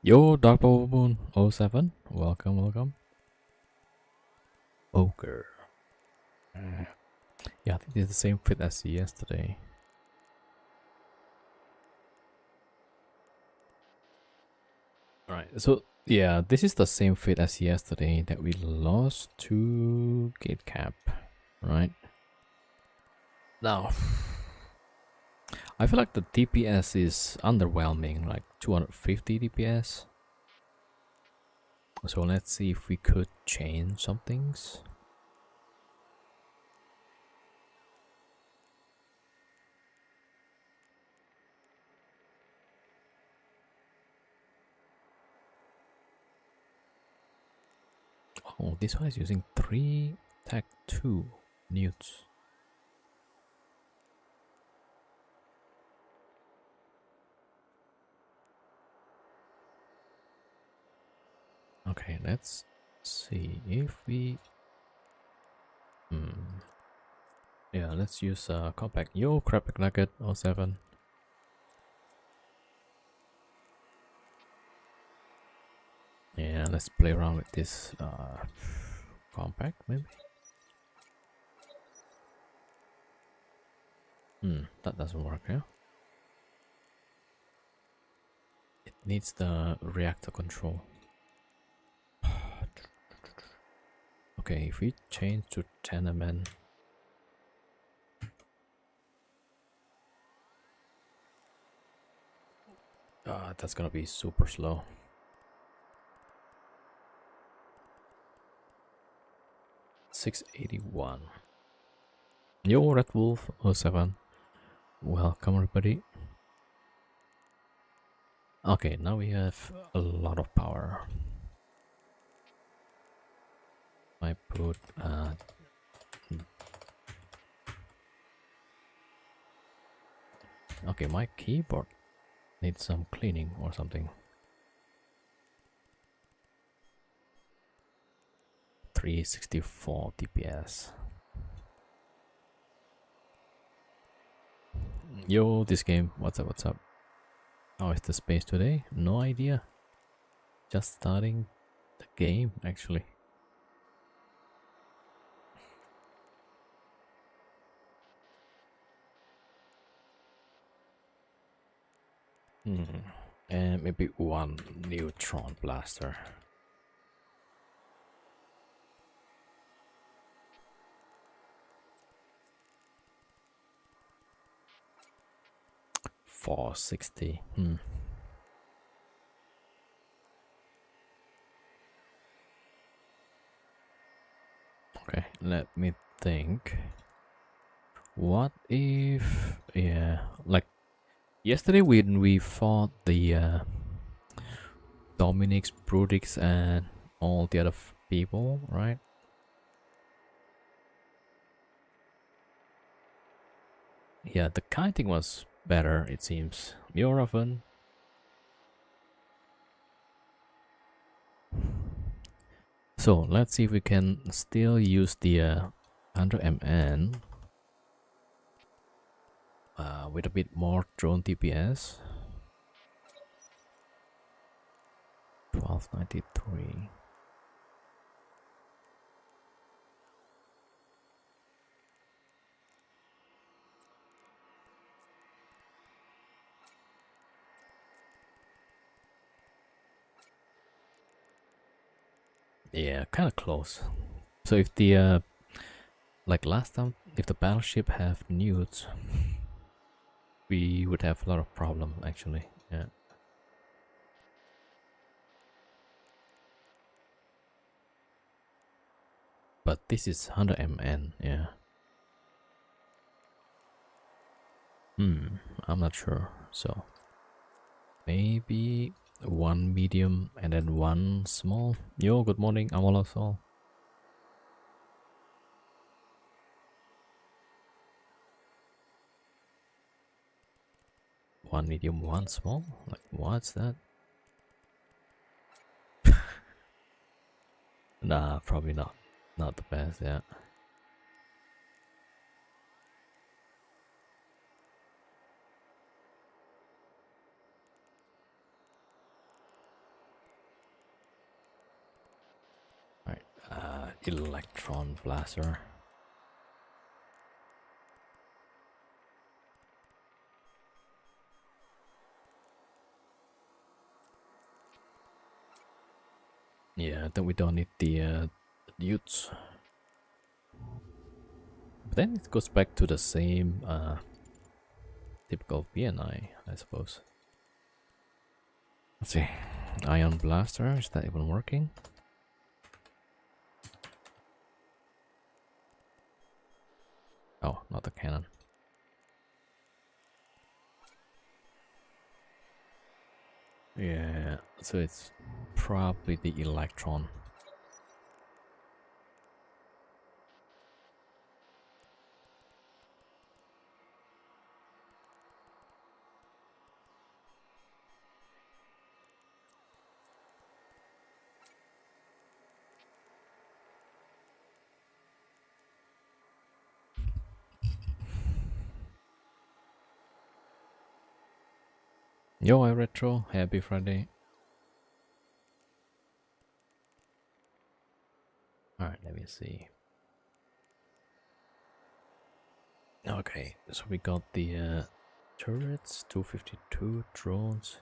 Yo, Dark Bubble Moon 07. Welcome, welcome. Poker. Yeah, I think it's the same fit as yesterday. Alright, so yeah, this is the same fit as yesterday that we lost to Gate Cap, right? Now, I feel like the DPS is underwhelming, like 250 DPS. So let's see if we could change some things. Oh, this one is using 3 tech 2 newts. Okay, let's see if we yeah, let's use compact. Yo, Crab Nugget 07. Yeah, let's play around with this compact maybe. That doesn't work, yeah. It needs the reactor control. Okay, if we change to Tenement. That's gonna be super slow. $681. Yo, Red Wolf 07. Welcome everybody. Okay, now we have a lot of power. I put okay, my keyboard needs some cleaning or something. 364 DPS. Yo, this game, what's up, what's up? How is the space today? No idea. Just starting the game, actually. And maybe one neutron blaster. $460. Okay, let me think. What if, yeah, like yesterday when we fought the Dominic's, Brudix, and all the other people, right? Yeah, the kiting was better, it seems. More often. So let's see if we can still use the 100 MN with a bit more drone DPS. 1293. Yeah, kind of close. So if the like last time, if the battleship have newts, we would have a lot of problem actually. Yeah. But this is 100 MN, yeah. I'm not sure. So maybe one medium and then one small. Yo, good morning, I'm all. One medium, one small? Like, what's that? Nah, probably not. Not the best, yeah. Electron blaster. Yeah, then we don't need the newts. But then it goes back to the same typical VNI, I suppose. Let's see. Ion blaster, is that even working? Oh, not the cannon. Yeah, so it's probably the electron. Yo, I retro, happy Friday. Alright, let me see. Okay, so we got the turrets, 252 drones.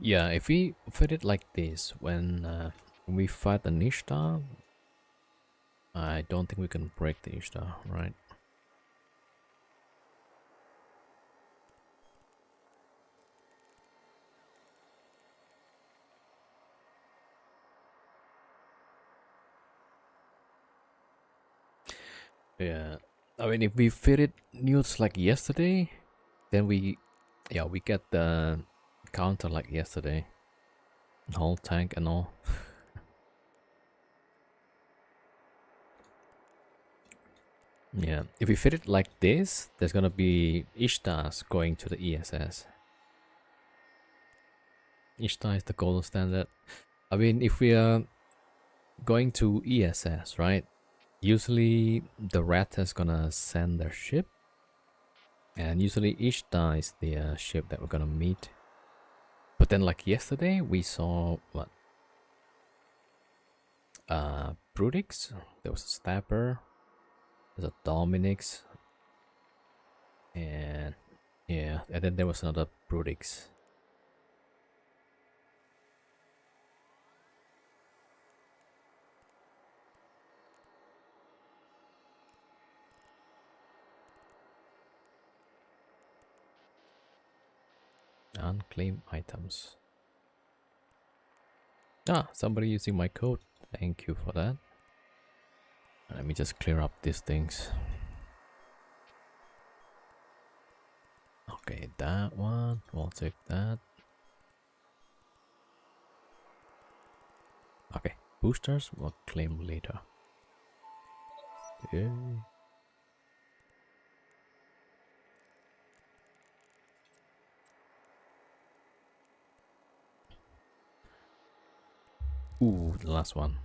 Yeah, if we fit it like this, when we fight the Nishta, I don't think we can break the Nishta, right? Yeah, I mean, if we fit it newts like yesterday, then we get the counter like yesterday, whole tank and all. Yeah, if we fit it like this, there's gonna be Ishtas going to the ESS. Ishtar is the gold standard. I mean, if we are going to ESS, right? Usually the rat is gonna send their ship, and usually Ishtar is the ship that we're gonna meet. But then, like yesterday, we saw what? Brutix. There was a Stabber. There's a Dominix, and yeah, and then there was another Brutix. Unclaimed items. Ah, somebody using my code. Thank you for that. Let me just clear up these things. Okay, that one. We'll take that. Okay, boosters we'll claim later. Okay. Ooh, the last one.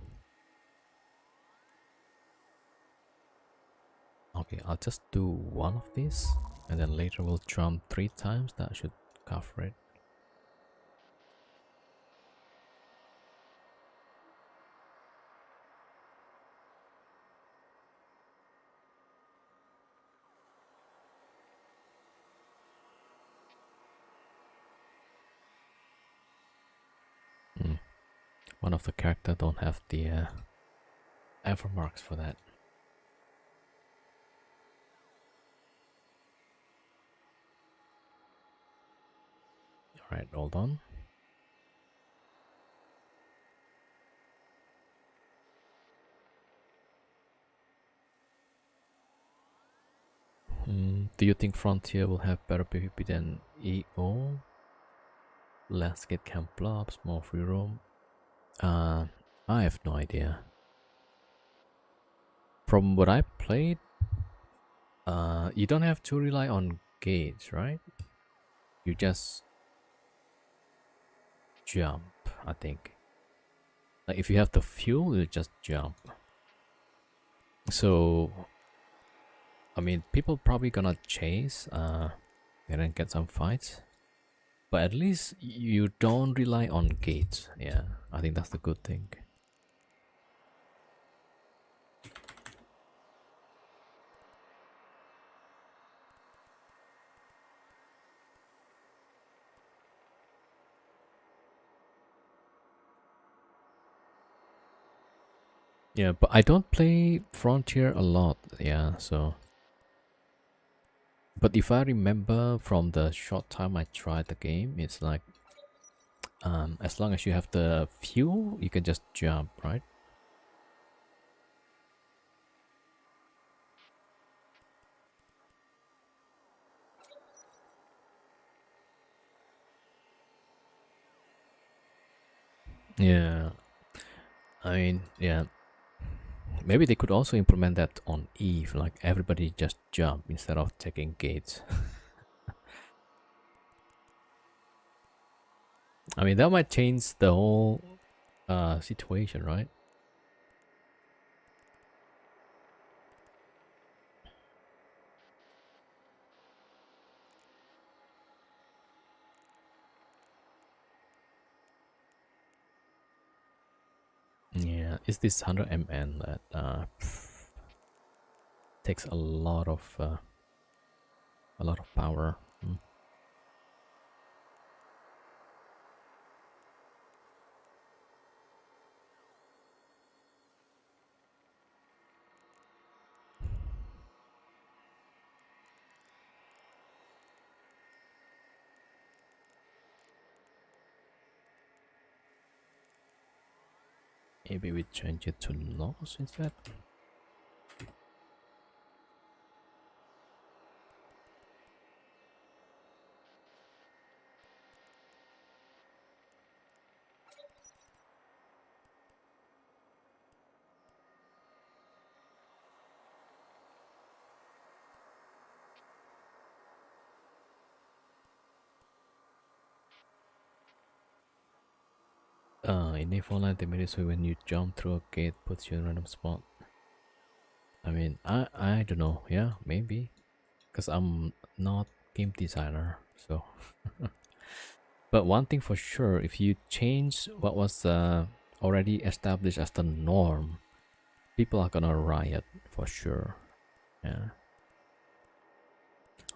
Okay, I'll just do one of these, and then later we'll jump 3 times. That should cover it. One of the character don't have the alpha marks for that. Alright, hold on. Do you think Frontier will have better PvP than EO? Less get camp blobs, more free roam? I have no idea. From what I played, you don't have to rely on gates, right? You just jump. I think. Like if you have the fuel, you just jump. So, I mean, people probably gonna chase and then get some fights. But at least you don't rely on gates. Yeah, I think that's the good thing. Yeah, but I don't play Frontier a lot. Yeah, so. But if I remember from the short time I tried the game, it's like as long as you have the fuel, you can just jump, right? Yeah, I mean, yeah. Maybe they could also implement that on Eve, like everybody just jump instead of taking gates. I mean, that might change the whole situation, right? Yeah, it's this 100 mn that takes a lot of power. Maybe we change it to loss instead. In A4 they made it so when you jump through a gate, puts you in a random spot. I mean, I don't know. Yeah, maybe, because I'm not game designer, so. But one thing for sure, if you change what was already established as the norm, people are gonna riot for sure. Yeah.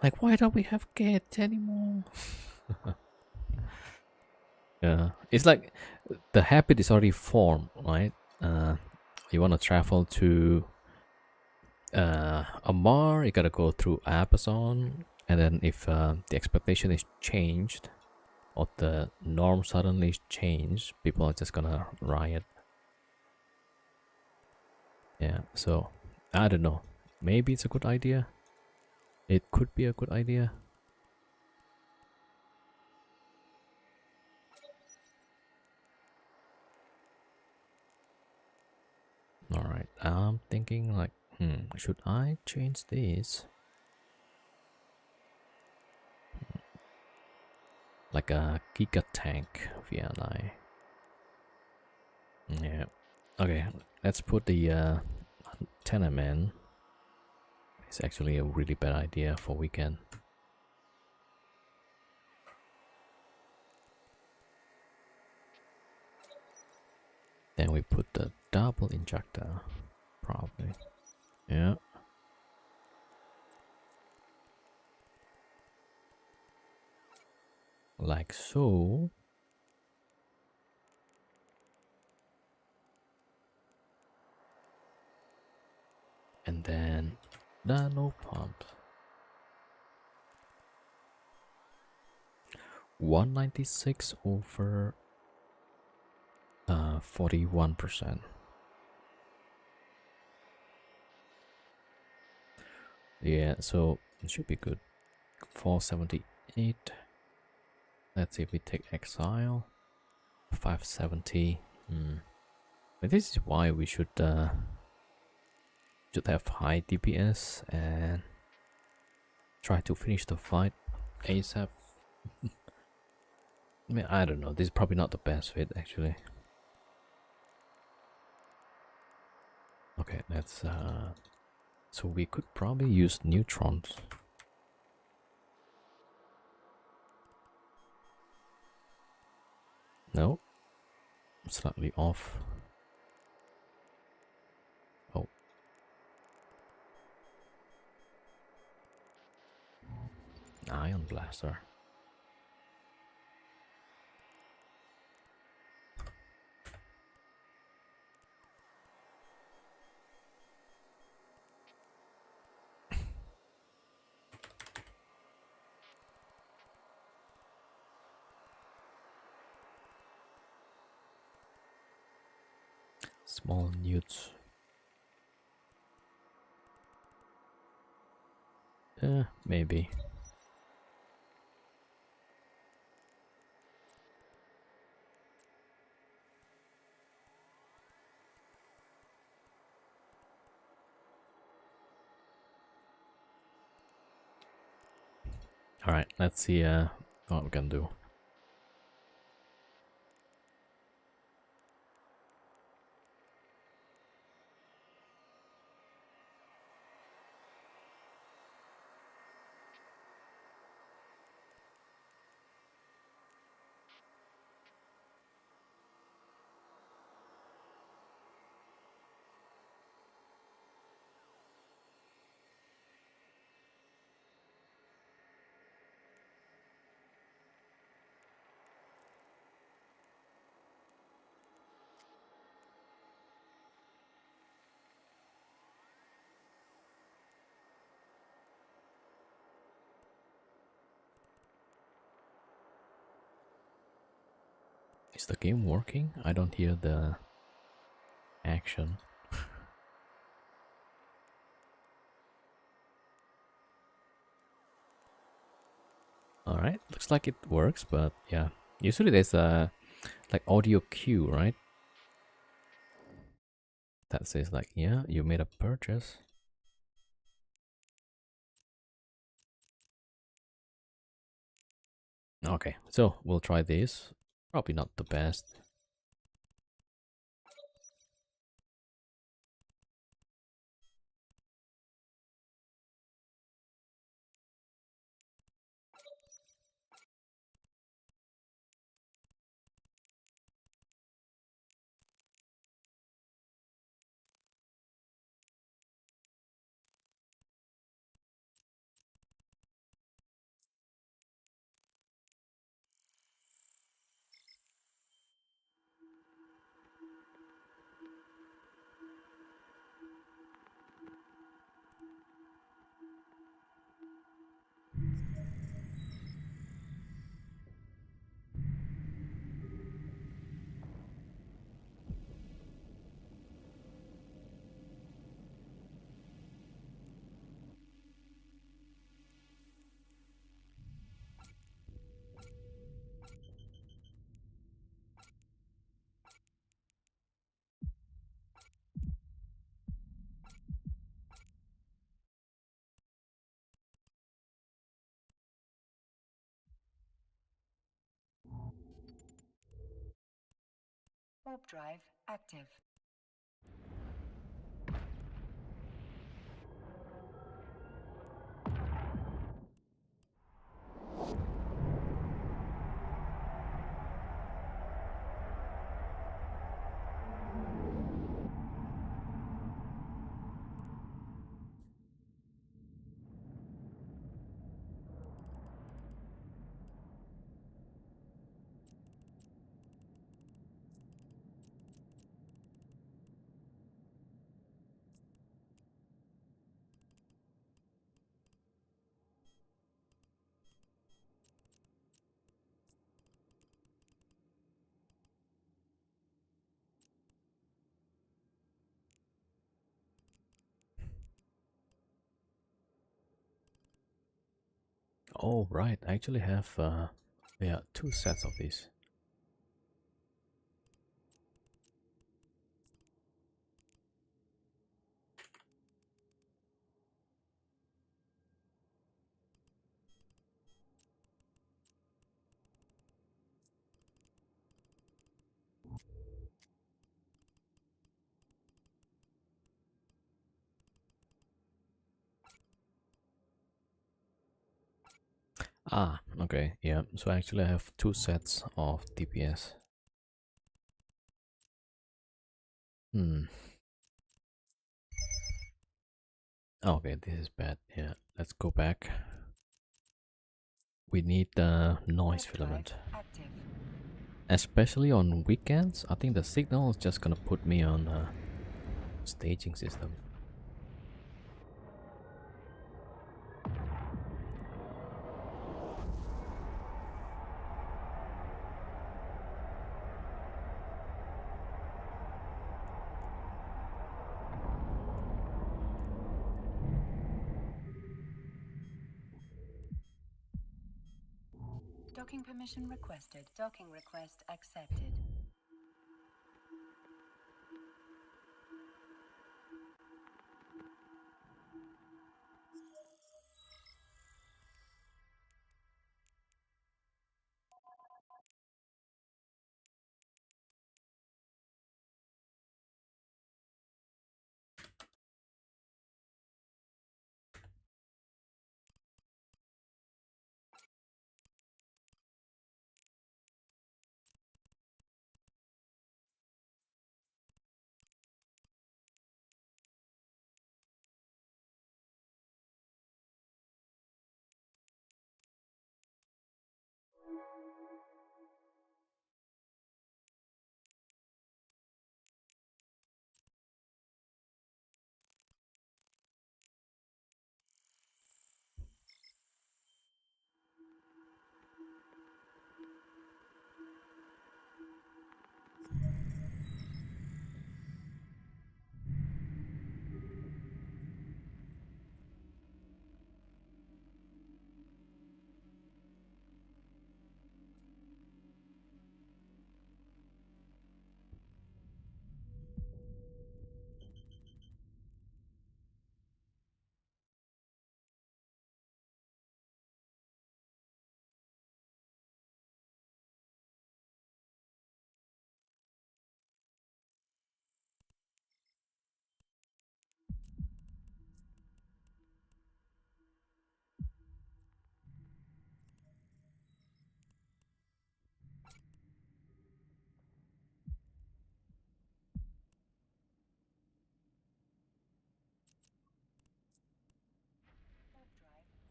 Like, why don't we have gates anymore? Yeah, it's like the habit is already formed, right? You want to travel to Amar, you gotta go through Amazon, and then if the expectation is changed or the norm suddenly changed, people are just gonna riot. Yeah, so I don't know. Maybe it's a good idea. It could be a good idea. All right, I'm thinking like, should I change this? Like a Giga Tank VLI. Yeah. Okay, let's put the Tenement. It's actually a really bad idea for weekend. Then we put the double injector, probably. Yeah. Like so. And then nano pump. 196 over 41%. Yeah, so it should be good. 478. Let's see if we take exile. 570. But this is why we should have high DPS and try to finish the fight ASAP. I mean, I don't know. This is probably not the best fit, actually. Okay, let's so we could probably use neutrons. No, slightly off. Oh, ion blaster. Small newts. Maybe. All right, let's see what we can do. Is the game working? I don't hear the action. All right, looks like it works, but yeah, usually there's a like audio cue, right? That says like, yeah, you made a purchase. Okay, so we'll try this. Probably not the best. Warp drive active. Oh, right. I actually have yeah, 2 sets of these. Ah, okay, yeah. So actually I have two sets of DPS. Hmm. Okay, this is bad. Yeah, let's go back. We need the noise filament. Especially on weekends, I think the signal is just gonna put me on a staging system. Docking permission requested. Docking request accepted.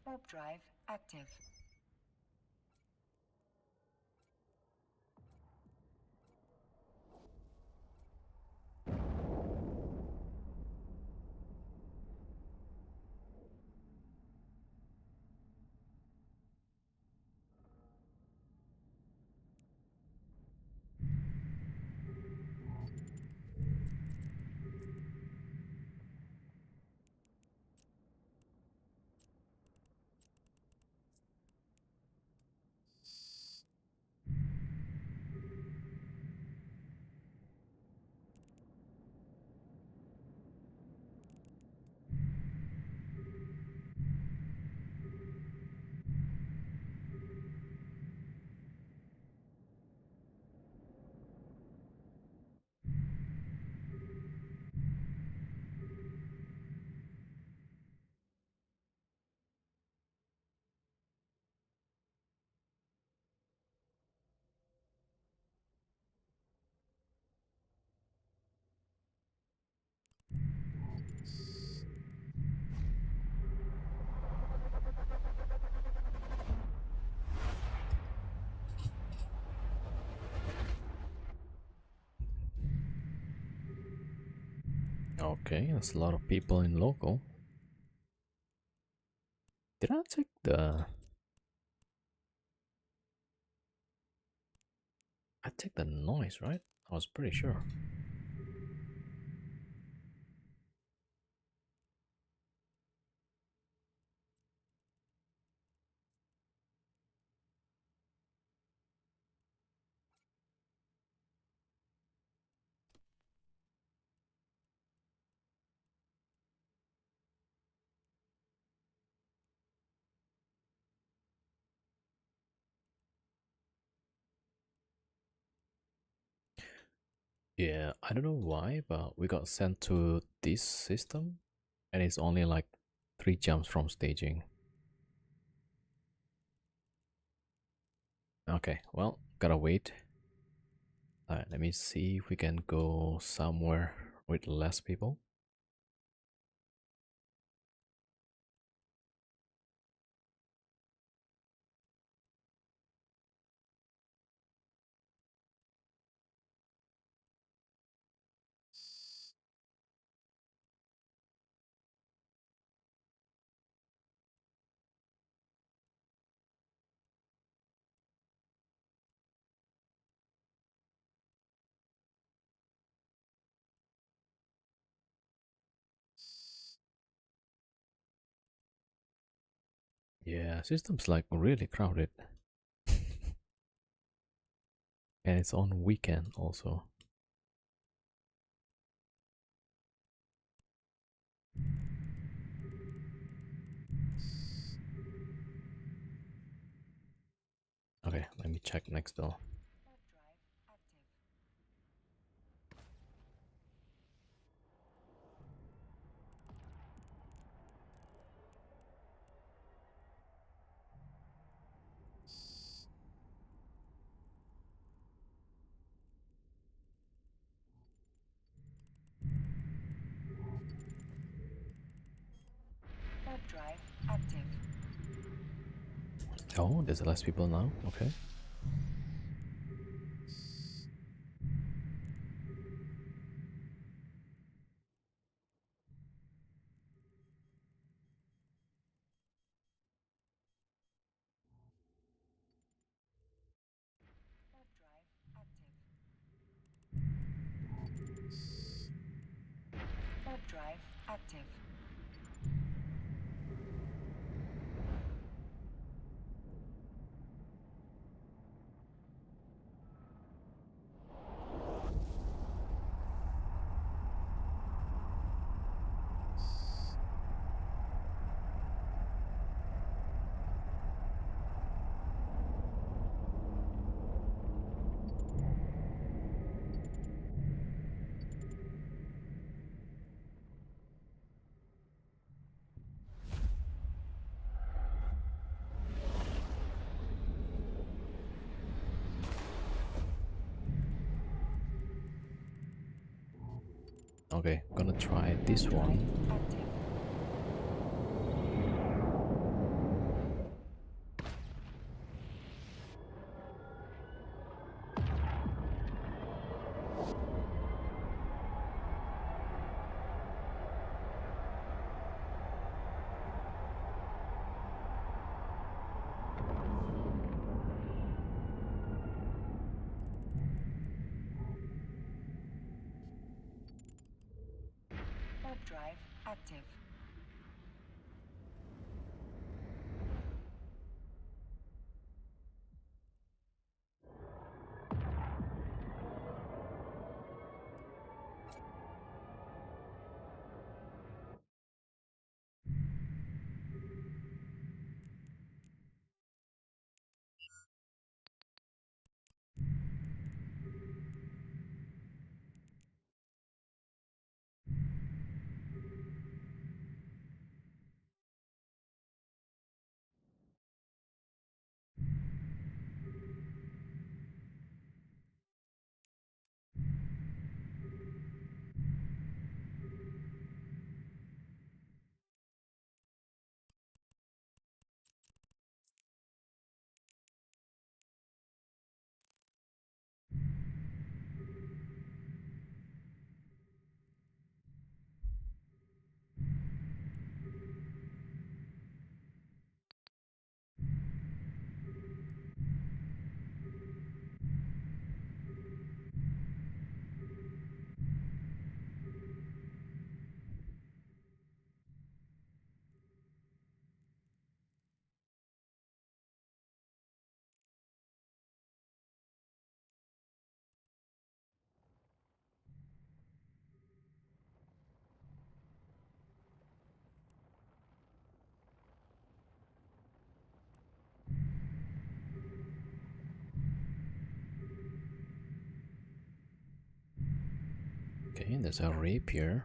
Warp drive active. Okay, there's a lot of people in local. Did I check the... I checked the noise, right? I was pretty sure. Yeah, I don't know why, but we got sent to this system and it's only like 3 jumps from staging. Okay, well, gotta wait. Alright, let me see if we can go somewhere with less people. Yeah, system's like really crowded. And it's on weekend also. Okay, let me check next door. Warp drive active. Oh, there's less people now. Okay. Warp drive active. Warp drive active. Okay, gonna try this Warp drive one. active. Warp drive active. Okay, there's a rapier.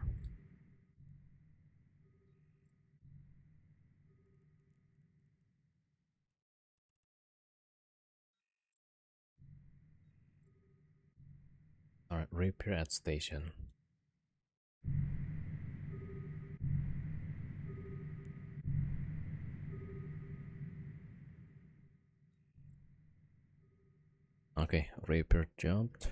Alright, repair at station. Okay, repair jumped.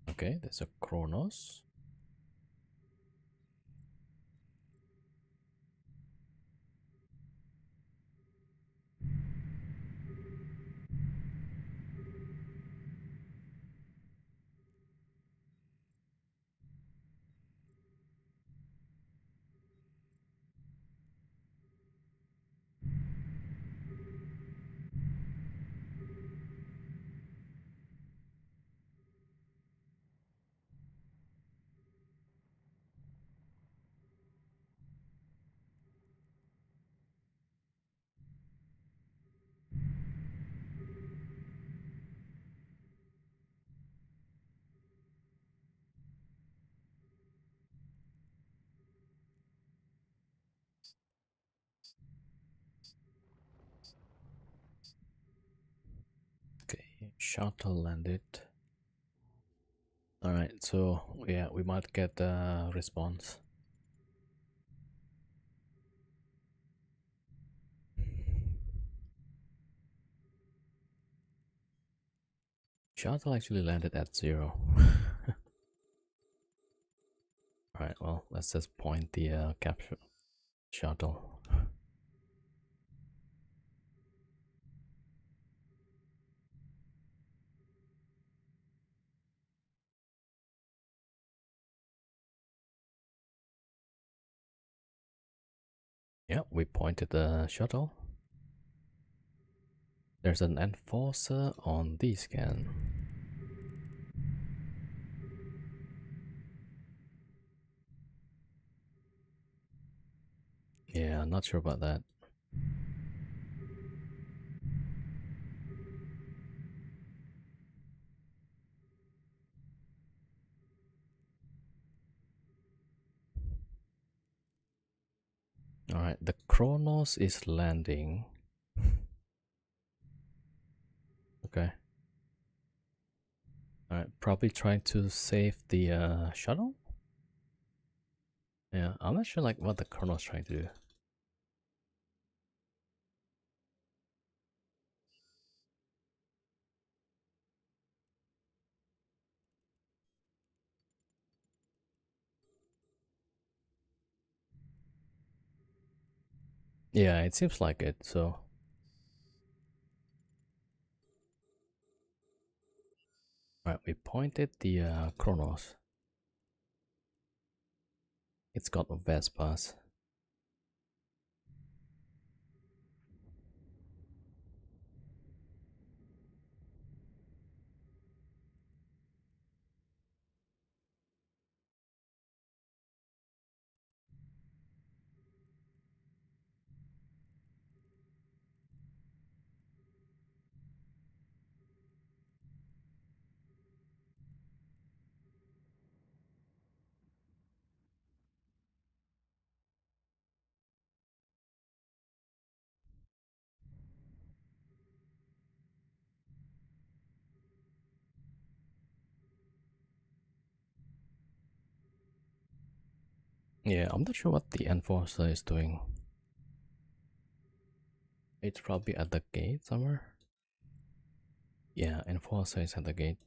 Okay, there's a Kronos. Okay, shuttle landed. Alright, so yeah, we might get a response. Shuttle actually landed at 0. Alright, well, let's just point the capture shuttle. Yeah, we pointed the shuttle. There's an enforcer on the scan. Yeah, not sure about that. Alright, the Kronos is landing. Okay. Alright, probably trying to save the shuttle? Yeah, I'm not sure like what the Kronos trying to do. Yeah, it seems like it, so... Alright, we pointed the Kronos. It's got a Vespas. Yeah, I'm not sure what the enforcer is doing. It's probably at the gate somewhere. Yeah, enforcer is at the gate.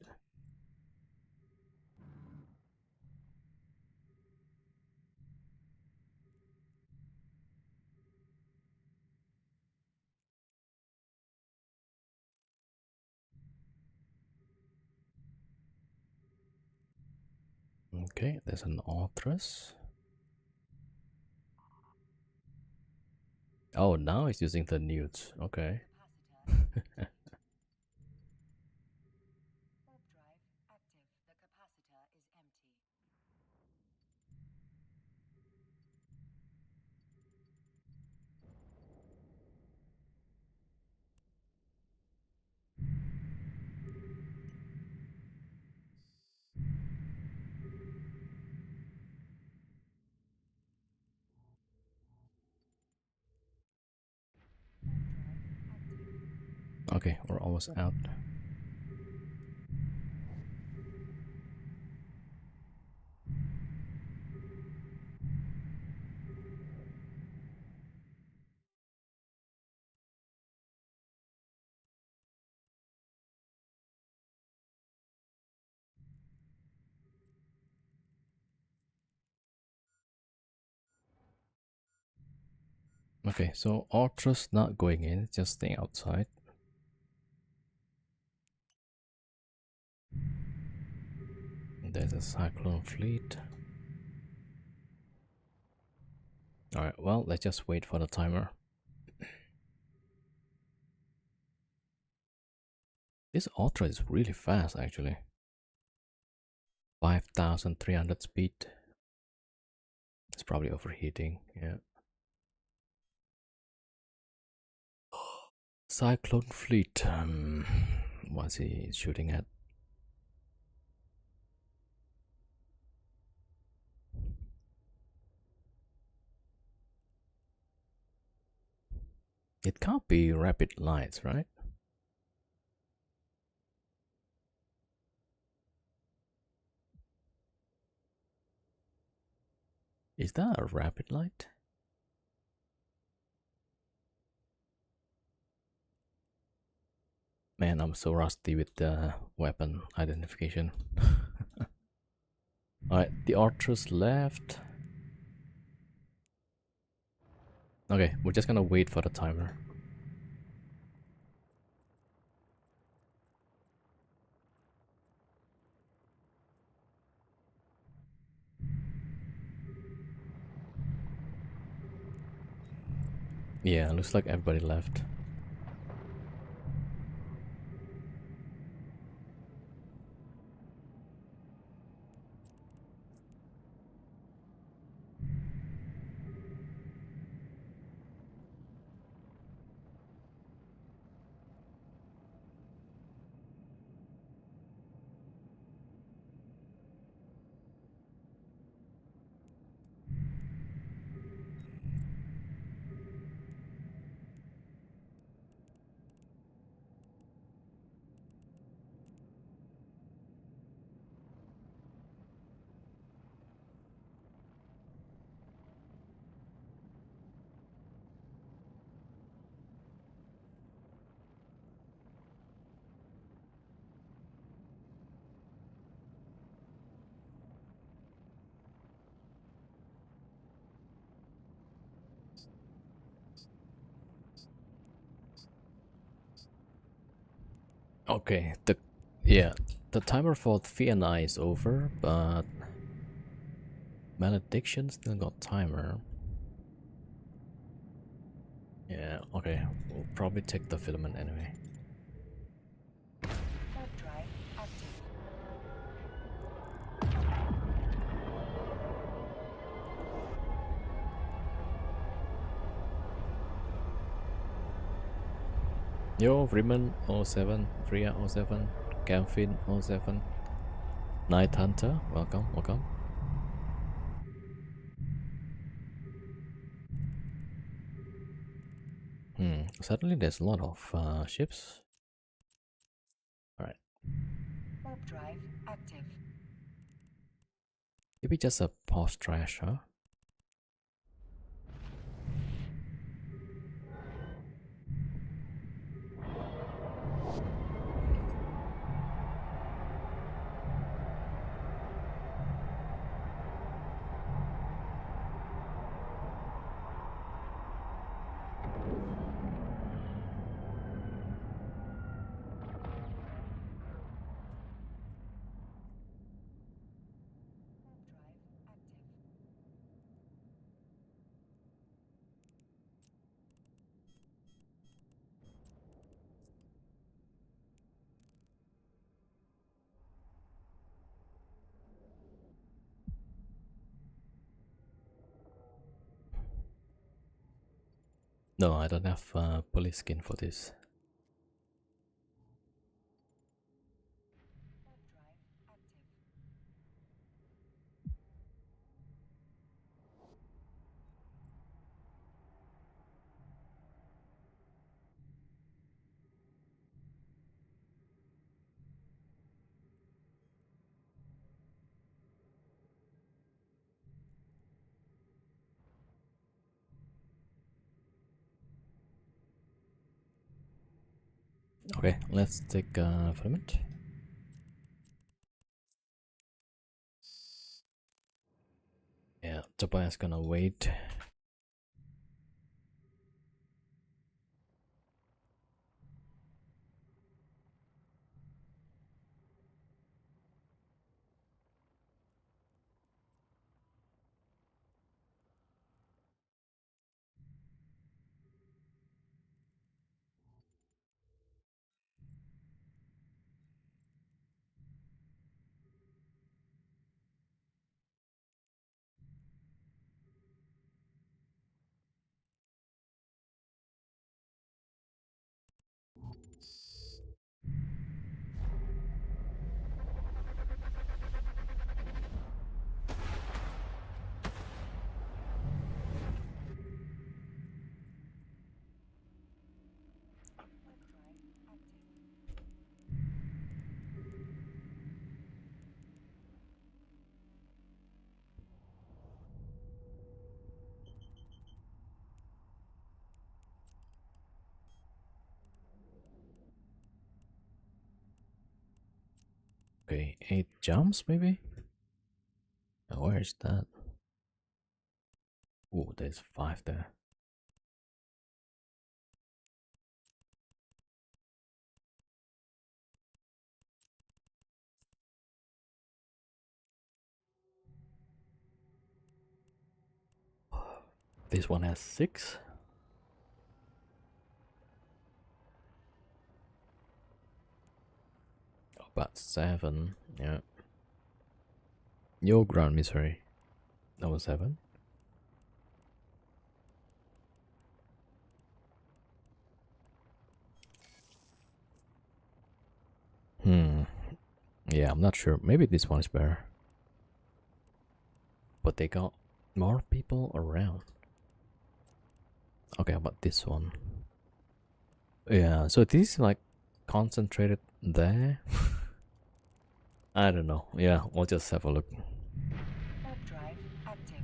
Okay, there's an Orthrus. Oh, now it's using the newts. Okay. Capacitor. Warp drive active. The capacitor is empty. Okay, we're almost out. Okay, so Orthrus not going in, just staying outside. There's a Cyclone fleet. Alright, well, let's just wait for the timer. This Ultra is really fast, actually. 5,300 speed. It's probably overheating, yeah. Cyclone fleet. What's he shooting at? It can't be rapid lights, right? Is that a rapid light? Man, I'm so rusty with the weapon identification. Alright, the archers left. Okay, we're just gonna wait for the timer. Yeah, looks like everybody left. Okay, the timer for Vienna is over, but Malediction still got timer. Yeah, okay, we'll probably take the filament anyway. Warp drive active. Yo, Freeman 07, Freya 07, Camfin 07, Night Hunter, welcome, welcome. Suddenly there's a lot of ships. Alright. Warp drive active. Maybe just a pause trash, huh? No, I don't have police skin for this. Okay, let's take filament. Yeah, Tobias gonna wait. Okay, 8 jumps maybe? Where is that? Oh, there's 5 there. This one has 6. About 7, yeah. Your ground misery. That was 7. Yeah, I'm not sure. Maybe this one is better. But they got more people around. Okay, how about this one? Yeah, so this is like concentrated there. I don't know. Yeah, we'll just have a look. Warp drive active.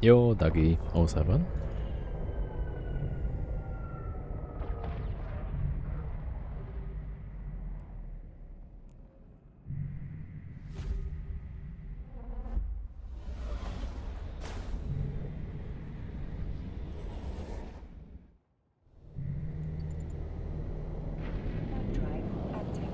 Yo, Dagi 07. Warp drive active.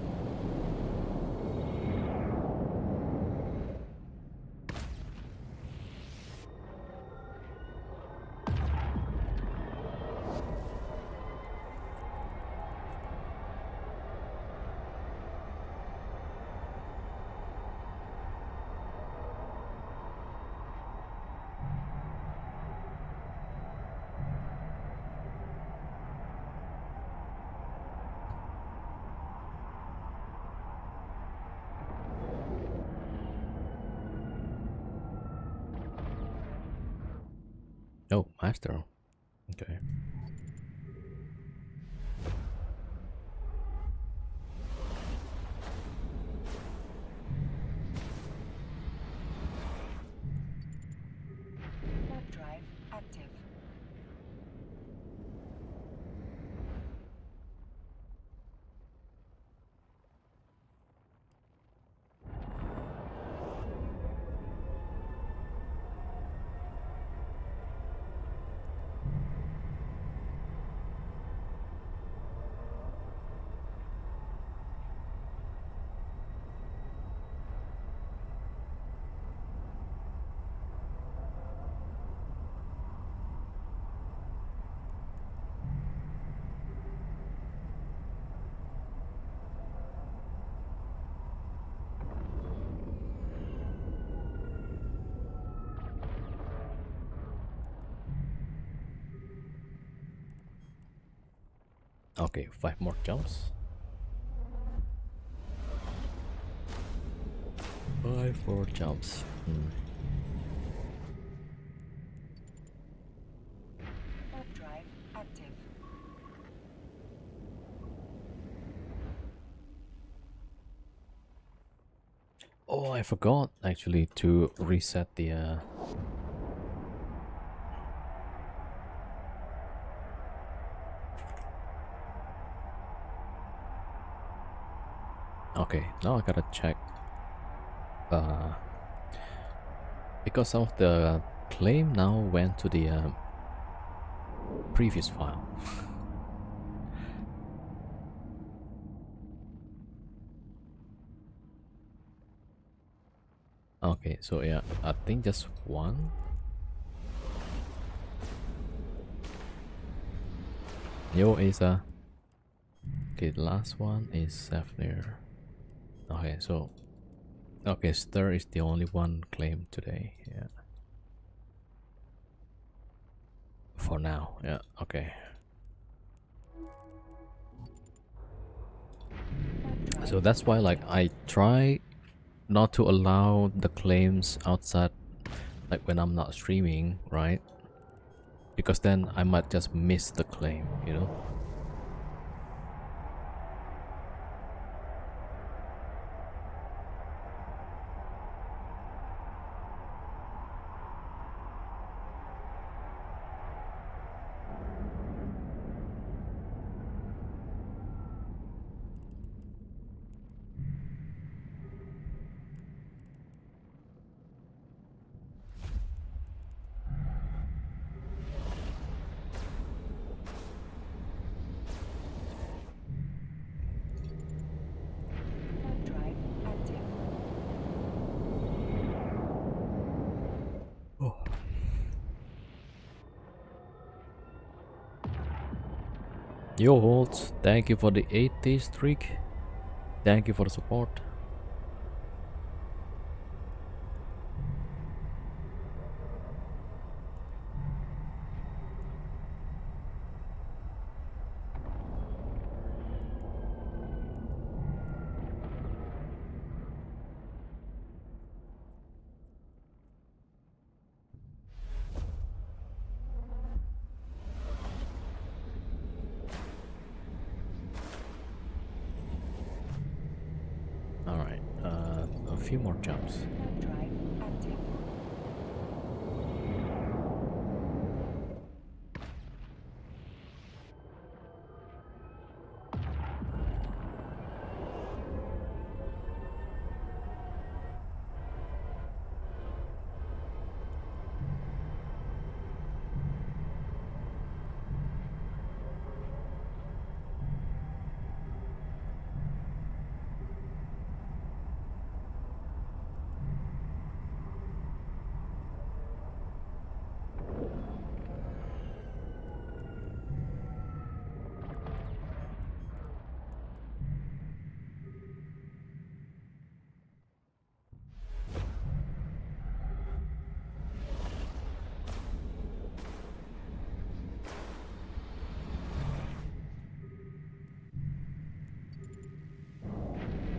Oh, Master. Okay. Warp drive active. Okay, 5 more jumps. 5 more jumps. Warp drive active. Oh, I forgot actually to reset the okay, now I gotta check because some of the claim now went to the previous file. Okay, so yeah, I think just one. Yo, Asa. Okay, the last one is Safnir. Okay, so okay, Stir is the only one claimed today. Yeah. For now, yeah. Okay. So that's why, like, I try not to allow the claims outside, like when I'm not streaming, right? Because then I might just miss the claim, you know? Warp drive active. Yo, Holt, thank you for the 8-day streak. Thank you for the support. Alright, a few more jumps. Warp drive active.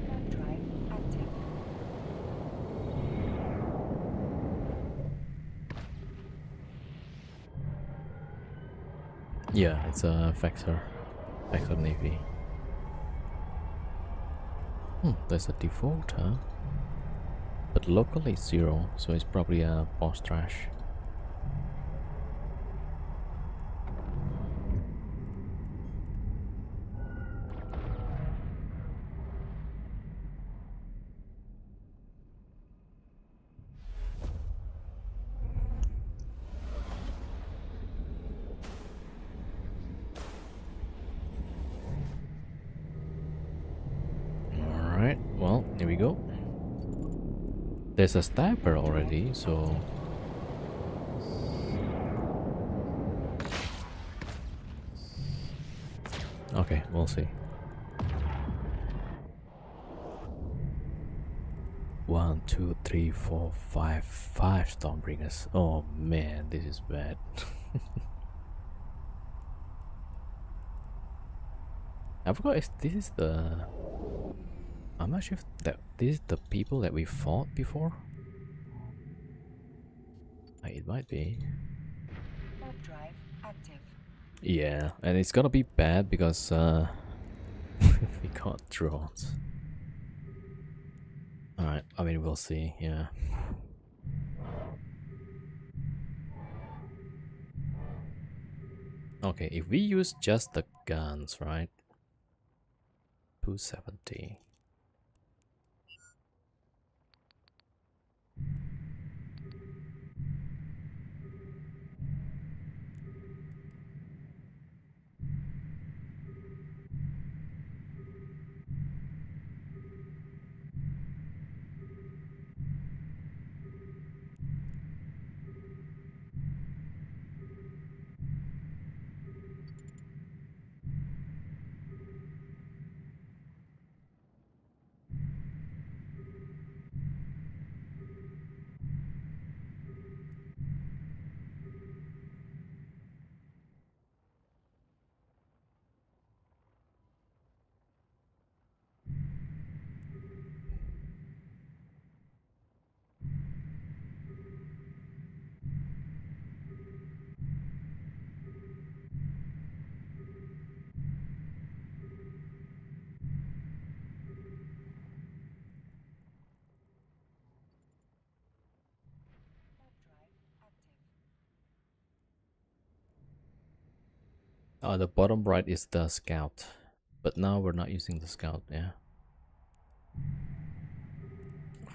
Warp drive active. Yeah, it's a Vexor Navy. There's a default, huh? But locally it's 0, so it's probably a boss trash. Alright, well, here we go. There's a sniper already, so... Okay, we'll see. 1, 2, 3, 4, 5, 5 Stormbringers. Oh man, this is bad. I forgot if this is the... I'm not sure if this is the people that we fought before. It might be. Warp drive active. Yeah, and it's gonna be bad because we got drones. Alright, I mean, we'll see, yeah. Okay, if we use just the guns, right? 270. Warp drive active. The bottom right is the scout. But now we're not using the scout, yeah.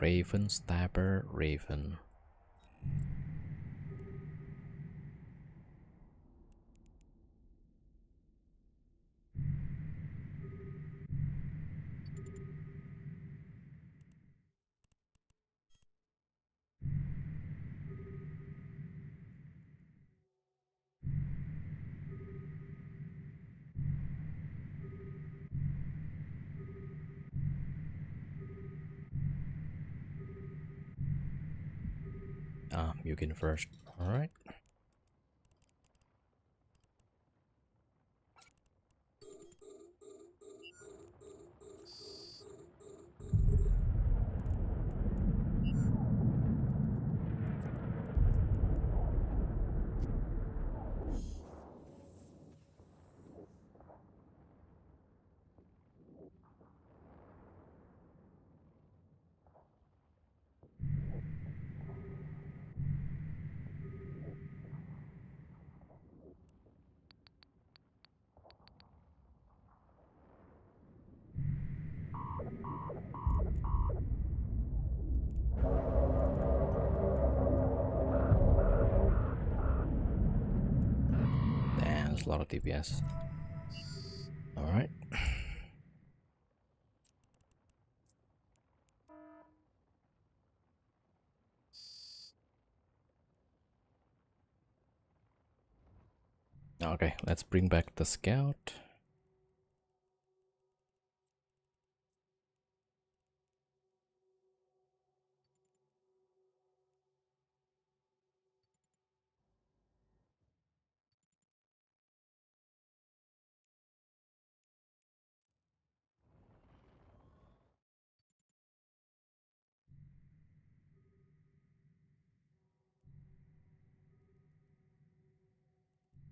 Raven, Stabber, Raven. Mugen first. Alright. Damn, there's a lot of DPS. Alright. Okay, let's bring back the scout.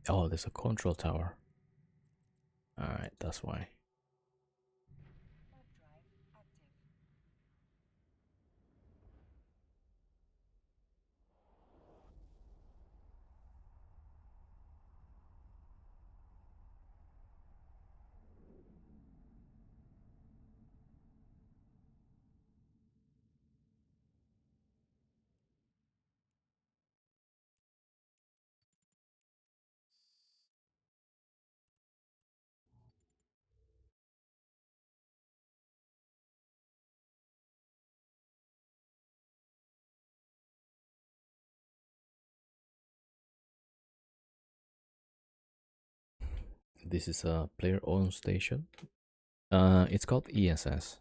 Oh, there's a control tower. Alright, that's why. Warp drive active. This is a player-owned station. It's called ESS.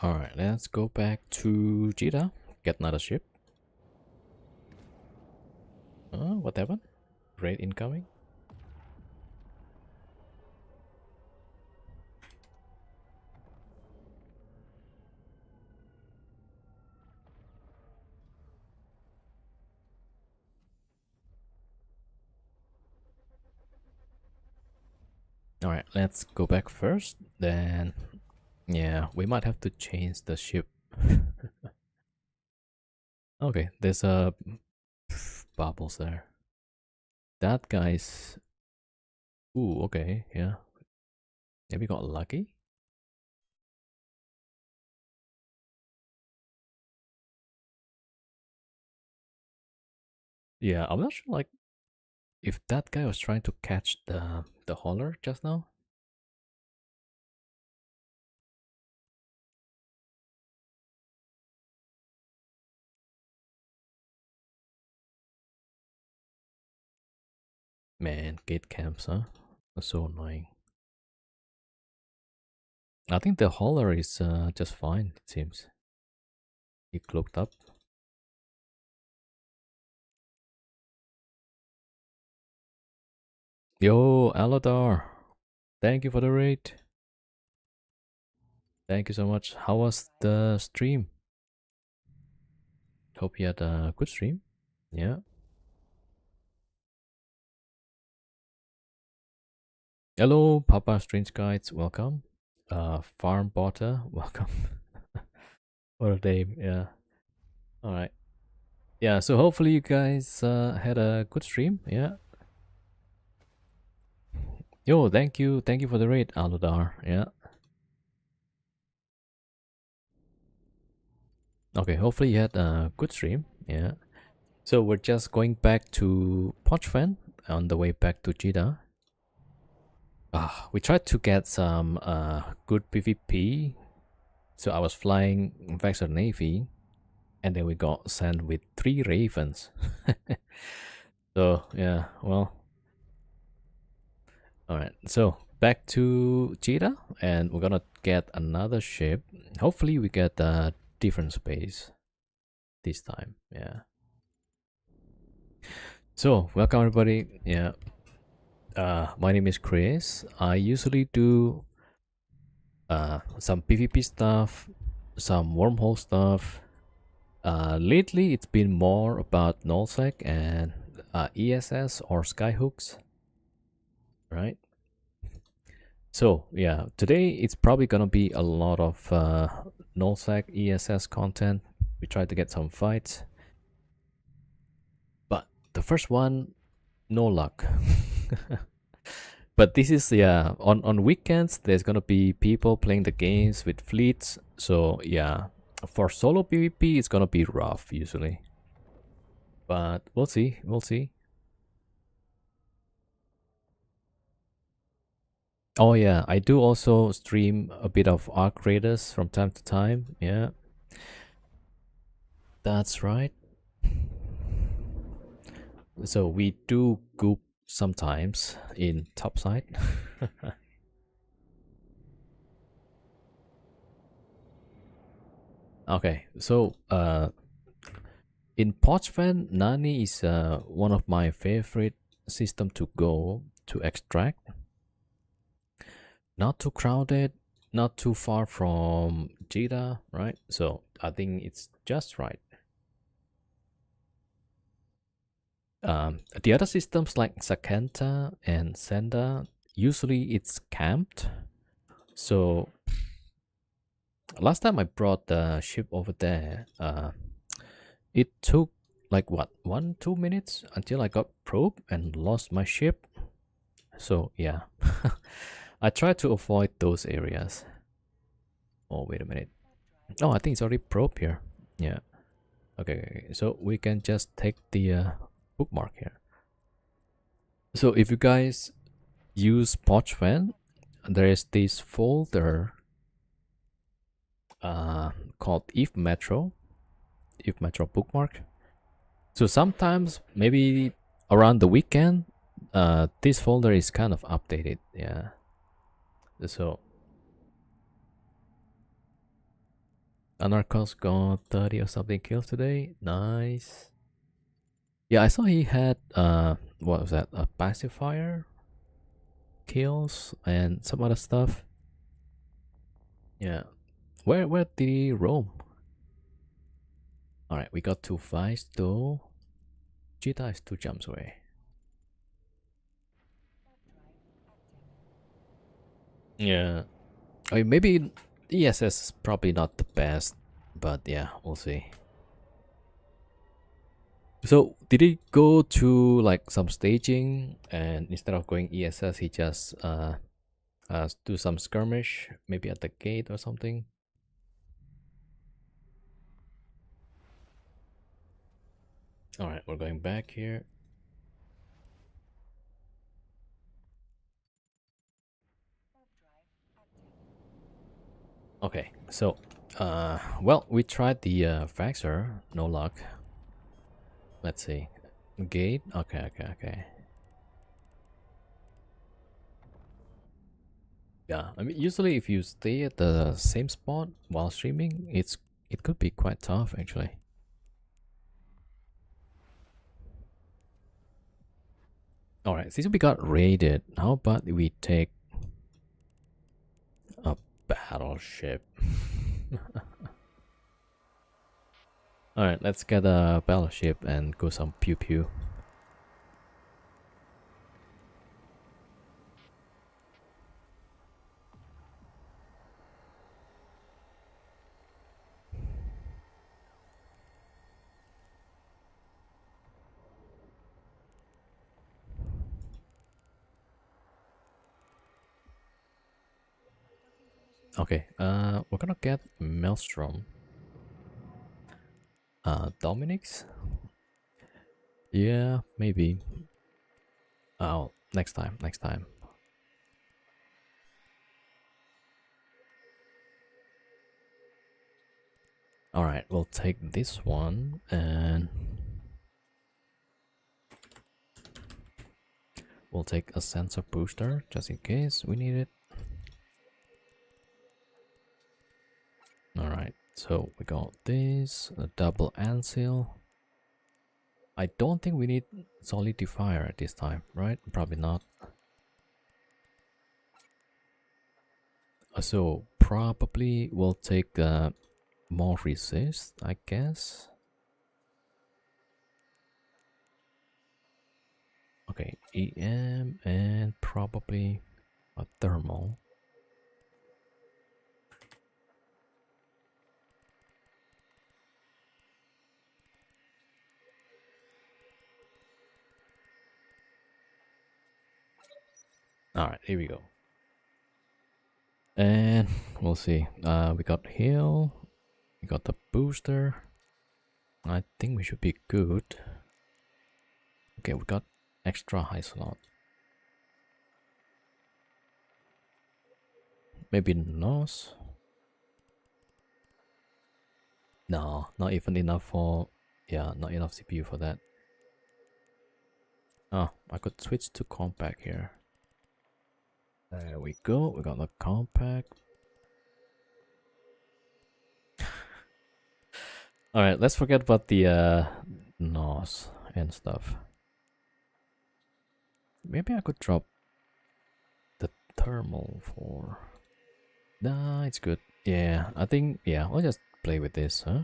Alright, let's go back to Jeddah. Get another ship. What happened? Raid incoming? Alright, let's go back first. Then, yeah, we might have to change the ship. Okay, there's a bubbles there. That guy's... Ooh, okay, yeah. Maybe got lucky? Yeah, I'm not sure, like, if that guy was trying to catch the hauler just now. Man, gate camps, huh? That's so annoying. I think the hauler is just fine, it seems. He cloaked up. Yo, Aladar. Thank you for the raid. Thank you so much. How was the stream? Hope you had a good stream. Yeah. Hello, Papa Strange Guides. Welcome. Farm Botter. Welcome. What a name. Yeah. All right. Yeah. So hopefully you guys had a good stream. Yeah. Yo, thank you for the raid, Aludar. Yeah. Okay. Hopefully you had a good stream. Yeah. So we're just going back to Pochfen on the way back to Jeddah. We tried to get some good PvP. So I was flying Vexor Navy, and then we got sent with 3 Ravens. So yeah, well. Alright, so back to Jeddah, and we're gonna get another ship. Hopefully we get a different space this time. Yeah. So welcome everybody. Yeah. My name is Chris. I usually do some PvP stuff, some wormhole stuff. Lately, it's been more about nullsec and ESS or skyhooks, right? So yeah, today it's probably gonna be a lot of nullsec ESS content. We try to get some fights, but the first one, no luck. But this is, yeah, on weekends there's gonna be people playing the games with fleets. So yeah, for solo PvP it's gonna be rough usually, but we'll see. Oh yeah, I do also stream a bit of Arc Raiders from time to time. Yeah, that's right. So we do goop sometimes in topside. Okay, so in Pochven, Nani is one of my favorite system to go to extract. Not too crowded, not too far from Jeddah, right? So I think it's just right. The other systems like Sakenta and Senda, usually it's camped. So last time I brought the ship over there, it took like what, 1-2 minutes until I got probe and lost my ship. So yeah, I try to avoid those areas. Oh, wait a minute. Oh, I think it's already probe here. Yeah. Okay, so we can just take the bookmark here. So if you guys use Pochven, there is this folder called if Metro bookmark. So sometimes maybe around the weekend, this folder is kind of updated. Yeah. So Anarchos got 30 or something kills today. Nice. Yeah, I saw he had what was that? A pacifier kills and some other stuff. Yeah. Where did he roam? Alright, we got 2 fights though. Cheetah is 2 jumps away. Yeah. I mean, maybe ESS is probably not the best, but yeah, we'll see. So did he go to like some staging, and instead of going ESS, he just do some skirmish, maybe at the gate or something? All right, we're going back here. Okay, so well, we tried the Vaxxer, no luck. Let's see. Gate. Okay. Yeah, I mean, usually if you stay at the same spot while streaming, it could be quite tough actually. All right, since we got raided, how about we take a battleship? All right, let's get a battleship and go some pew pew. Okay, we're gonna get Maelstrom. Dominic's? Yeah, maybe. Oh, next time. Alright, we'll take this one and we'll take a sensor booster just in case we need it. Alright, so we got this, a double ansil. I don't think we need solidifier at this time, right? Probably not. So probably we'll take more resist, I guess. Okay, EM and probably a thermal. Alright, here we go. And we'll see. We got heal. We got the booster. I think we should be good. Okay, we got extra high slot. Maybe NOS? No, not even enough for... Yeah, not enough CPU for that. Oh, I could switch to compact here. There we go, we got the compact. Alright, let's forget about the NOS and stuff. Maybe I could drop the thermal for... Nah, it's good. Yeah, I think, yeah, I'll just play with this, huh?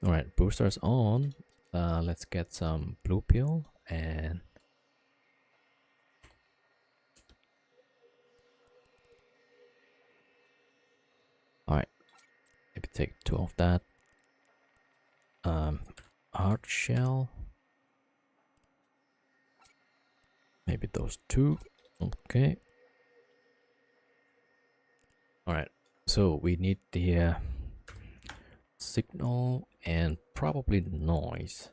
Alright, boosters on. Let's get some blue pill and... Alright, maybe take 2 of that. Hard shell. Maybe those 2. Okay. Alright, so we need the signal and probably noise.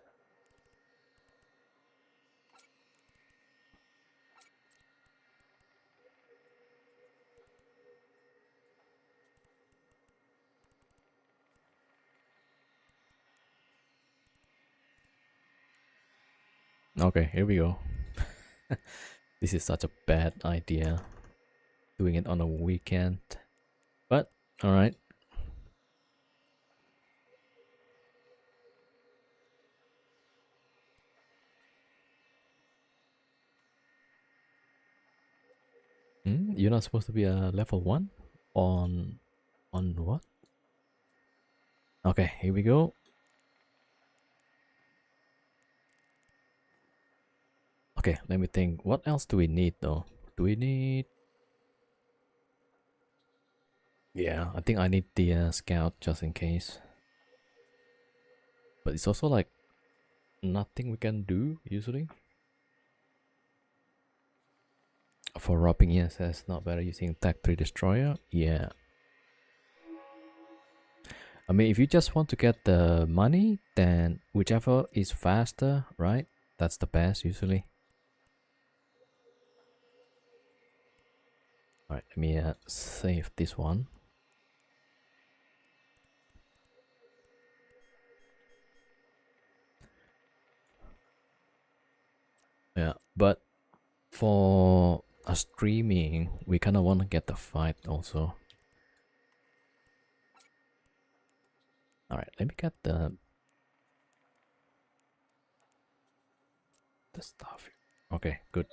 Okay, here we go. This is such a bad idea, doing it on a weekend. But All right. You're not supposed to be a level 1 on what? Okay, here we go. Okay, let me think. What else do we need though? Do we need? Yeah, I think I need the scout just in case. But it's also like nothing we can do usually. For robbing ESS, not better using Tech 3 Destroyer. Yeah. I mean, if you just want to get the money, then whichever is faster, right? That's the best usually. Alright, let me save this one. Yeah, but for a streaming, we kind of want to get the fight also. Alright, let me get the stuff. Okay, good.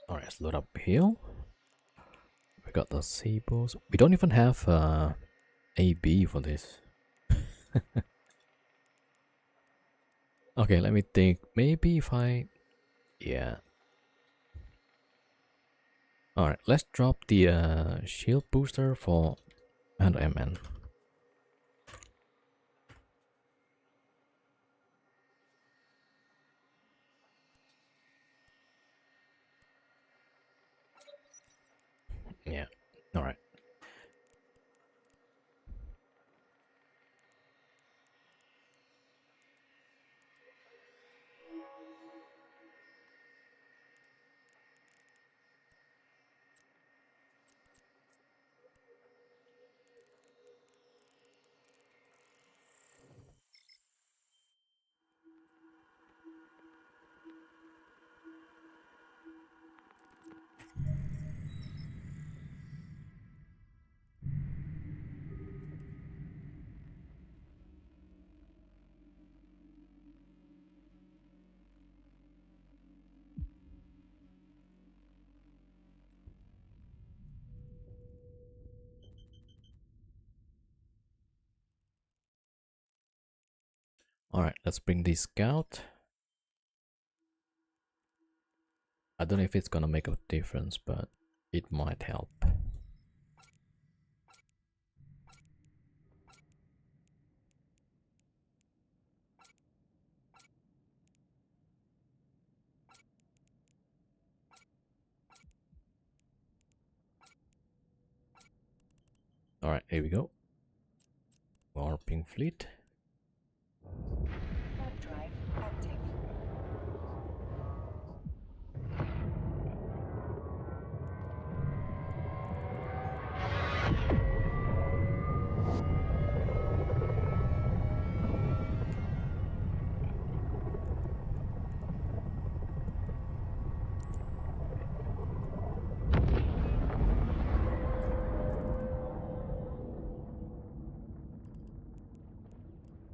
Alright, let's load up here. We got the sables. We don't even have AB for this. Okay, let me think. Maybe if I... Yeah. Alright, let's drop the shield booster for 100 MN. Yeah, alright. Alright, let's bring this scout. I don't know if it's gonna make a difference, but it might help. Alright, here we go. Warping fleet. Warp drive active.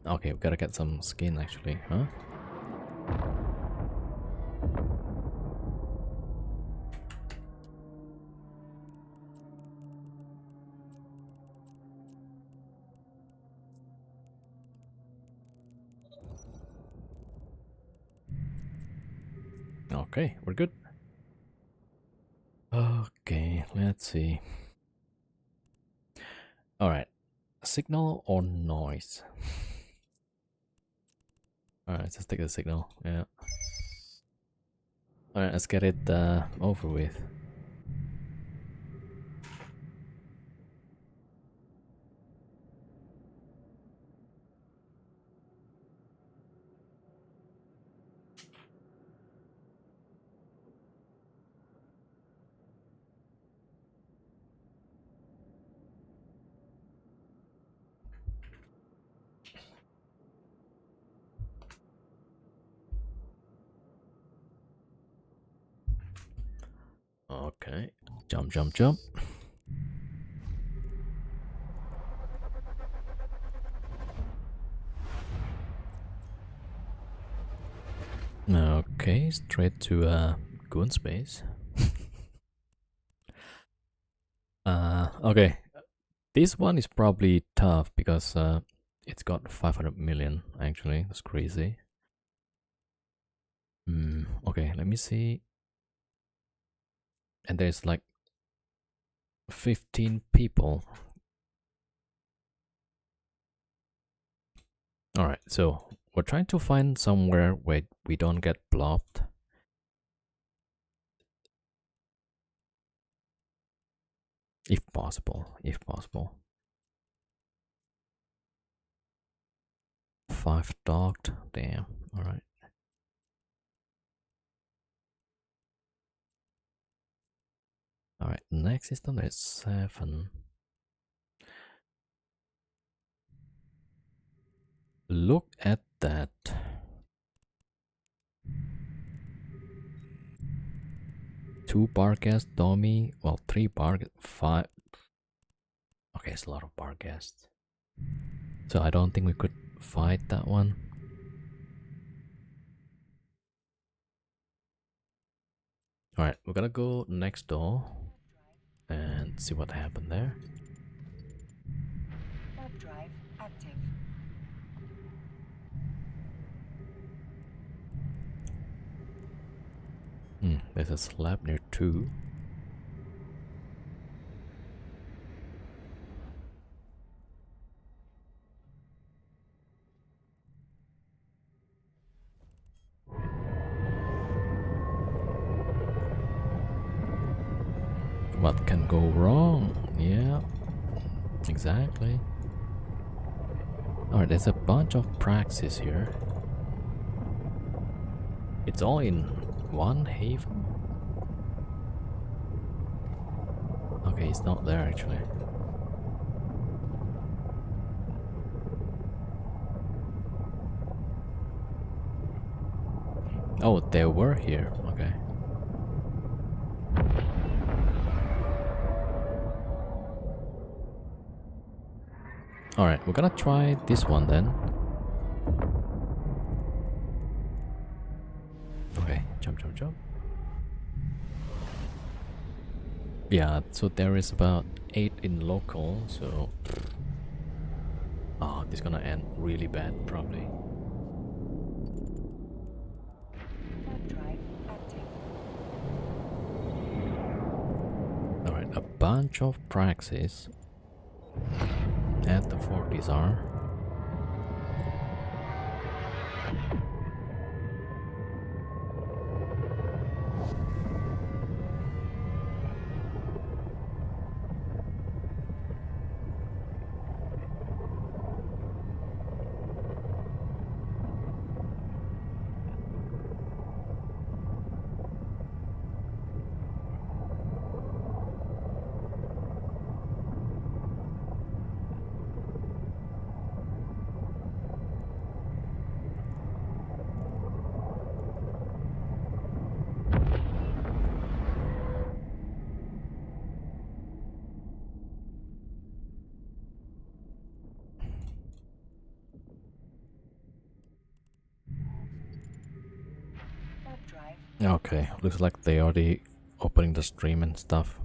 Okay, we gotta get some skin actually, huh? Okay, we're good. Okay, let's see. Alright, signal or noise? Alright, let's just take the signal, yeah. Alright, let's get it over with. Okay. Jump, jump, jump. Okay, straight to Goon Space. Okay. This one is probably tough because it's got 500 million actually. That's crazy. Okay, let me see. And there's like 15 people. Alright, so we're trying to find somewhere where we don't get blocked. If possible, if possible. 5 docked, damn, alright. Alright, next system is 7. Look at that. 2 bar guests, dummy. Well, 3 bar, 5. Okay, it's a lot of bar guests. So I don't think we could fight that one. Alright, we're gonna go next door and see what happened there. Warp drive active. There's a slab near 2. What can go wrong? Yeah, exactly. Alright, there's a bunch of praxis here. It's all in one haven? Okay, it's not there actually. Oh, they were here. Okay. Alright, we're gonna try this one then. Okay, jump, jump, jump. Yeah, so there is about 8 in local, so... Oh, this is gonna end really bad, probably. Warp drive active. Alright, a bunch of praxis at the Fortizar. Warp drive. Okay, looks like they already opening the stream and stuff.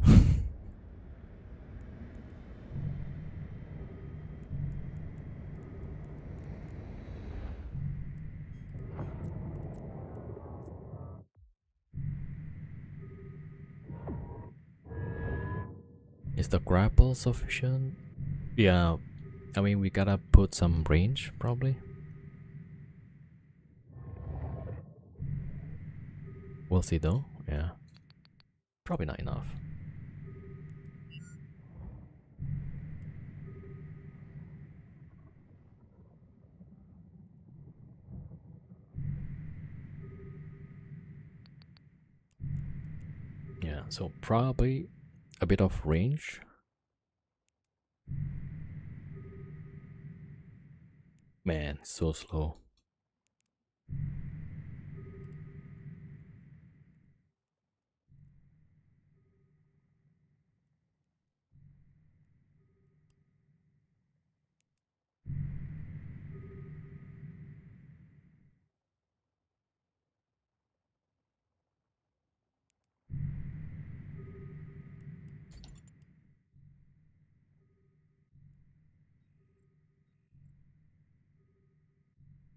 Is the grapple sufficient? Yeah, I mean we gotta put some range probably. We'll see though, yeah. Probably not enough. Yeah, so probably a bit of range. Man, so slow.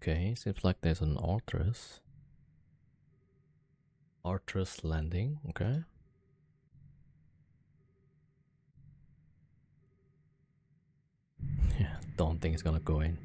Okay, seems like there's an Arthur's. Arthur's Landing, okay. Yeah, don't think it's gonna go in.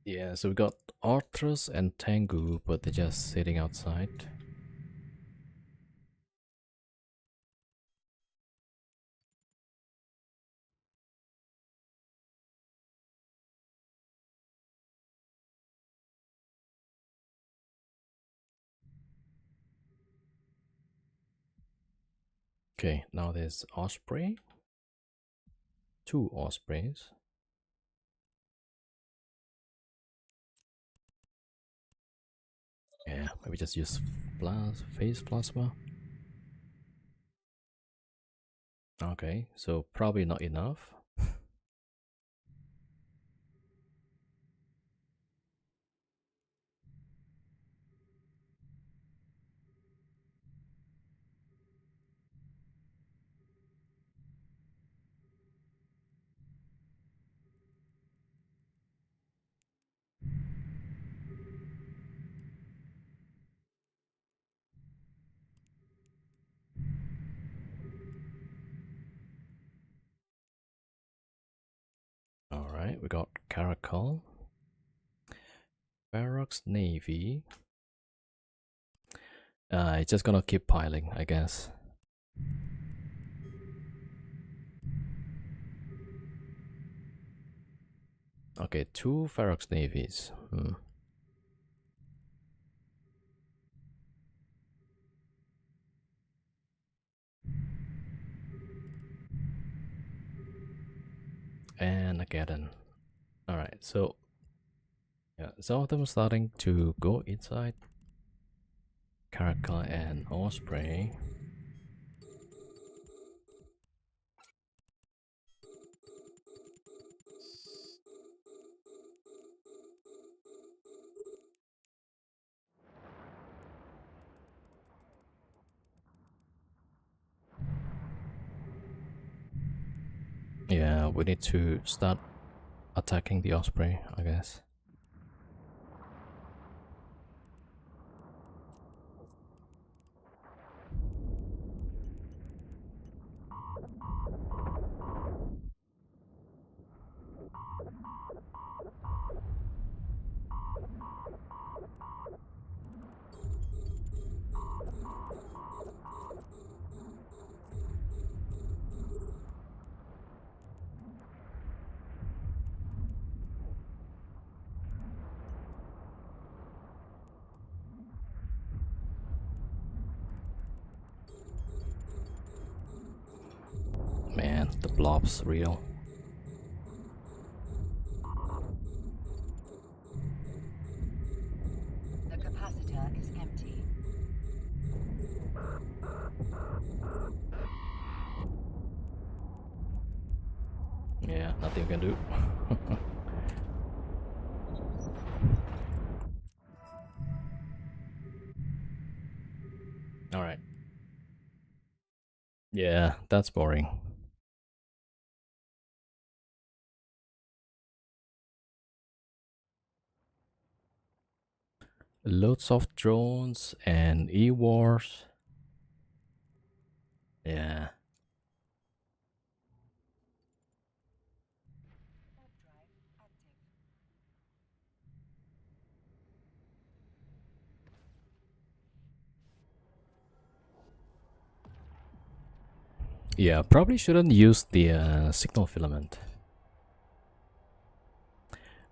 Yeah, so we got Arthur's and Tengu, but they're just sitting outside. Okay, now there's Osprey. 2 Ospreys. Yeah, maybe just use phase plasma. Okay, so probably not enough. Alright, we got Caracal. Barracks Navy. It's just gonna keep piling, I guess. Okay, 2 Ferox Navies. And again. Alright, so yeah, some of them are starting to go inside. Caracal and Osprey. Yeah, we need to start attacking the Osprey, I guess. the blobs real. The capacitor is empty. Yeah, nothing you can do. All right. Yeah, that's boring. Loads of drones and E-Wars. Yeah. Warp drive active. Yeah, probably shouldn't use the signal filament.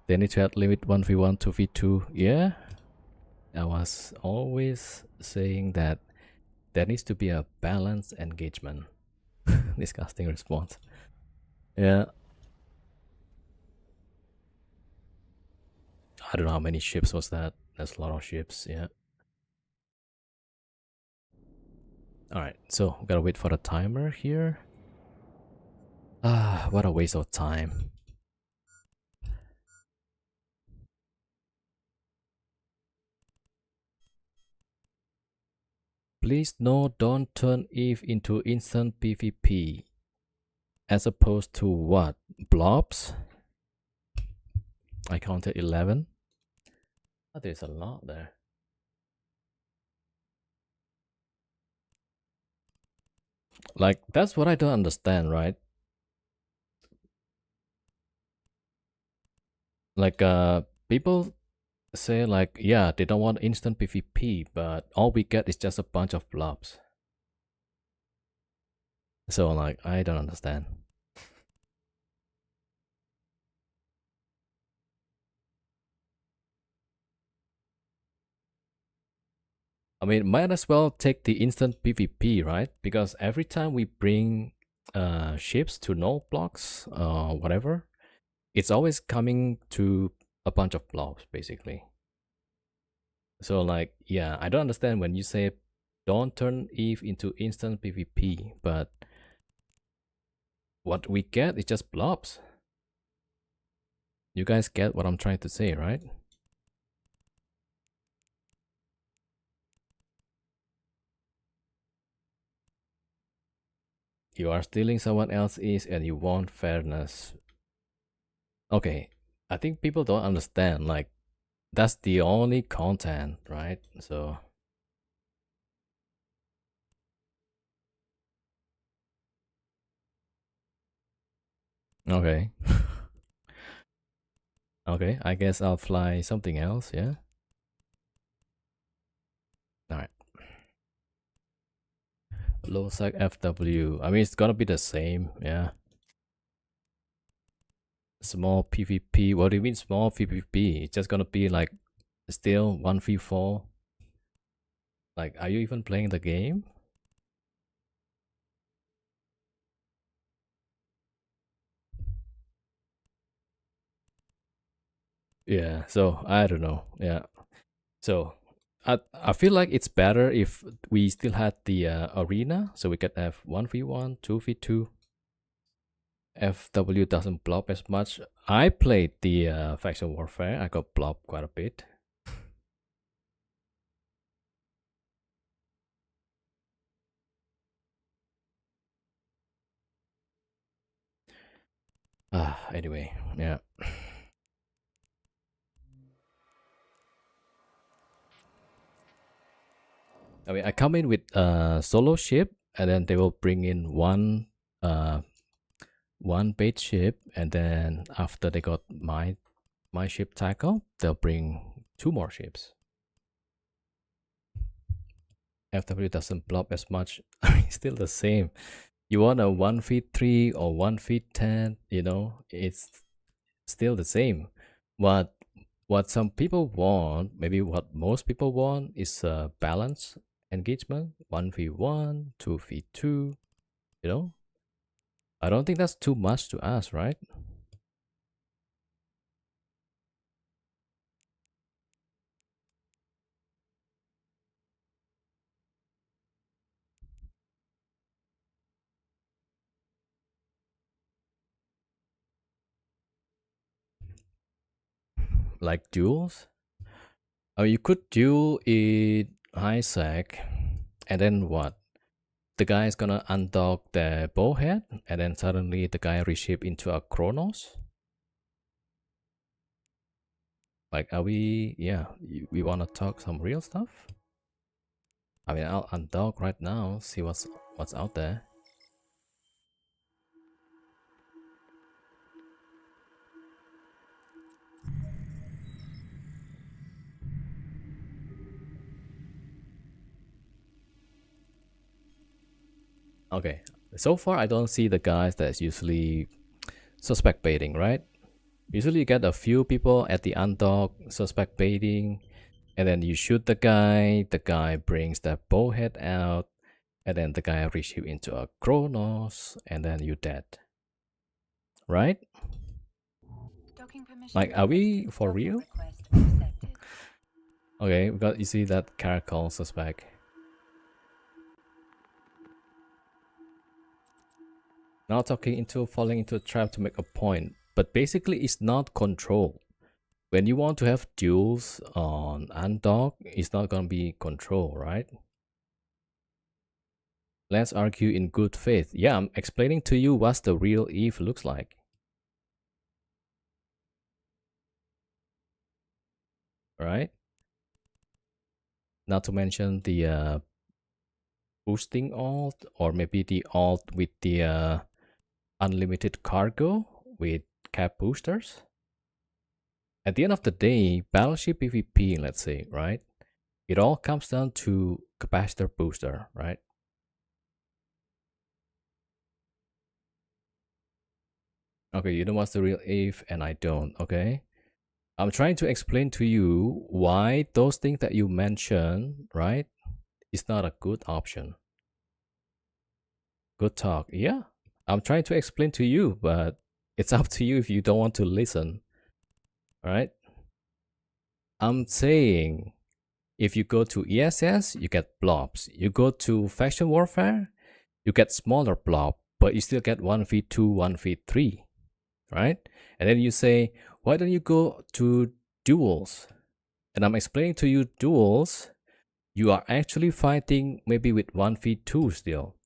They need to add limit 1v1, 2v2. Yeah. I was always saying that there needs to be a balanced engagement. Disgusting response. Yeah. I don't know how many ships was that. That's a lot of ships, yeah. Alright, so we gotta wait for the timer here. Ah, what a waste of time. Please no, don't turn Eve into instant PvP. As opposed to what? Blobs? I counted 11. Oh, there's a lot there. Like, that's what I don't understand, right? Like, people say like, yeah, they don't want instant PvP, but all we get is just a bunch of blobs. So like, I don't understand. I mean, might as well take the instant PvP, right? Because every time we bring ships to null blocks, whatever, it's always coming to a bunch of blobs, basically. So like, yeah, I don't understand when you say don't turn Eve into instant PvP, but what we get is just blobs. You guys get what I'm trying to say, right? You are stealing someone else's and you want fairness. Okay, I think people don't understand, like, that's the only content, right? So okay. Okay, I guess I'll fly something else, yeah? Alright. Low-sec FW. I mean, it's gonna be the same, yeah. Small PvP. What do you mean small PvP? It's just gonna be like still 1v4. Like, are you even playing the game? Yeah, so I don't know. Yeah. So I feel like it's better if we still had the arena, so we could have 1v1, 2v2. FW doesn't blob as much. I played the faction warfare. I got blobbed quite a bit. Anyway, yeah. I mean, I come in with a solo ship, and then they will bring in one bait ship, and then after they got my ship tackled, they'll bring 2 more ships. FW doesn't blob as much. I mean, still the same. You want a 1 feet 3 or 1 feet 10, you know, it's still the same. What some people want, maybe what most people want, is a balance engagement, 1v1, 2v2, you know. I don't think that's too much to ask, right? Like duels? Oh, you could duel in Isaac, and then what? The guy is gonna undock the bowhead, and then suddenly the guy reshape into a Kronos? Like, are we, yeah, we wanna talk some real stuff? I mean, I'll undock right now, see what's out there. Okay, so far I don't see the guys that's usually suspect baiting, right? Usually you get a few people at the undock suspect baiting, and then you shoot the guy brings the bowhead out, and then the guy reshape into a Kronos, and then you dead. Right? Docking permission Like, are we requested. for Docking real? request accepted. Okay, we got, you see that Caracol suspect. Now talking into falling into a trap to make a point, but basically it's not control. When you want to have duels on undock, it's not gonna be control, right? Let's argue in good faith. Yeah, I'm explaining to you what the real Eve looks like. Right? Not to mention the boosting alt, or maybe the alt with the unlimited cargo with cap boosters. At the end of the day, battleship PvP, let's say, right? It all comes down to capacitor booster, right? Okay, you know what's the real Eve, and I don't, okay? I'm trying to explain to you why those things that you mentioned, right, is not a good option. Good talk. Yeah. I'm trying to explain to you, but it's up to you if you don't want to listen. All right? I'm saying if you go to ESS, you get blobs. You go to faction warfare, you get smaller blob, but you still get 1v2, 1v3, right? And then you say, why don't you go to duels? And I'm explaining to you duels, you are actually fighting maybe with 1v2 still.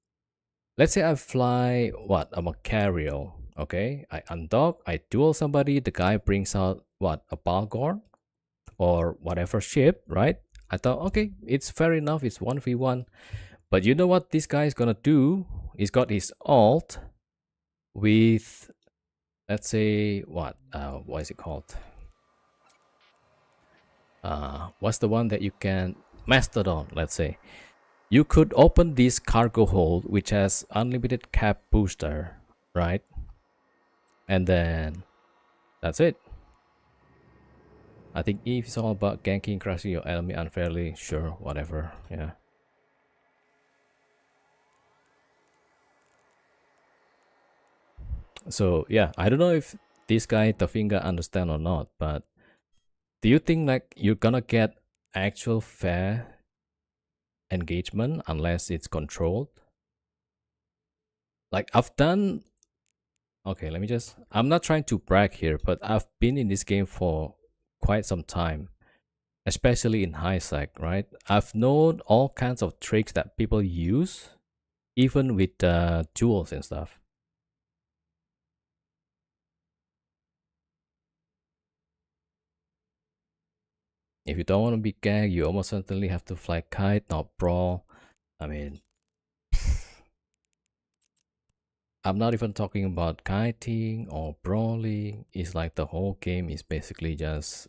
Let's say I fly, what, I'm a carrier, okay? I undock, I duel somebody, the guy brings out, what, a Balgor? Or whatever ship, right? I thought, okay, it's fair enough, it's 1v1. But you know what this guy is gonna do? He's got his alt with, let's say, what is it called? What's the one that you can, Mastodon, let's say. You could open this cargo hold, which has unlimited cap booster, right? And then that's it. I think Eve is all about ganking, crushing your enemy unfairly. Sure, whatever. Yeah. So yeah, I don't know if this guy Tafinga understand or not, but do you think like you're gonna get actual fair engagement unless it's controlled? Like I've done, okay, let me just, I'm not trying to brag here, but I've been in this game for quite some time, especially in high sec, right? I've known all kinds of tricks that people use, even with duels and stuff. If you don't want to be gagged, you almost certainly have to fly kite, not brawl. I mean, I'm not even talking about kiting or brawling. It's like the whole game is basically just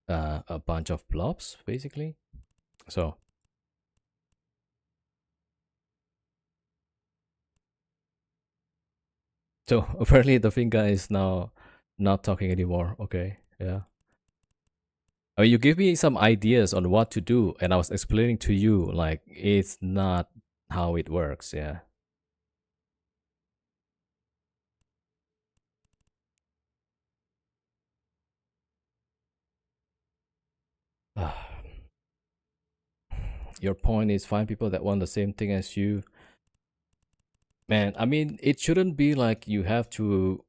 a bunch of blobs, basically. So, so apparently the finger is now not talking anymore. Okay, yeah. I mean, you give me some ideas on what to do, and I was explaining to you like it's not how it works. Yeah. Your point is find people that want the same thing as you. Man, I mean, it shouldn't be like you have to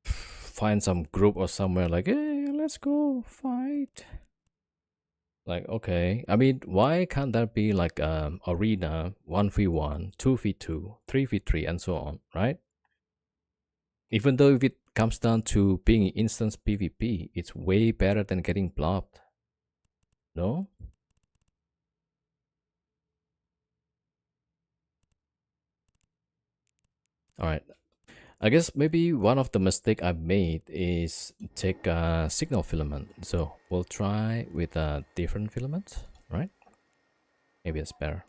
find some group or somewhere like, hey, let's go fight. Like, okay, I mean, why can't that be like arena 1v1, 2v2, 3v3, and so on, right? Even though if it comes down to being instance PvP, it's way better than getting blobbed. No? Alright. I guess maybe one of the mistake I've made is take a signal filament. So we'll try with a different filament, right? Maybe it's better.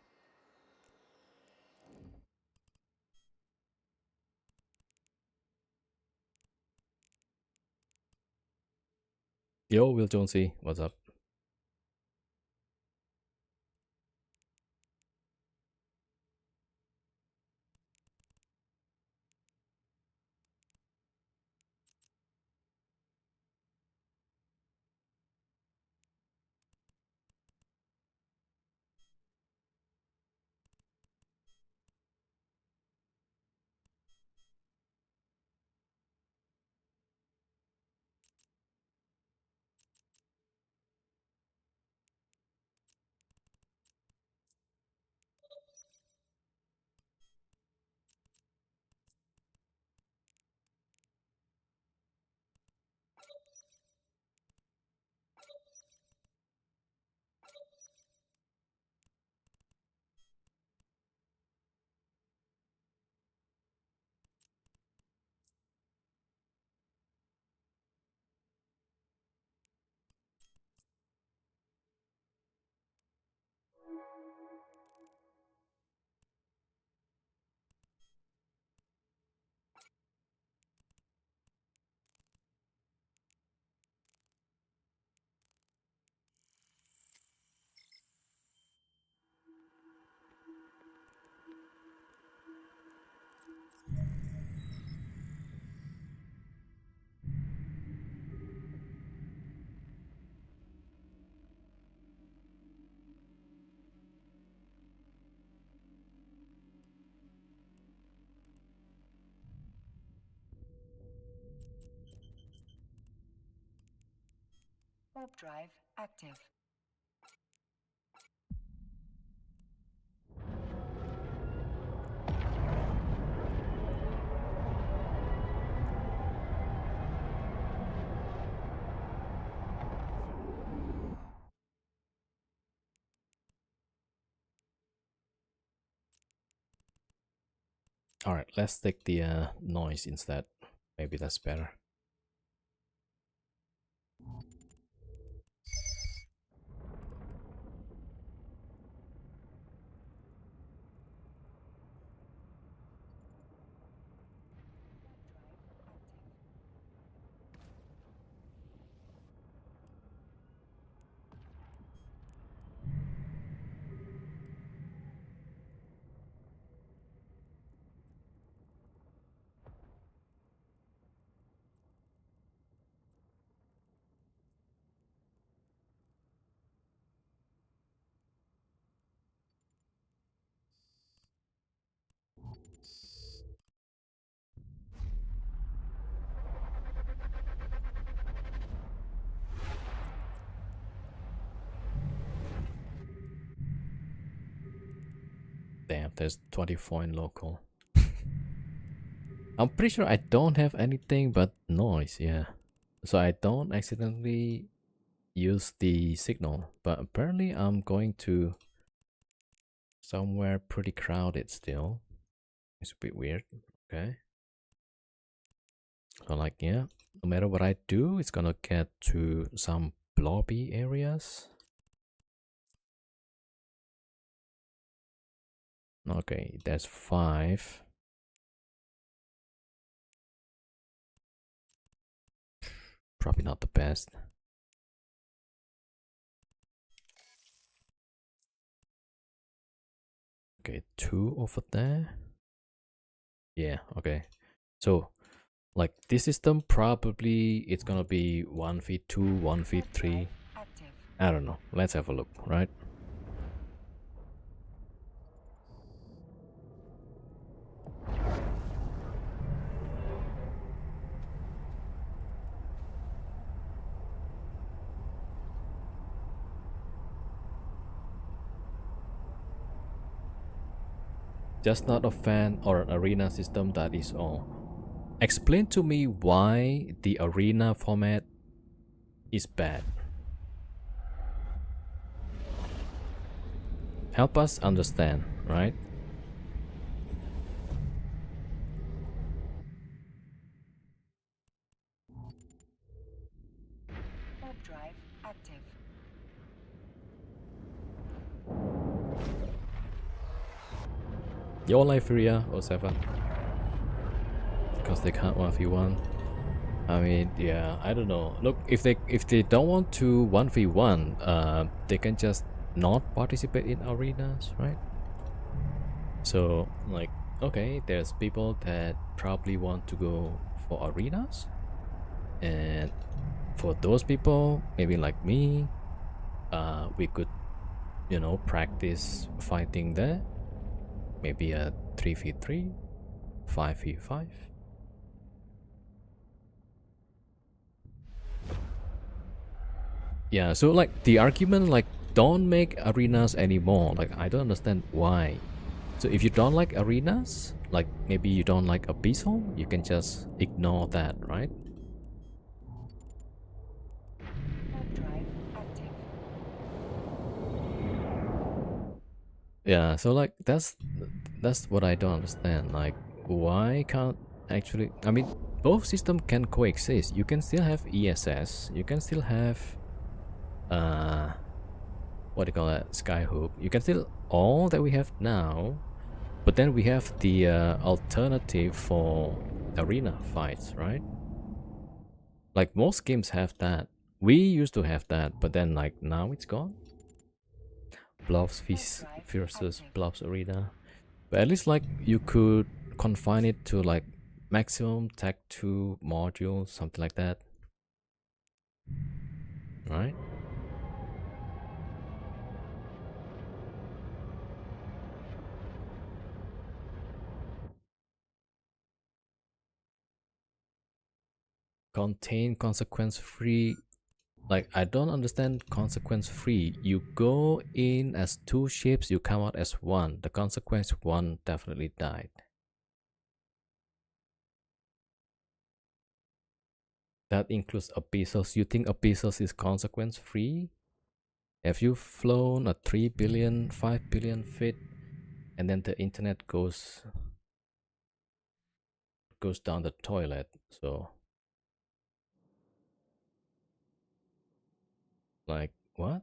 Yo, Will Jonesy, what's up? Warp drive active. Alright, let's take the noise instead. Maybe that's better. Damn, there's 24 in local. I'm pretty sure I don't have anything but noise, yeah. So I don't accidentally use the signal, but apparently I'm going to somewhere pretty crowded still. It's a bit weird. Okay. So like, yeah, no matter what I do, it's gonna get to some blobby areas. Okay, there's 5. Probably not the best. Okay, 2 over there. Yeah, okay. So, like this system, probably it's gonna be 1v2, 1v3. Active. I don't know. Let's have a look, right? Just not a fan or an arena system, that is all. Explain to me why the arena format is bad. Help us understand, right? Warp drive active. Your life area 07. Because they can't 1v1. I mean, yeah, I don't know. Look, if they don't want to 1v1, they can just not participate in arenas, right? So, like, okay, there's people that probably want to go for arenas, and for those people, maybe like me, we could, you know, practice fighting there. Maybe a 3v3, 5v5. Yeah, so like the argument like don't make arenas anymore. Like I don't understand why. So if you don't like arenas, like maybe you don't like Abyssal, you can just ignore that, right? Warp drive active. Yeah, so like that's what I don't understand. Like why can't actually I mean both systems can coexist. You can still have ESS, you can still have uh what do you call that, Skyhook. You can still all that we have now, but then we have the alternative for arena fights, right? Like most games have that. We used to have that, but then like now it's gone. Blobs versus Active. Blobs Arena. But at least like you could confine it to like maximum tech 2 modules, something like that. Right? Contain consequence free. Like I don't understand consequence free. You go in as two ships, you come out as one. The consequence one definitely died. That includes Abyssals. You think Abyssals is consequence free? Have you flown a 3 billion, 5 billion feet and then the internet goes down the toilet? So like what?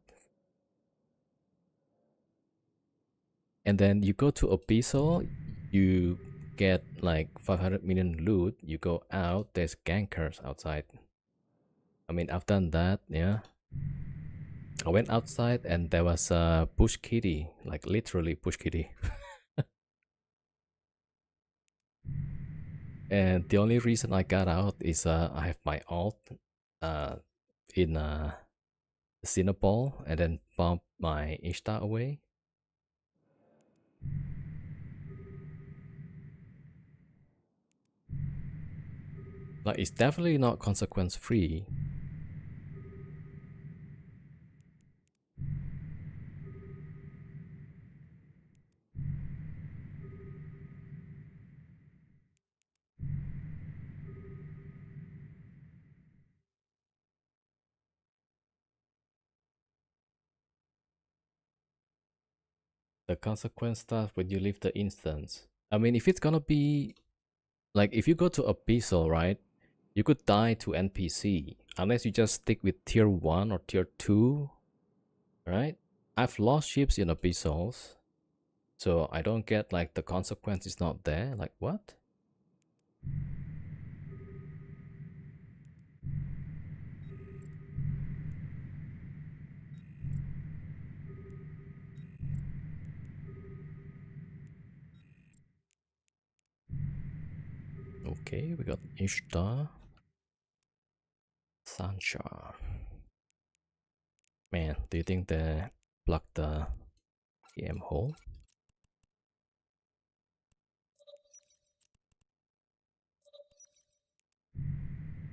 And then you go to Abyssal, you get like 500 million loot, you go out, there's gankers outside. I mean, I've done that, yeah. I went outside and there was a bush kitty, like literally bush kitty. And the only reason I got out is I have my alt uh, in Cinnaball and then bump my Ishtar away. Like it's definitely not consequence free. The consequence stuff when you leave the instance. I mean, if it's gonna be like if you go to Abyssal, right? You could die to NPC unless you just stick with tier 1 or tier 2, right? I've lost ships in Abyssals, so I don't get like the consequence is not there. Like what? Okay, we got Ishtar, Sancha. Man, do you think they plugged the EM hole?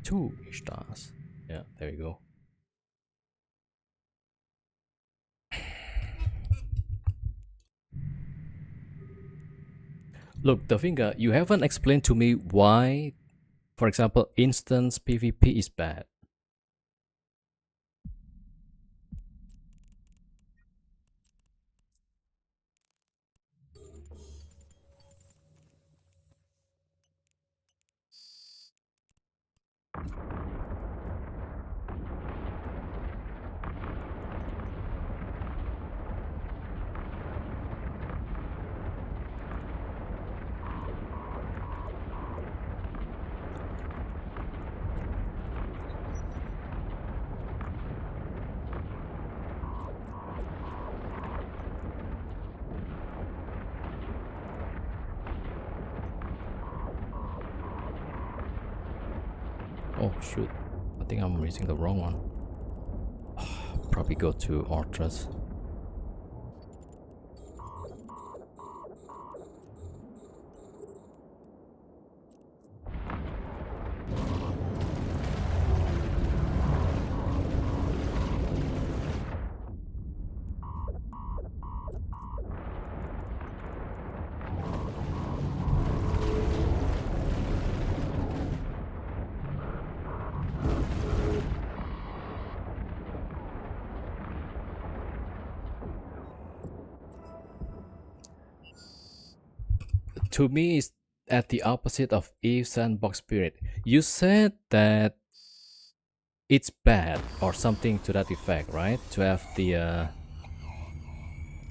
2 stars. Yeah, there you go. Look, the finger, you haven't explained to me why, for example, instance PvP is bad. Oh shoot, I think I'm using the wrong one. Probably go to Ortras. To me, it's at the opposite of Eve Sandbox Spirit. You said that it's bad or something to that effect, right? To have the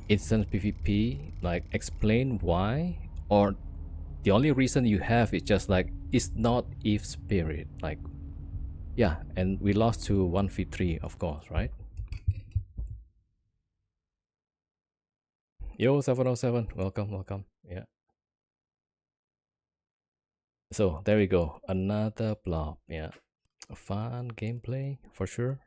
instance PvP, like explain why, or the only reason you have is just like it's not Eve Spirit, like yeah, and we lost to 1v3, of course, right? Yo, 707, welcome, welcome. Yeah. So there we go, another blob. Yeah, fun gameplay for sure.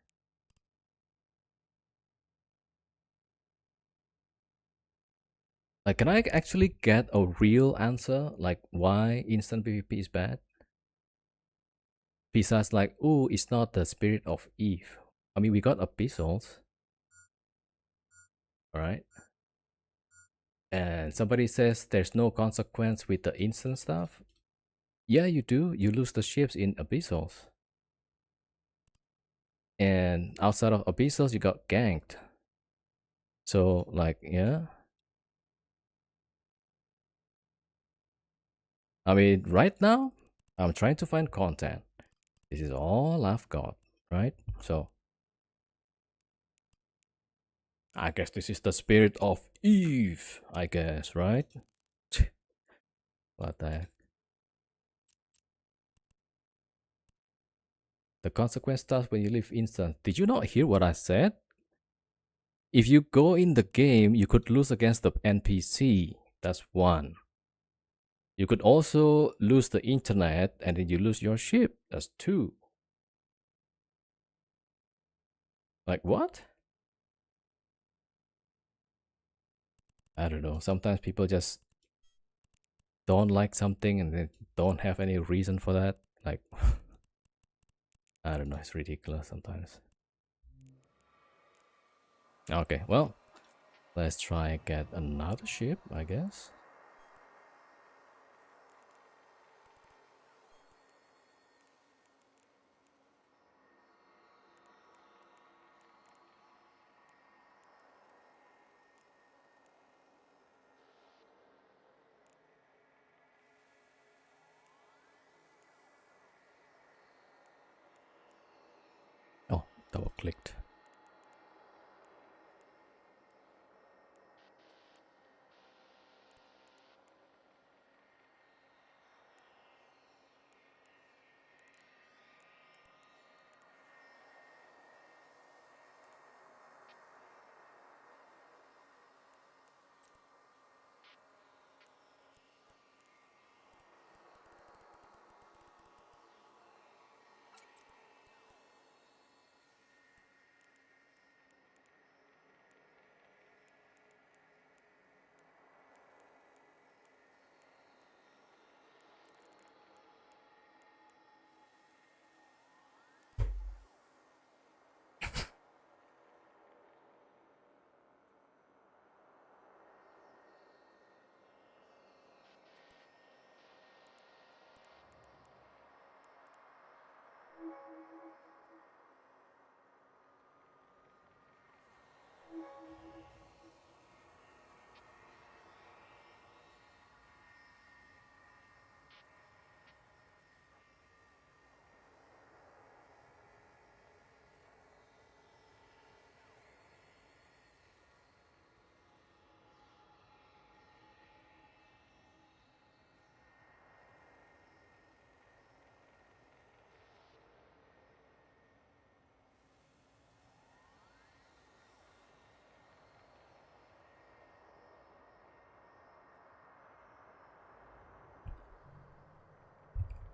Like, can I actually get a real answer, like why instant PvP is bad? Besides, like, oh, it's not the spirit of Eve. I mean, we got epistles, right? And somebody says there's no consequence with the instant stuff. Yeah, you do. You lose the ships in epistles. And outside of epistles, you got ganked. So, like, yeah. I mean, right now, I'm trying to find content. This is all I've got, right? So, I guess this is the spirit of Eve, I guess, right? What the heck? The consequence starts when you leave instant. Did you not hear what I said? If you go in the game, you could lose against the NPC. That's one. You could also lose the internet and then you lose your ship. That's two. Like what? I don't know. Sometimes people just don't like something and they don't have any reason for that. Like, I don't know. It's ridiculous sometimes. Okay, well, let's try and get another ship, I guess. Oh, double clicked.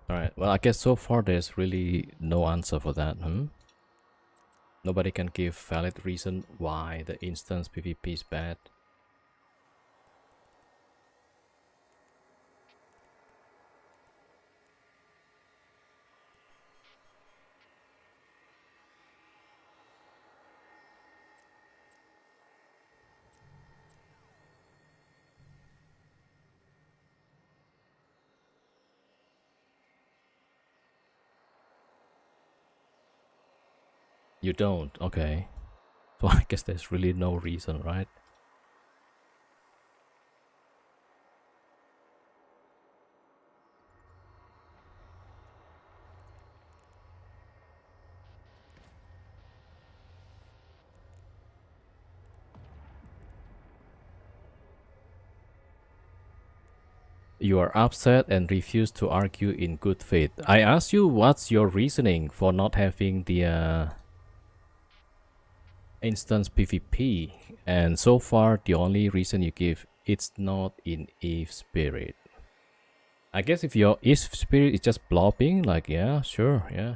Alright, well, I guess so far there's really no answer for that, Nobody can give valid reason why the instance PvP is bad. You don't, okay. So I guess there's really no reason, right? You are upset and refuse to argue in good faith. I asked you what's your reasoning for not having the instance PvP, and so far the only reason you give, it's not in Eve spirit. I guess if your Eve spirit is just blobbing, like, yeah, sure, yeah.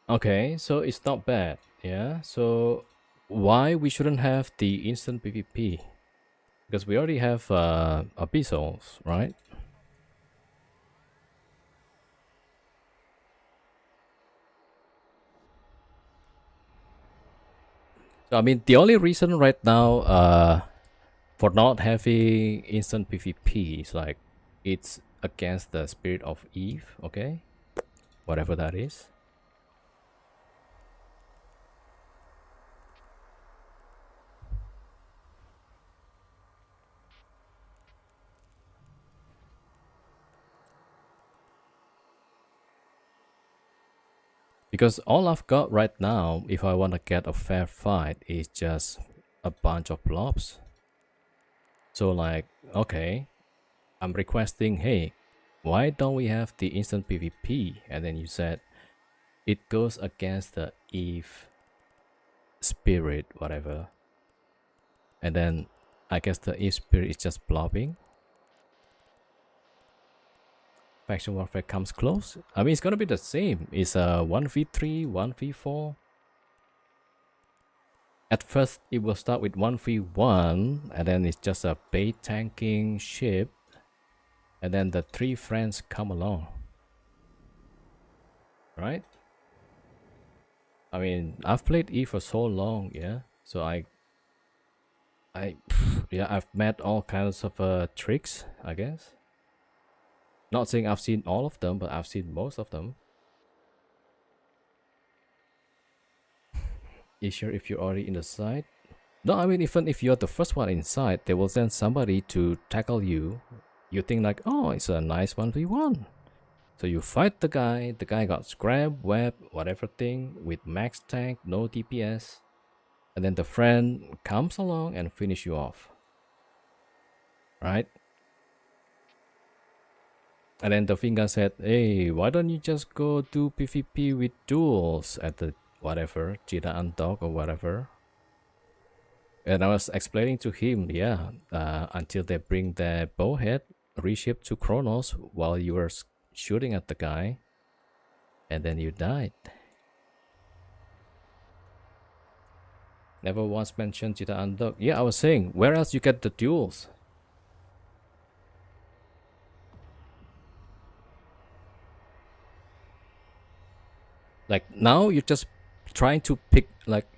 Okay, so it's not bad, yeah. So why we shouldn't have the instant PvP? Because we already have abyssals, right? So I mean, the only reason right now for not having instant PvP is like it's against the spirit of Eve, okay? Whatever that is. Because all I've got right now, if I want to get a fair fight, is just a bunch of blobs. So like, okay, I'm requesting, hey, why don't we have the instant PvP? And then you said it goes against the Eve spirit, whatever. And then I guess the Eve spirit is just blobbing. Faction warfare comes close. I mean, it's gonna be the same. It's a 1v3, 1v4. At first, it will start with 1v1, and then it's just a bait tanking ship. And then the 3 friends come along. Right? I mean, I've played E for so long, yeah. So yeah, I've met all kinds of tricks, I guess. Not saying I've seen all of them, but I've seen most of them. You sure if you're already in the side? No, I mean, even if you're the first one inside, they will send somebody to tackle you. You think like, oh, it's a nice 1v1. So you fight the guy got scrap, web, whatever thing, with max tank, no DPS. And then the friend comes along and finish you off. Right? And then the Finga said, hey, why don't you just go do PvP with duels at the whatever, Cheetah and Dog or whatever. And I was explaining to him, yeah, until they bring the bowhead reshipped to Kronos while you were shooting at the guy. And then you died. Never once mentioned Cheetah and Dog. Yeah, I was saying, where else you get the duels? Like now you're just trying to pick like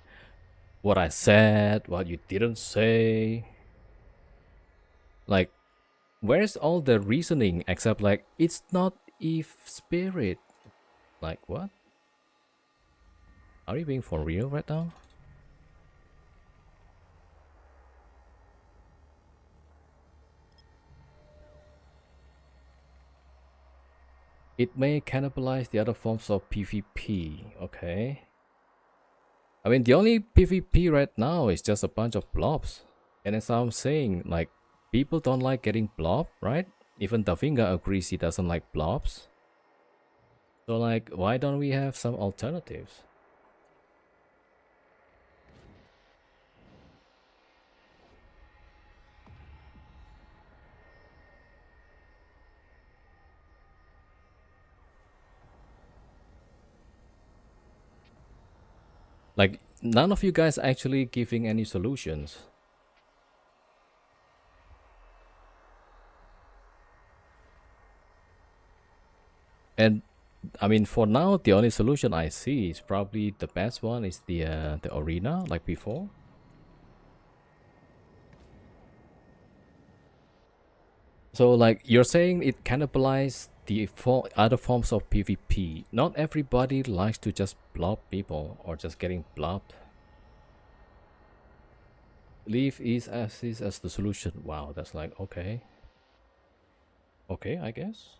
what I said, what you didn't say. Like Where's all the reasoning except like it's not Eve spirit? Like what? Are you being for real right now? It may cannibalize the other forms of PvP. Okay. I mean, the only PvP right now is just a bunch of blobs. And as I'm saying, like, people don't like getting blob, right? Even Davinga agrees he doesn't like blobs. So, like, why don't we have some alternatives? Like, none of you guys actually giving any solutions. And I mean, for now, the only solution I see is probably the best one is the arena, like before. So, like, you're saying it cannibalizes the other forms of PvP. Not everybody likes to just blob people or just getting blobbed. Leave is as the solution. Wow, that's like, okay. Okay, I guess.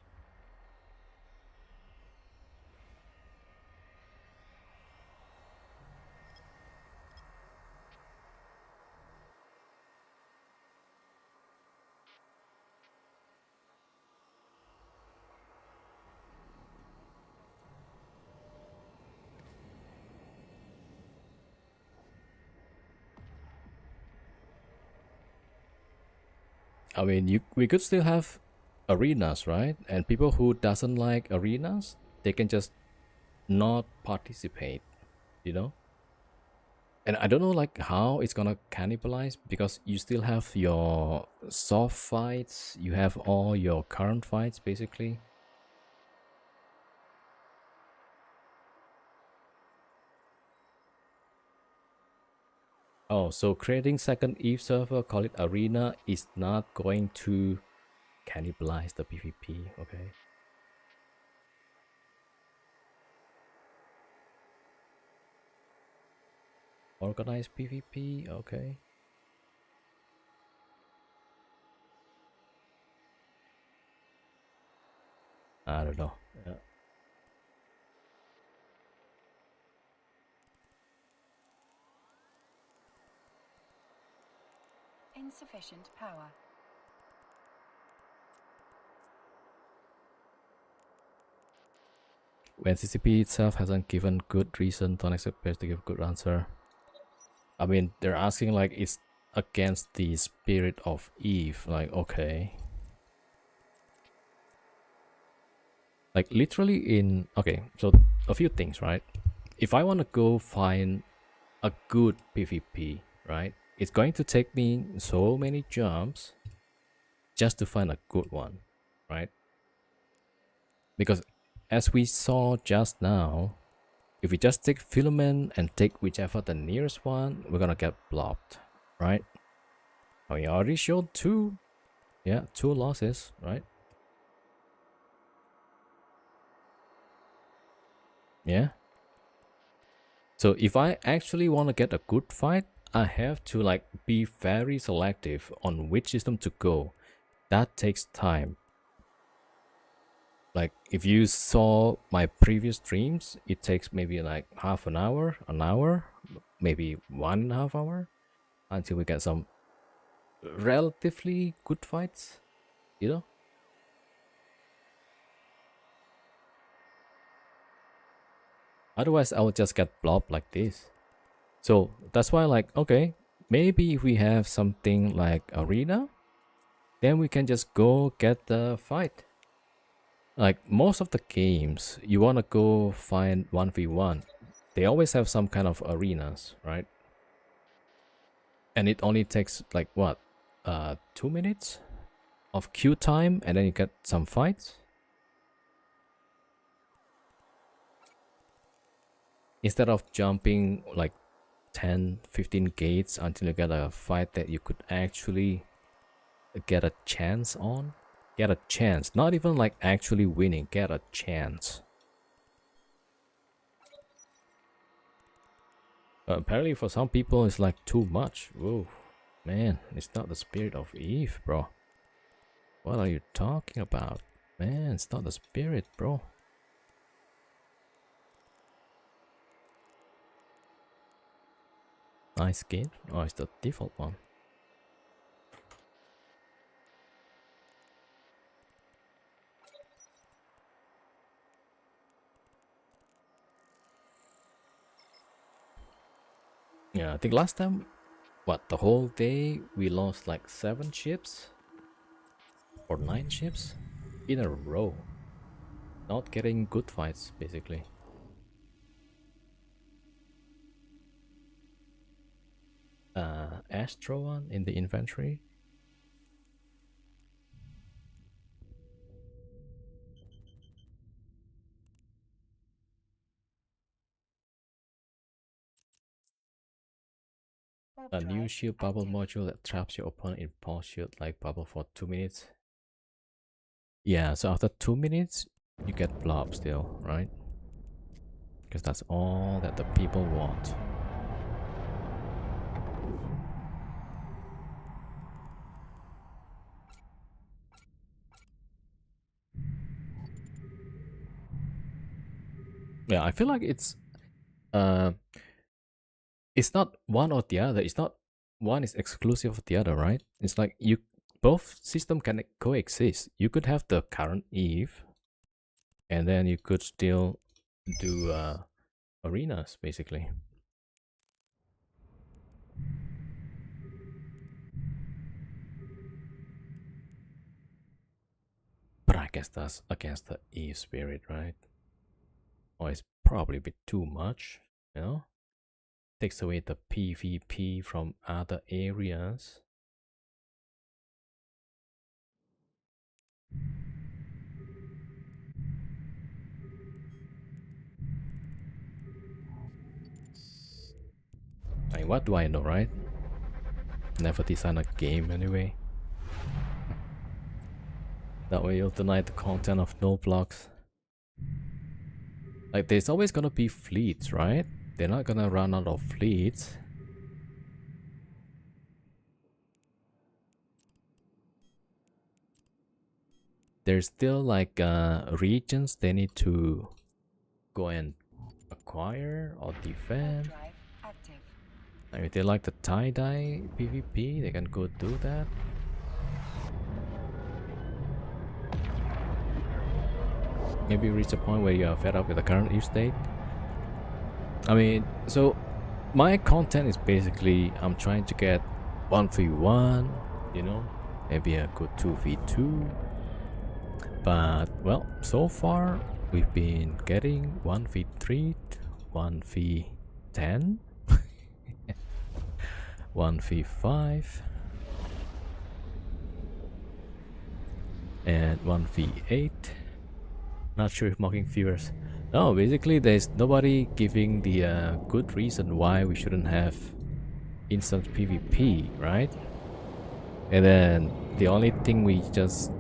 I mean, we could still have arenas, right? And people who doesn't like arenas, they can just not participate, you know? And I don't know like how it's gonna cannibalize because you still have your soft fights, you have all your current fights basically. Oh, so creating second Eve server, call it arena, is not going to cannibalize the PvP, okay? Organized PvP, okay. I don't know. Insufficient power. When CCP itself hasn't given good reason, don't expect players to give good answer. I mean, they're asking like it's against the spirit of Eve. Like, okay. Like literally in okay, so a few things, right? If I want to go find a good PvP, right? It's going to take me so many jumps just to find a good one, right? Because as we saw just now, if we just take filament and take whichever the nearest one, we're gonna get blocked, right? We already showed two losses, right? Yeah. So if I actually want to get a good fight, I have to like be very selective on which system to go. That takes time. Like if you saw my previous streams, it takes maybe like half an hour, maybe 1.5 hours until we get some relatively good fights, you know? Otherwise, I would just get blobbed like this. So that's why, like, okay, maybe if we have something like arena, then we can just go get the fight. Like most of the games, you wanna go find 1v1. They always have some kind of arenas, right? And it only takes like what, 2 minutes of queue time, and then you get some fights. Instead of jumping like 10-15 gates until you get a fight that you could actually get a chance on. Get a chance, not even like actually winning, get a chance. Apparently for some people it's like too much. Whoa, man, it's not the spirit of Eve, bro. What are you talking about? Man, it's not the spirit, bro. Nice skin. Oh, it's the default one. Yeah, I think last time, what, the whole day we lost like 7 ships? Or 9 ships? In a row. Not getting good fights, basically. Astro one in the inventory. A new shield bubble module that traps your opponent in pulse shield like bubble for 2 minutes. Yeah, so after 2 minutes, you get blob still, right? Because that's all that the people want. Yeah, I feel like it's not one or the other. It's not one is exclusive of the other, right? It's like you both system can coexist. You could have the current Eve, and then you could still do arenas, basically. But I guess that's against the Eve spirit, right? Or it's probably a bit too much, you know? Takes away the PvP from other areas. I mean, what do I know, right? Never design a game anyway. That way you'll deny the content of no blocks. Like, there's always gonna be fleets, right? They're not gonna run out of fleets. There's still like regions they need to go and acquire or defend. I mean, if they like the tie-dye PvP, they can go do that. Maybe reach a point where you are fed up with the current Eve state. I mean, so my content is basically I'm trying to get 1v1, you know, maybe a good 2v2. But well, so far we've been getting 1v3, 1v10, 1v5, and 1v8. Not sure if mocking viewers. No, basically there's nobody giving the good reason why we shouldn't have instant PvP, right? And then the only thing we just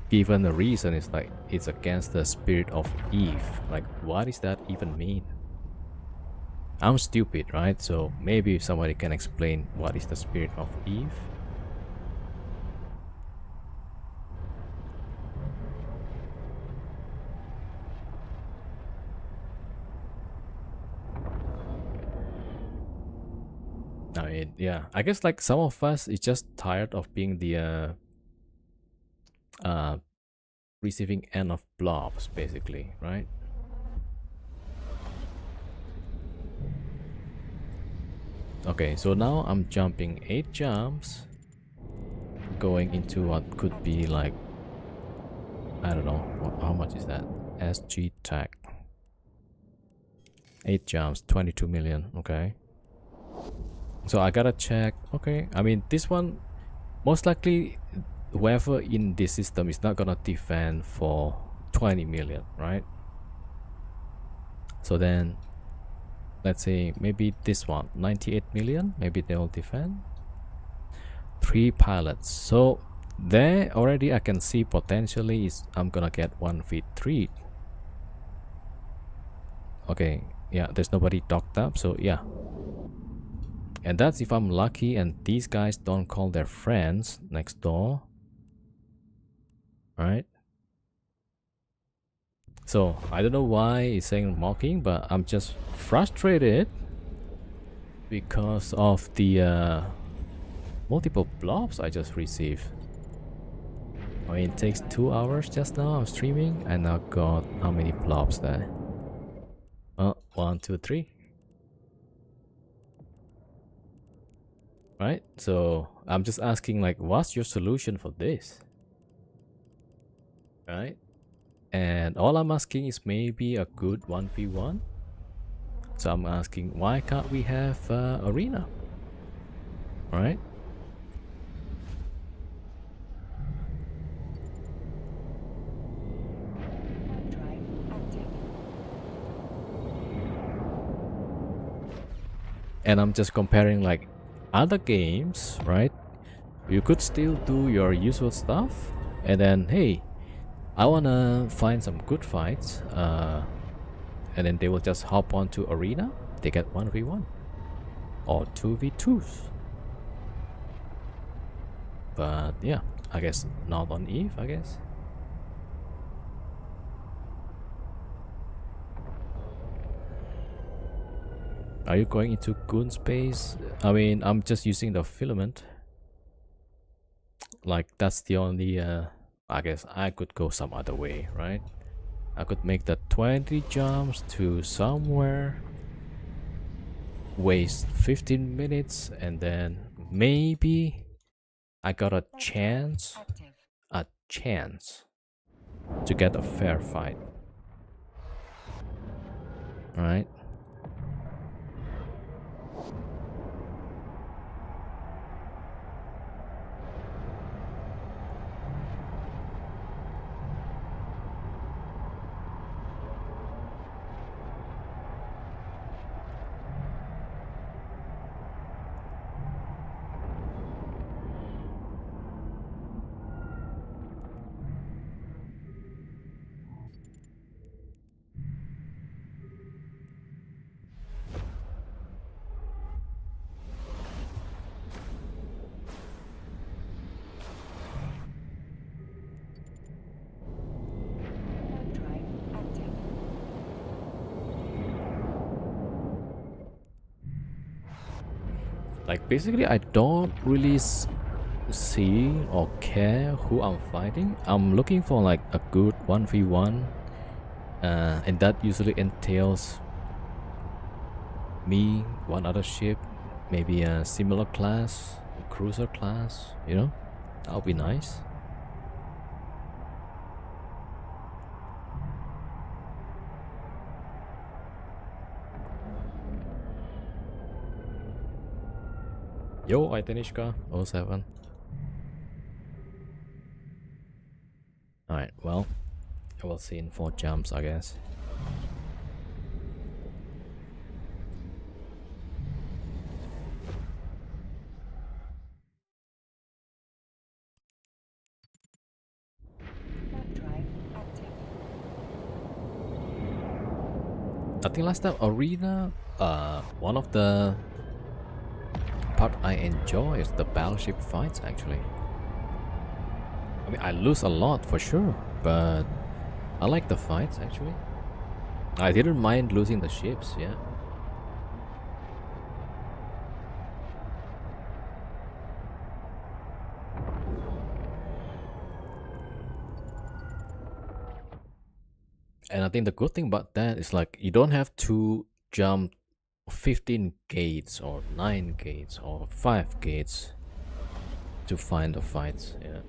given a reason is like it's against the spirit of Eve. Like, what does that even mean? I'm stupid, right? So maybe if somebody can explain what is the spirit of Eve. I mean, yeah, I guess like some of us is just tired of being the receiving end of blobs, basically, right? Okay, so now I'm jumping 8 jumps, going into what could be like, I don't know, how much is that? SG tag. 8 jumps, 22 million, okay. So I gotta check, okay, I mean, this one, most likely, whoever in this system is not gonna defend for 20 million, right? So then, let's say maybe this one, 98 million, maybe they'll defend. 3 pilots. So there already I can see potentially is I'm gonna get 1v3. Okay, yeah, there's nobody docked up, so yeah. And that's if I'm lucky and these guys don't call their friends next door. Right? So I don't know why it's saying mocking, but I'm just frustrated because of the multiple blobs I just received. I mean, it takes 2 hours just now. I'm streaming and I got how many blobs there? Oh, 1, 2, 3. Right? So I'm just asking, like, what's your solution for this? Right? And all I'm asking is maybe a good 1v1. So I'm asking, why can't we have arena? Right? Drive active. And I'm just comparing like other games, right? You could still do your usual stuff, and then hey, I wanna find some good fights, and then they will just hop onto arena. They get 1v1 or 2v2s. But yeah, I guess not on Eve, I guess. Are you going into Goon Space? I mean, I'm just using the filament. Like, that's the only, I guess I could go some other way, right? I could make the 20 jumps to somewhere, waste 15 minutes, and then maybe I got a chance to get a fair fight. Right? Drive active. Like, basically, I don't really see or care who I'm fighting. I'm looking for like a good 1v1, and that usually entails me, one other ship, maybe a similar class, a cruiser class, you know? That would be nice. Yo, Itanishka 07. Alright, well, I will see in 4 jumps, I guess. Drive active. I think last time arena, one of the part I enjoy is the battleship fights actually. I mean, I lose a lot for sure, but I like the fights actually. I didn't mind losing the ships, yeah. And I think the good thing about that is like you don't have to jump 15 gates or 9 gates or 5 gates to find the fights, yeah.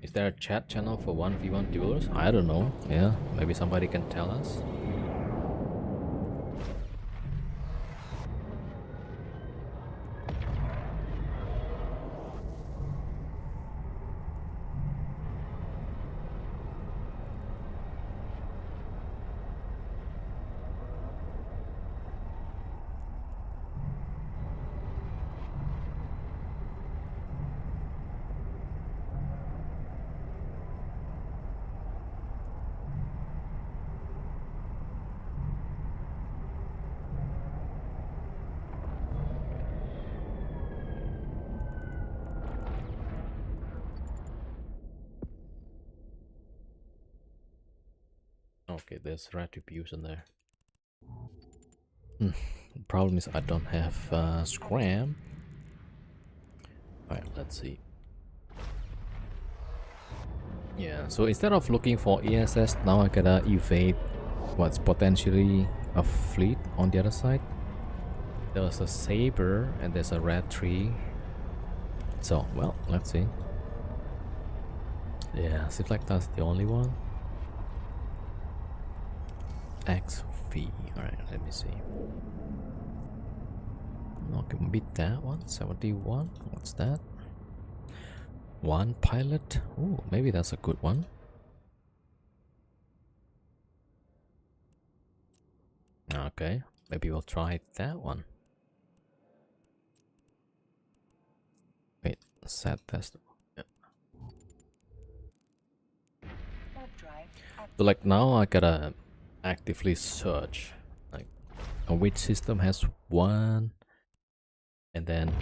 Is there a chat channel for 1v1 duelers? I don't know, yeah, maybe somebody can tell us. Okay, there's retribution there. Problem is I don't have scram. Alright, let's see. Yeah, so instead of looking for ESS, now I gotta evade what's potentially a fleet on the other side. There's a saber and there's a red tree. So, well, let's see. Yeah, seems like that's the only one. XV. Alright, let me see. Okay, beat that one. 71. What's that? One pilot. Oh, maybe that's a good one. Okay, maybe we'll try that one. Wait, set test. Yep. So like now I gotta actively search like which system has one, and then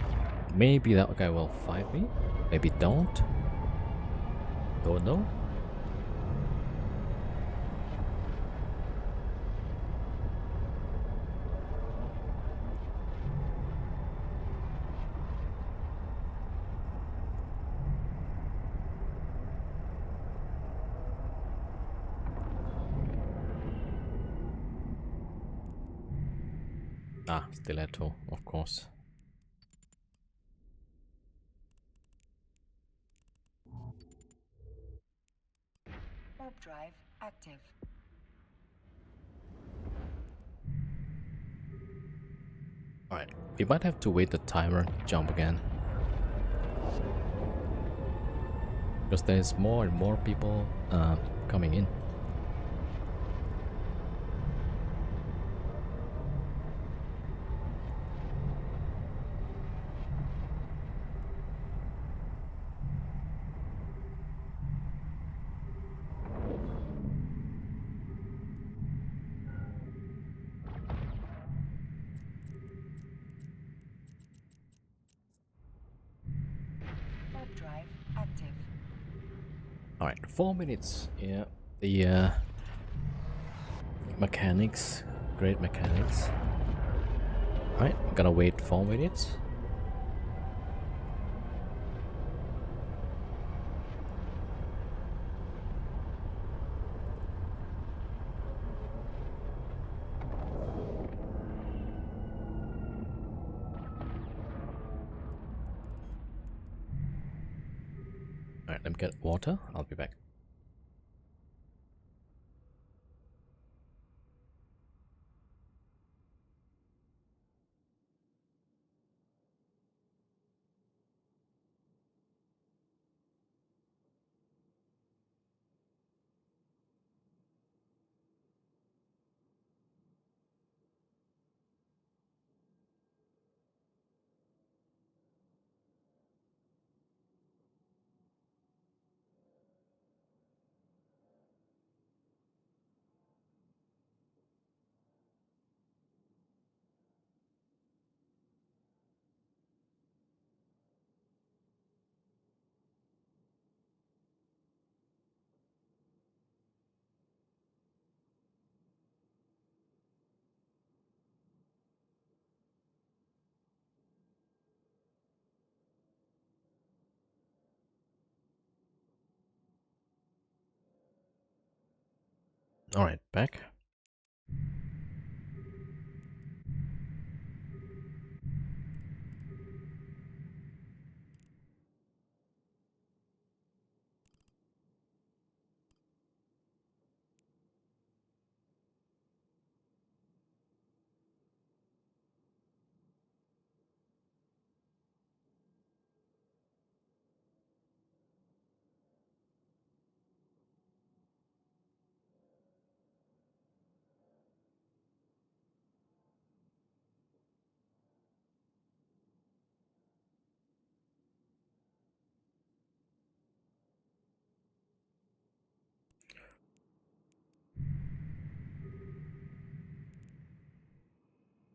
maybe that guy will fight me, maybe don't know. Ah, stiletto, of course. Warp drive active. Alright, we might have to wait the timer to jump again. Because there's more and more people coming in. Warp drive active. Alright, 4 minutes. Yeah, the mechanics, great mechanics. Alright, we're gonna wait 4 minutes. Alright, let me get water. I'll be back. Alright, back.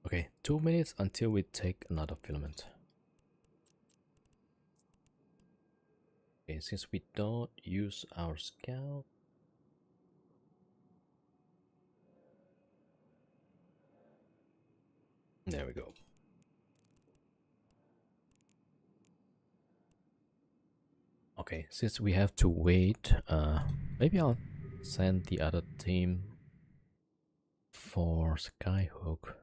Okay, 2 minutes until we take another filament. Okay, since we don't use our scout, There we go. Okay, since we have to wait, maybe I'll send the other team for Skyhook.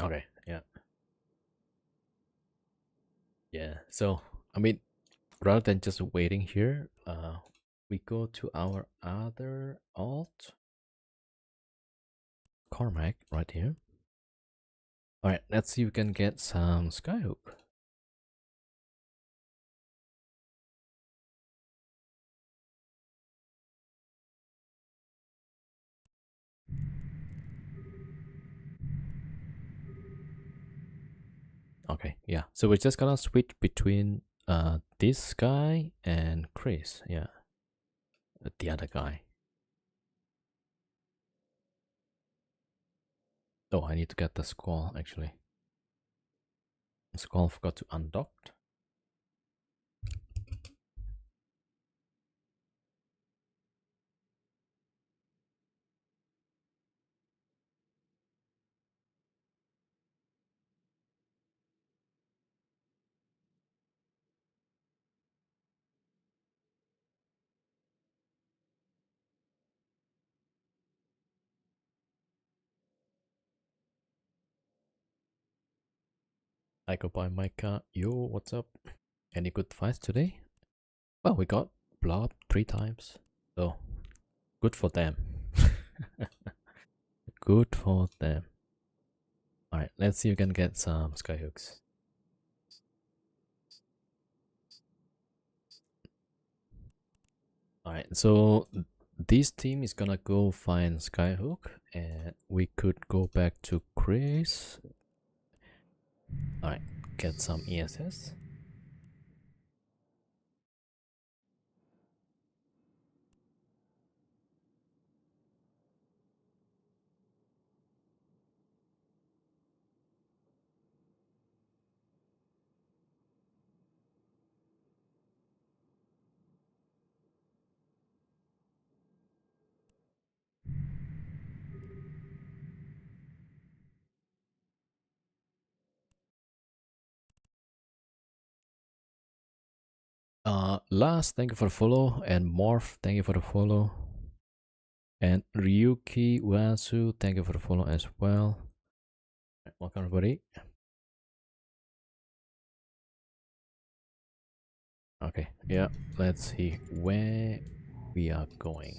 Okay, yeah. Yeah, so, I mean, rather than just waiting here, we go to our other alt, Cormac, right here. Alright, let's see if we can get some Skyhook. Okay, yeah. So we're just gonna switch between this guy and Chris. Yeah, the other guy. Oh, I need to get the Squall actually. The Squall forgot to undock. I go by Micah. Yo, what's up? Any good fights today? Well, we got Blob 3 times. So, good for them. Good for them. Alright, let's see if we can get some Skyhooks. Alright, so this team is gonna go find Skyhook, and we could go back to Chris. Alright, get some ESS. Last, thank you for the follow, and Morph, thank you for the follow, and Ryuki Uasu, thank you for the follow as well. Right, welcome everybody. Okay, yeah, let's see where we are going.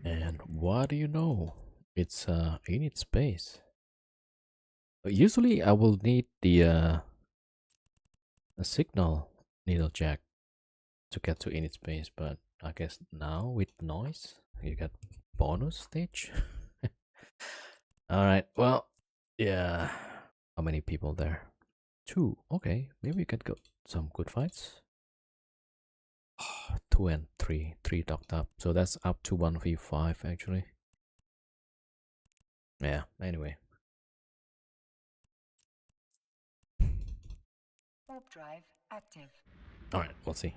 And what do you know? It's init space. Usually I will need the a signal needle jack to get to init space, but I guess now with noise you get bonus stage. Alright, well, yeah. How many people there? 2. Okay, maybe we can go some good fights. 2 and 3. 3 docked up. So that's up to 1v5 actually. Yeah, anyway. Warp drive active. Alright, we'll see.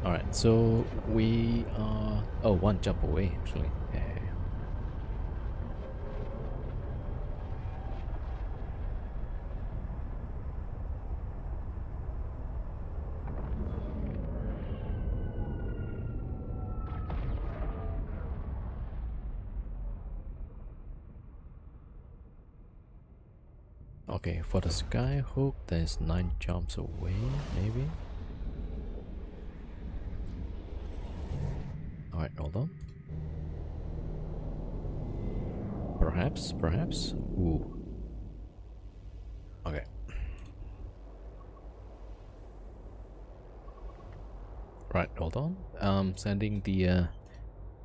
Alright, so we are... Oh, 1 jump away actually. Yeah. Okay, for the Skyhook, there's 9 jumps away, maybe. Alright, hold on. Perhaps. Ooh. Okay. Right, hold on. Sending the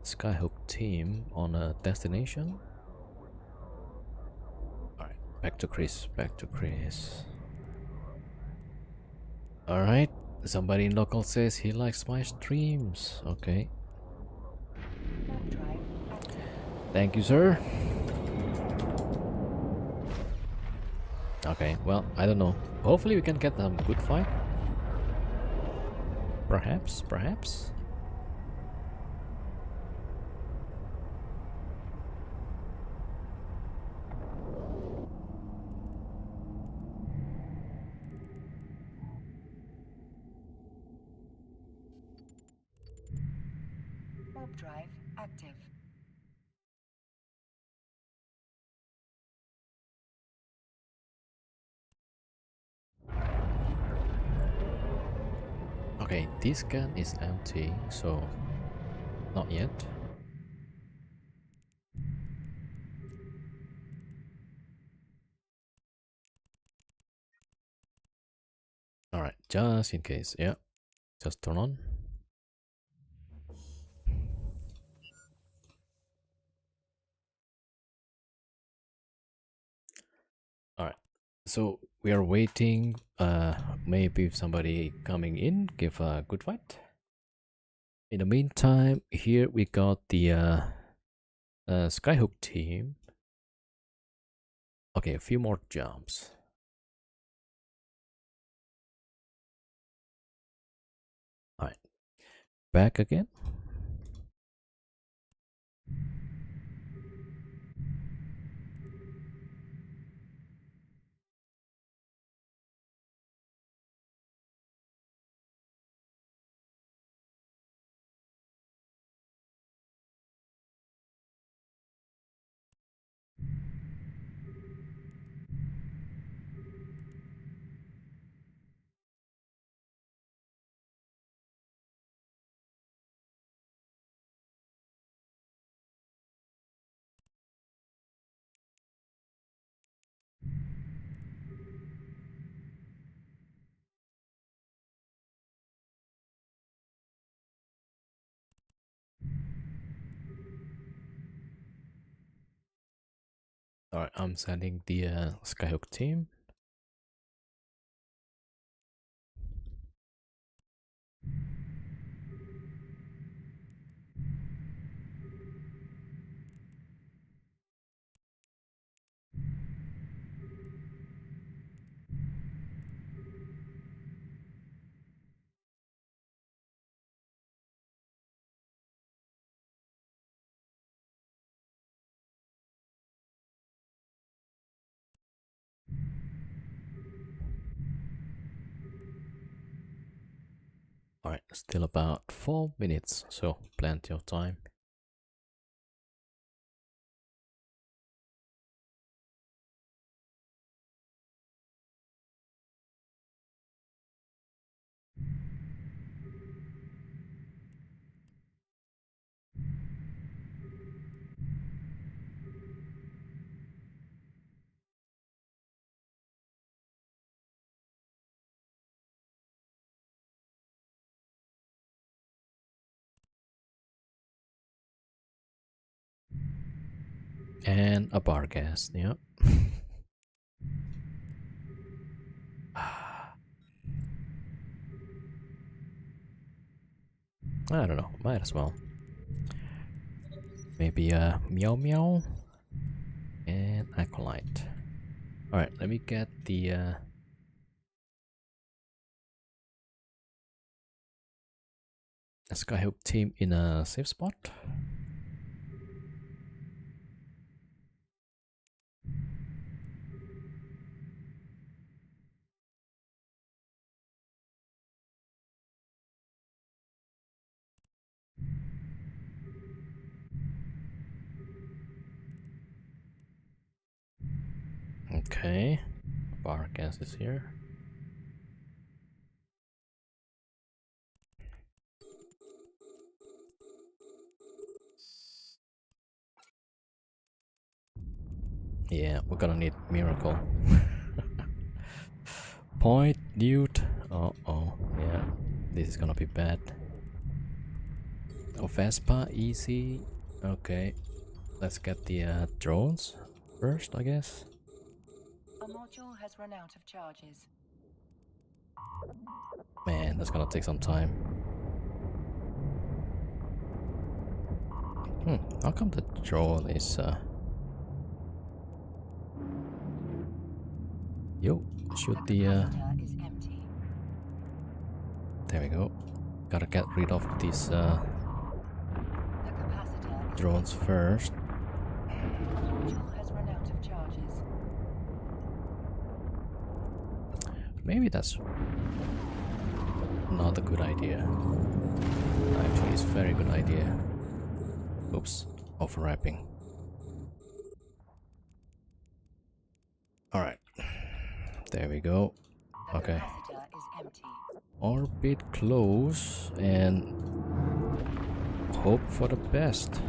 Skyhook team on a destination. Alright, back to Chris. Alright, somebody in local says he likes my streams. Okay. Warp drive active. Thank you, sir. Okay, well, I don't know. Hopefully we can get a good fight. Perhaps, perhaps. Warp drive active. Okay, this gun is empty, so not yet. Alright, just in case, yeah. Just turn on. Alright, so we are waiting. Maybe somebody coming in, give a good fight. In the meantime, here we got the Skyhook team. Okay, a few more jumps. Alright, back again. Alright, I'm sending the Skyhook team. Alright, still about 4 minutes, so plenty of time. And a bar gas, yeah. I don't know, might as well. Maybe a meow meow and acolyte. Alright, let me get the Skyhook team in a safe spot. Okay, bar gas is here. Yeah, we're gonna need miracle. Point newt. Oh, yeah, this is gonna be bad. Oh, Vespa, easy. Okay, let's get the drones first, I guess. A module has run out of charges. Man, that's gonna take some time. How come the drone is Yo, shoot the Capacitor is empty. there we go. Gotta get rid of these The capacitor is drones first. The module has run out of charges. Maybe that's not a good idea. Actually, it's a very good idea. Oops, overwrapping. Alright, there we go. The Okay, capacitor is empty. orbit close and hope for the best.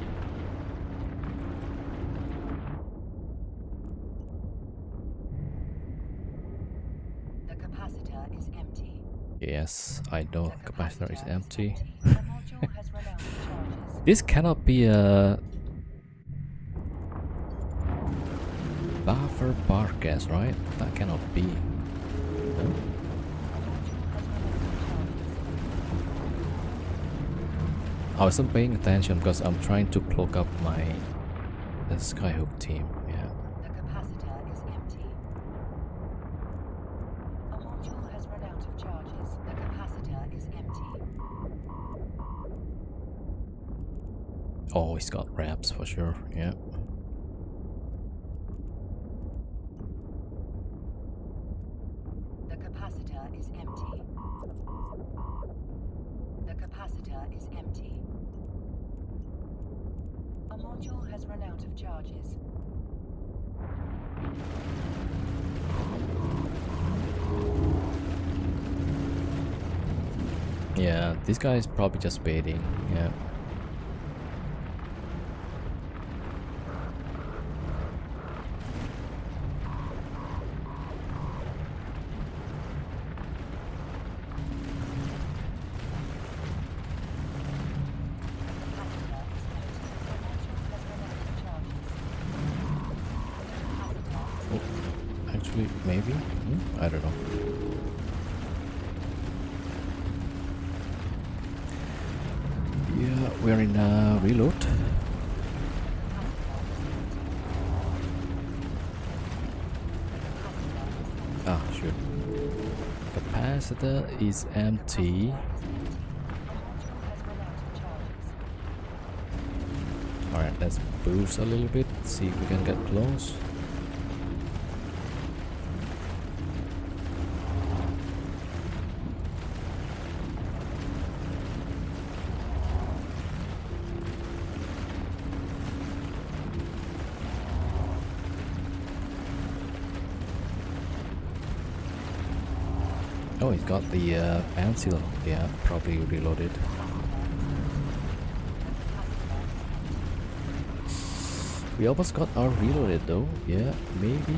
The capacitor is empty. Yes, I know The capacitor is empty. The module has run out of charges. This cannot be a buffer bar gas, right? That cannot be. No? I wasn't paying attention because I'm trying to cloak up my Skyhook team. Yeah. The capacitor is empty. A module has run out of charges. The capacitor is empty. Oh, he's got wraps for sure. Yeah. The capacitor is empty. The capacitor is empty. A module has run out of charges. Yeah, this guy is probably just baiting. Yeah. Actually, maybe? I don't know. Yeah, we're in reload. Ah, shoot. Capacitor is empty. Alright, let's boost a little bit, see if we can get close. Oh, he's got the Ansil. Yeah, probably reloaded. We almost got our reloaded though. Yeah, maybe.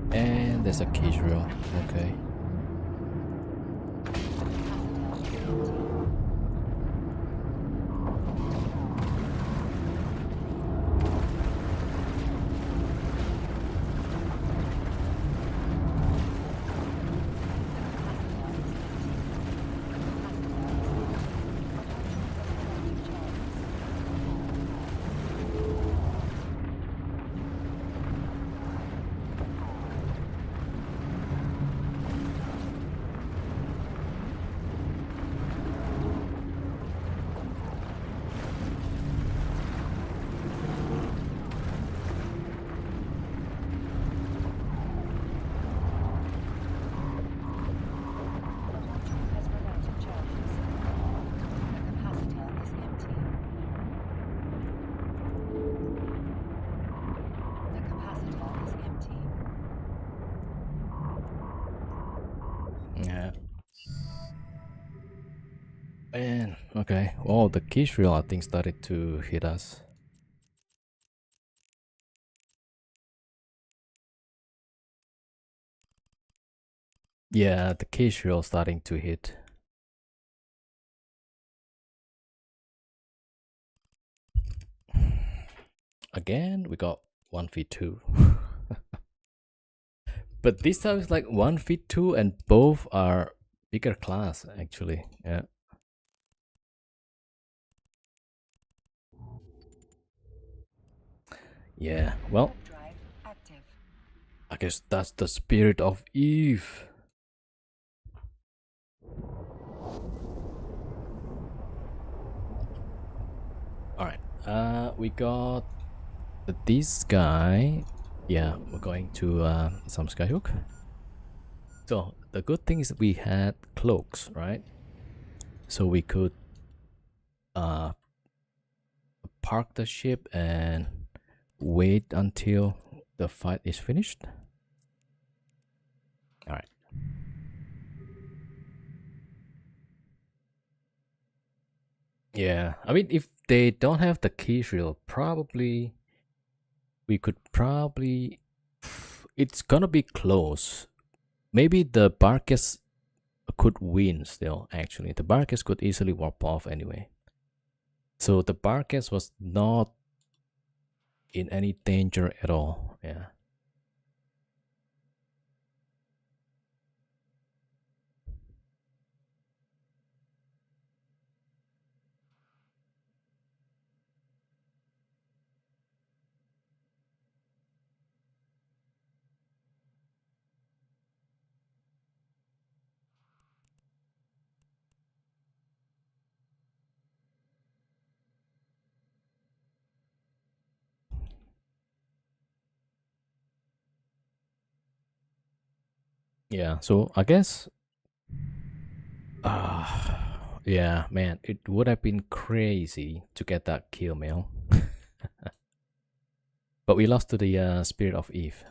And there's a cage drill. Okay. And okay, well, the Kishriel I think started to hit us. Yeah, the Kishriel starting to hit. Again, we got 1v2. But this time it's like 1v2 and both are bigger class actually. Yeah. Yeah, well, Drive active. I guess that's the spirit of Eve. Alright, we got this guy. Yeah, we're going to some skyhook. So the good thing is we had cloaks, right? So we could uh park the ship and wait until the fight is finished. Alright. Yeah, I mean, if they don't have the key shield, probably we could probably. It's gonna be close. Maybe the Barkes could win still, actually. The Barkes could easily warp off anyway. So the Barkes was not in any danger at all. Yeah. Yeah, so I guess. Yeah, man, it would have been crazy to get that kill, Mel. But we lost to the Spirit of Eve.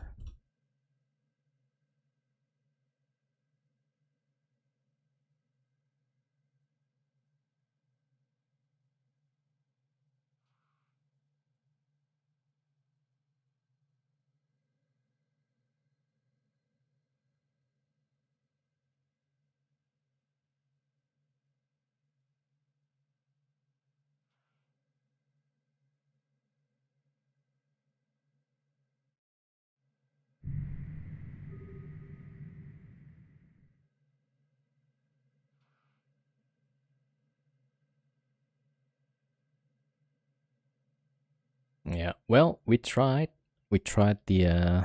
Yeah, well, we tried. We tried the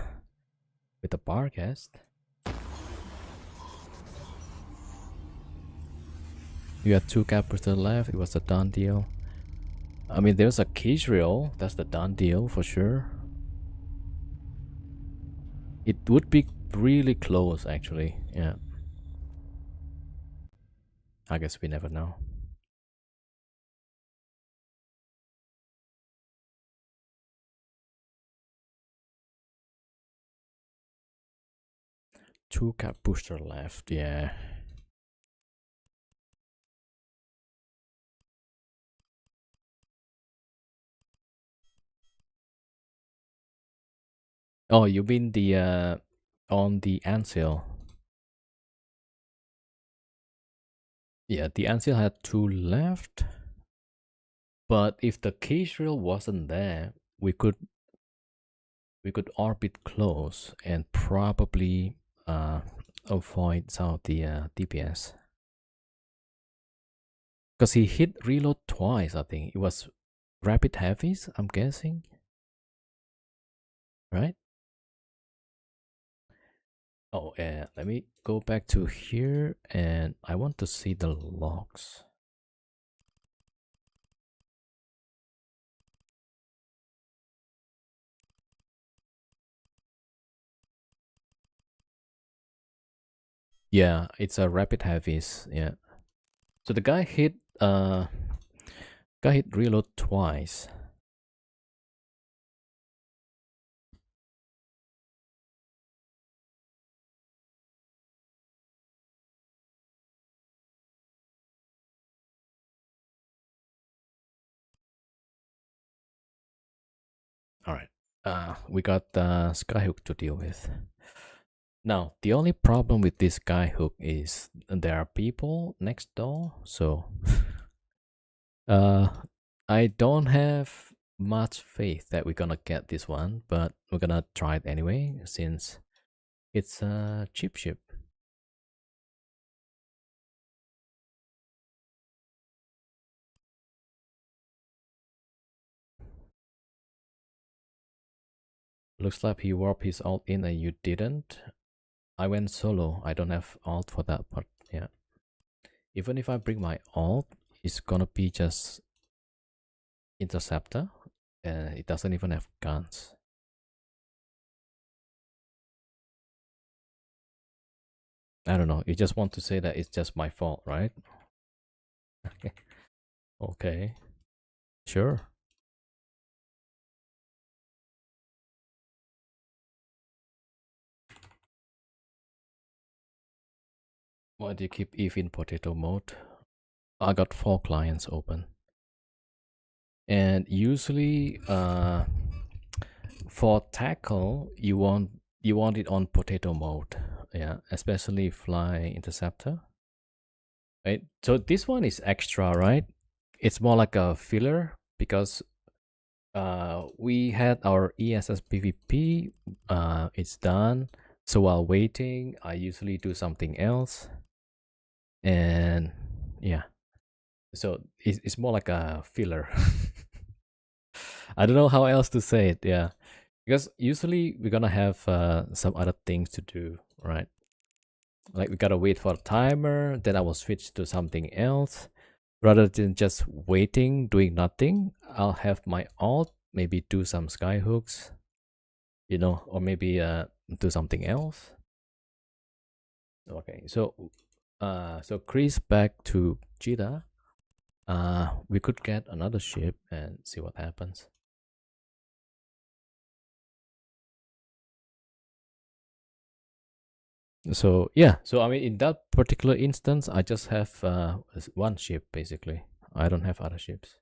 with the Barcast. You had two cappers to the left. It was a done deal. I mean, there's a Kishriel. That's the done deal for sure. It would be really close, actually. Yeah. I guess we never know. Two cap booster left. Yeah. Oh, you mean the on the Ansil? Yeah, the Ansil had two left. But if the Kishriel wasn't there, we could orbit close and probably avoid some of the DPS. Because he hit reload twice, I think. It was rapid heavies, I'm guessing. Right? Oh, let me go back to here and I want to see the logs. Yeah, it's a rapid heavies. Yeah. So the guy hit reload twice. All right. We got Skyhook to deal with. Now, the only problem with this Skyhook is there are people next door, so uh, I don't have much faith that we're gonna get this one, but we're gonna try it anyway since it's a cheap ship. Looks like he warped his alt in and you didn't. I went solo. I don't have alt for that part. Yeah. Even if I bring my alt, it's gonna be just interceptor, and it doesn't even have guns. I don't know. You just want to say that it's just my fault, right? Okay. Sure. Why do you keep Eve in potato mode? I got 4 clients open. And usually for tackle you want it on potato mode. Yeah, especially fly interceptor. Right? So this one is extra, right? It's more like a filler because we had our ESS PvP, it's done. So while waiting, I usually do something else. And yeah, so it's more like a filler. I don't know how else to say it. Yeah, because usually we're gonna have some other things to do, right? Like we gotta wait for a timer, then I will switch to something else. Rather than just waiting, doing nothing, I'll have my alt, maybe do some skyhooks, you know, or maybe do something else. Okay, so so Chris back to Cheetah. We could get another ship and see what happens. So yeah, so I mean in that particular instance, I just have one ship basically. I don't have other ships.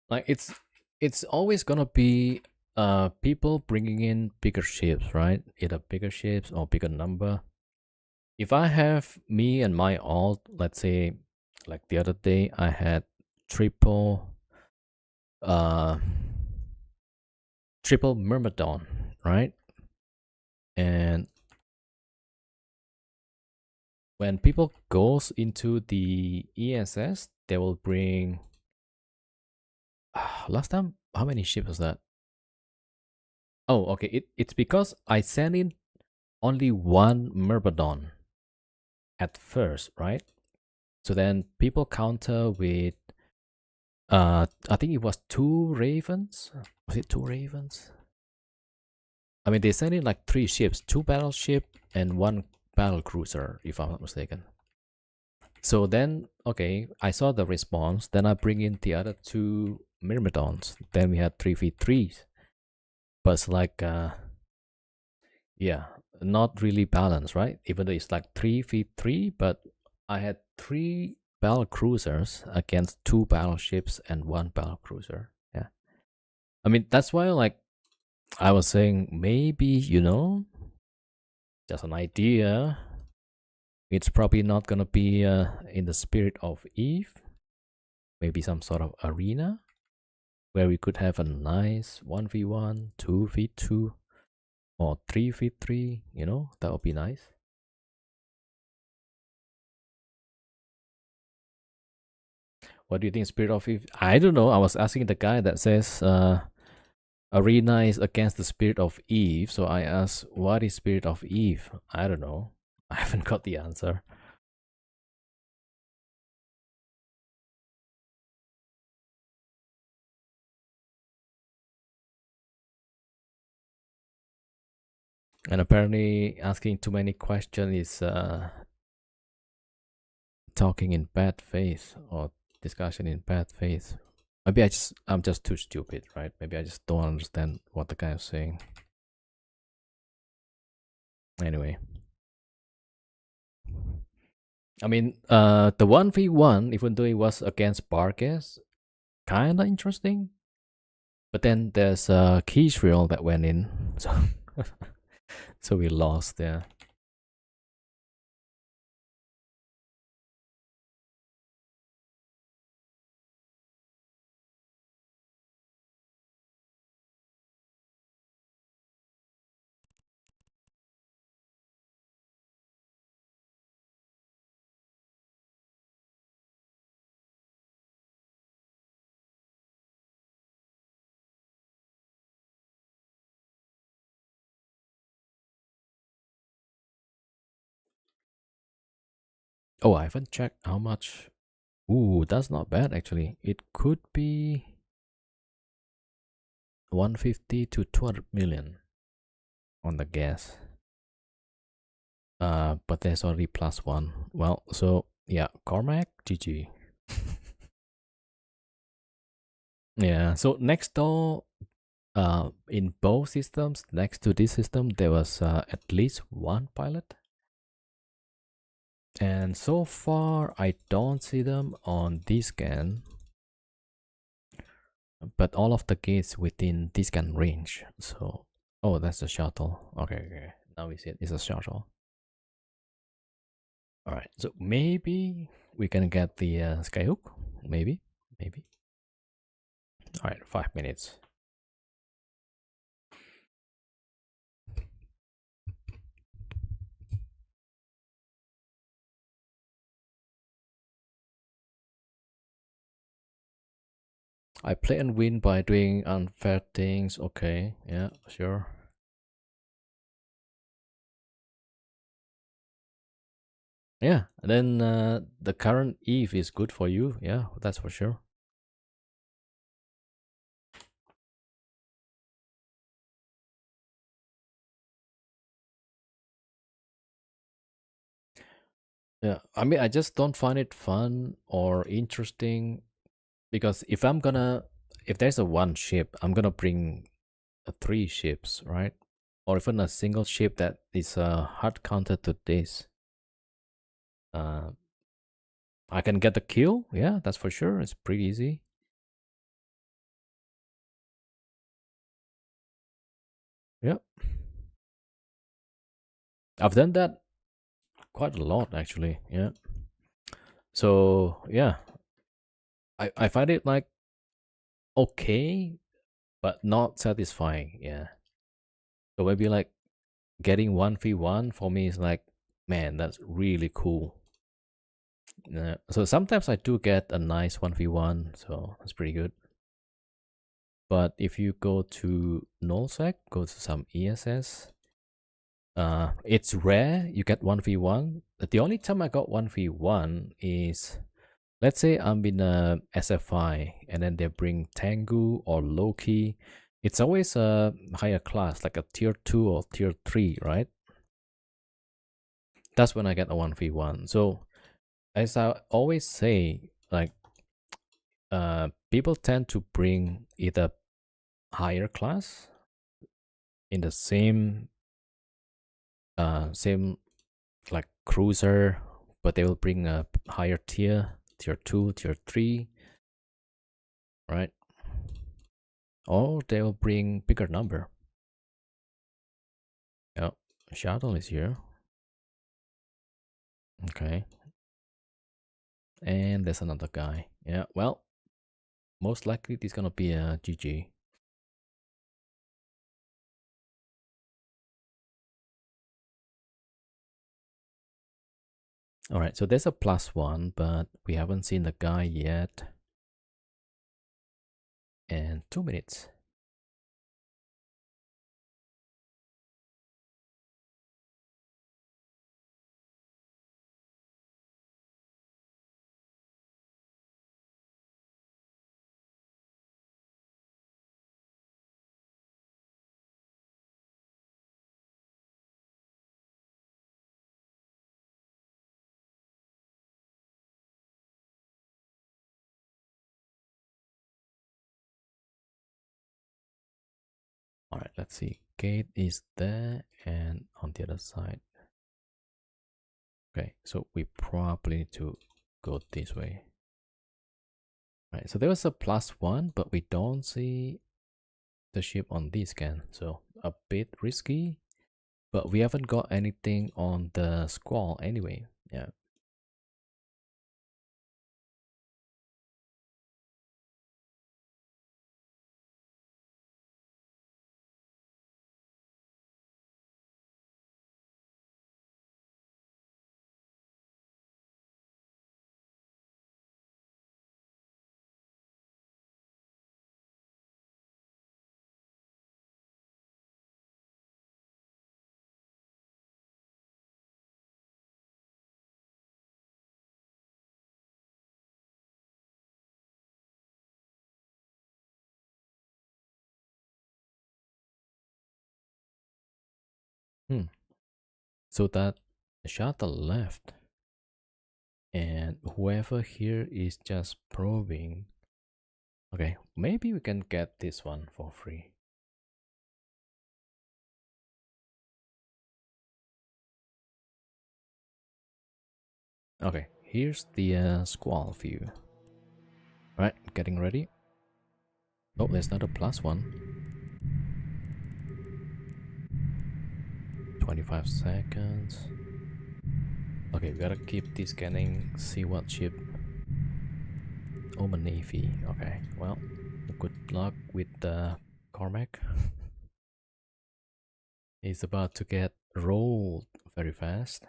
Like it's always gonna be people bringing in bigger ships, right? Either bigger ships or bigger number. If I have me and my alt, let's say like the other day I had triple uh triple Myrmidon, right? And when people goes into the ESS, they will bring last time how many ships was that? Oh, okay. It's because I sent in only one Myrmidon at first, right? So then people counter with I think it was 2 ravens. Was it 2 ravens? I mean they sent in like 3 ships, 2 battleship and 1 battle cruiser, if I'm not mistaken. So then okay, I saw the response, then I bring in the other 2 Myrmidons. Then we had 3v3s. But it's like yeah, not really balanced, right? Even though it's like 3v3, but I had 3 battle cruisers against 2 battleships and 1 battle cruiser. Yeah. I mean, that's why like I was saying maybe, you know, just an idea. It's probably not gonna be in the spirit of Eve. Maybe some sort of arena where we could have a nice 1v1, 2v2, or 3v3, you know, that would be nice. What do you think Spirit of Eve? I don't know. I was asking the guy that says Arena is against the Spirit of Eve. So I asked, what is Spirit of Eve? I don't know. I haven't got the answer. And apparently asking too many questions is talking in bad faith or discussion in bad faith. Maybe I'm just too stupid, right? Maybe I just don't understand what the guy is saying. Anyway, I mean, the 1v1, even though it was against Barges, kinda interesting. But then there's a Keysriel that went in, so so we lost. Yeah. Oh, I haven't checked how much. Ooh, that's not bad actually. It could be 150 to 200 million on the gas. But there's already +1. Well, so yeah, Cormac, GG. Yeah. So next door, in both systems, next to this system, there was at least one pilot. And so far, I don't see them on this scan, but all of the gates within this scan range. So, oh, that's a shuttle. Okay, okay. Now we see it. It's a shuttle. All right. So maybe we can get the Skyhook. Maybe, maybe. All right, 5 minutes. I play and win by doing unfair things. Okay, yeah, sure. Yeah, and then the current Eve is good for you. Yeah, that's for sure. Yeah, I mean, I just don't find it fun or interesting because if there's a one ship, I'm gonna bring three ships, right? Or even a single ship that is hard counter to this. Uh, I can get the kill. Yeah, that's for sure. It's pretty easy. Yeah, I've done that quite a lot actually. Yeah. So yeah, I find it like okay, but not satisfying. Yeah. So maybe like getting 1v1 for me is like, man, that's really cool. So sometimes I do get a nice 1v1, so that's pretty good. But if you go to nullsec, go to some ESS, it's rare you get 1v1. But the only time I got 1v1 is, let's say I'm in a SFI and then they bring Tengu or Loki. It's always a higher class, like a tier 2 or tier 3, right? That's when I get a 1v1. So as I always say, like people tend to bring either higher class in the same like cruiser, but they will bring a higher tier 2, tier 3, right? Or they will bring bigger number. Yeah, shuttle is here. Okay. And there's another guy. Yeah, well, most likely this gonna be a GG. All right, so there's a +1, but we haven't seen the guy yet. And 2 minutes. All right, let's see. Gate is there and on the other side. Okay, so we probably need to go this way. Right, so there was a +1, but we don't see the ship on this scan, so a bit risky. But we haven't got anything on the Squall anyway. Yeah. Hmm. So that shuttle left, and whoever here is just probing. Okay, maybe we can get this one for free. Okay, here's the Squall view. Right, getting ready. Oh, there's not a +1. 25 seconds. Okay, we gotta keep this scanning, see what ship. Oman Navy. Okay, well, good luck with the Cormac. He's about to get rolled very fast.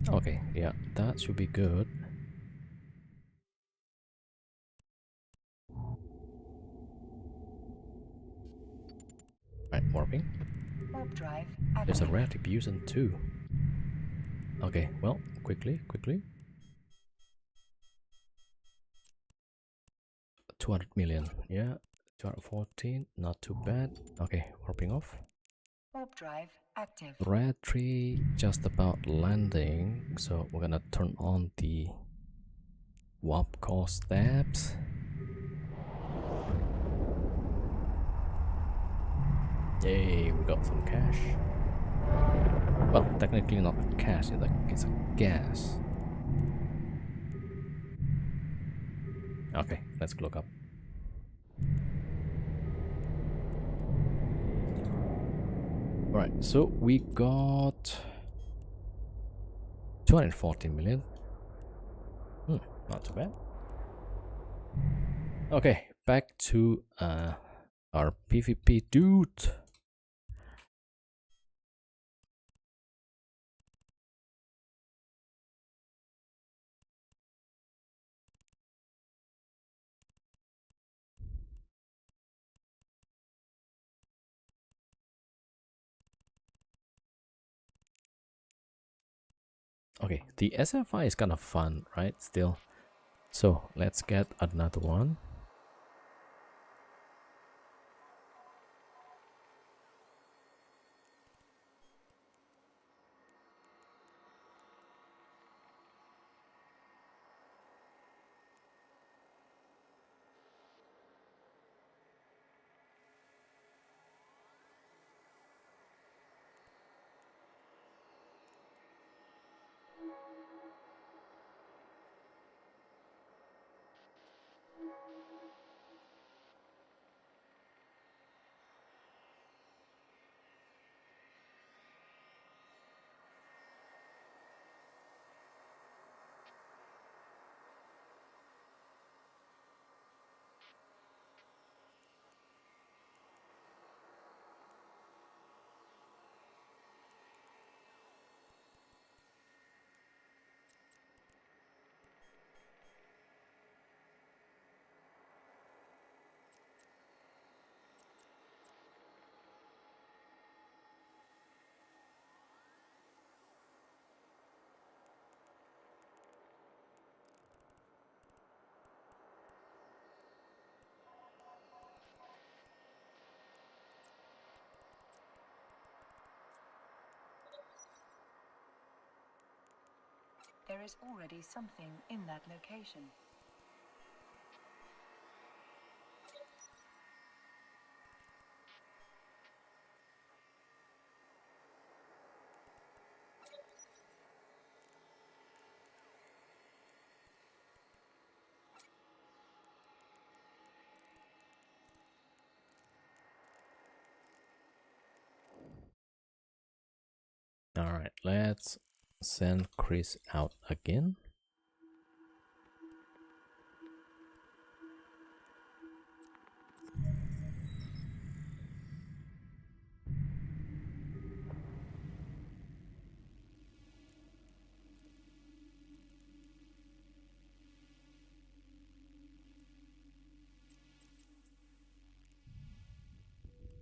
Okay, yeah, that should be good. Right, warping. Warp drive There's a active. retribution too. Okay, well, quickly. 200 million, yeah. 214, not too bad. Okay, warping off. Warp drive active. Retry just about landing, so we're gonna turn on the warp core stabs. Yay, we got some cash. Well, technically not cash, it's a gas. Okay, let's look up. Alright, so we got 214 million. Not too bad. Okay, back to our PvP dude. Okay, the SFI is kind of fun, right? Still. So let's get another one. There is already something in that location. let's send Chris out again.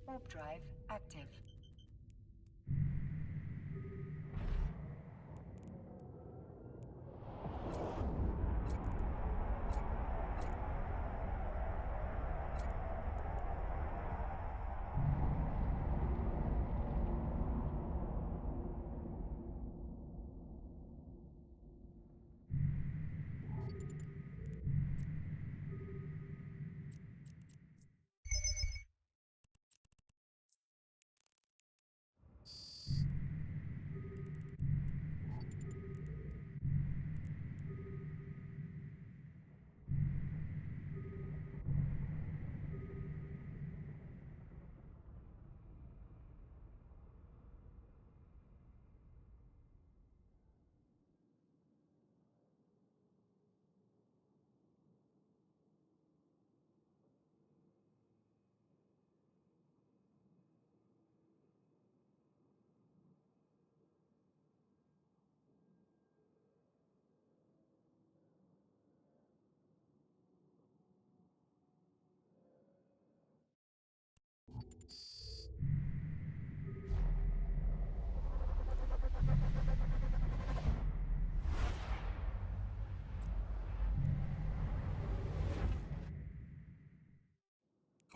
Warp drive active.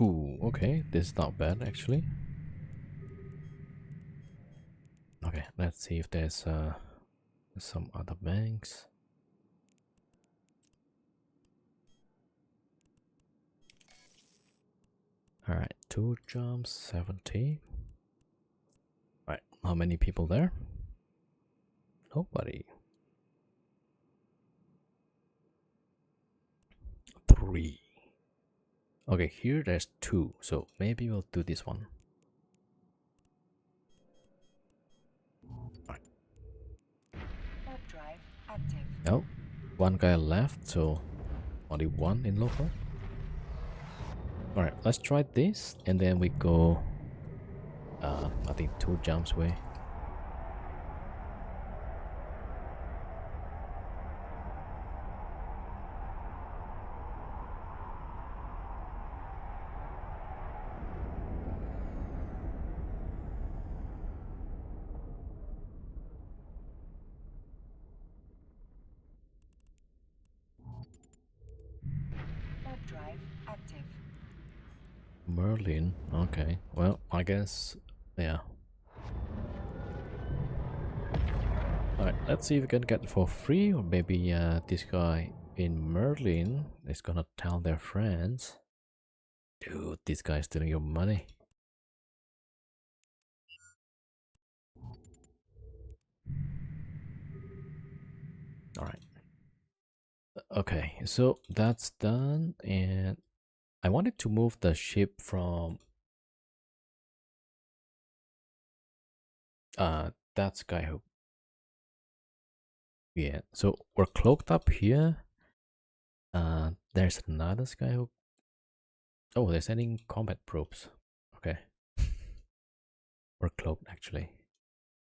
Ooh, okay, this is not bad actually. Okay, let's see if there's some other banks. All right, 2 jumps, 70. All right, how many people there? Nobody. 3. Okay, here there's 2, so maybe we'll do this one. All right. Warp drive active. Oh, 1 guy left, so only 1 in local. All right, let's try this, and then we go. I think 2 jumps away. Warp drive active. Merlin. Okay. Well, I guess. Yeah. Alright, let's see if we can get it for free, or maybe this guy in Merlin is gonna tell their friends. Dude, this guy's stealing your money. Alright. Okay, so that's done, and I wanted to move the ship from that skyhook. Yeah, so we're cloaked up here. There's another skyhook. Oh, they're sending combat probes. Okay. We're cloaked actually.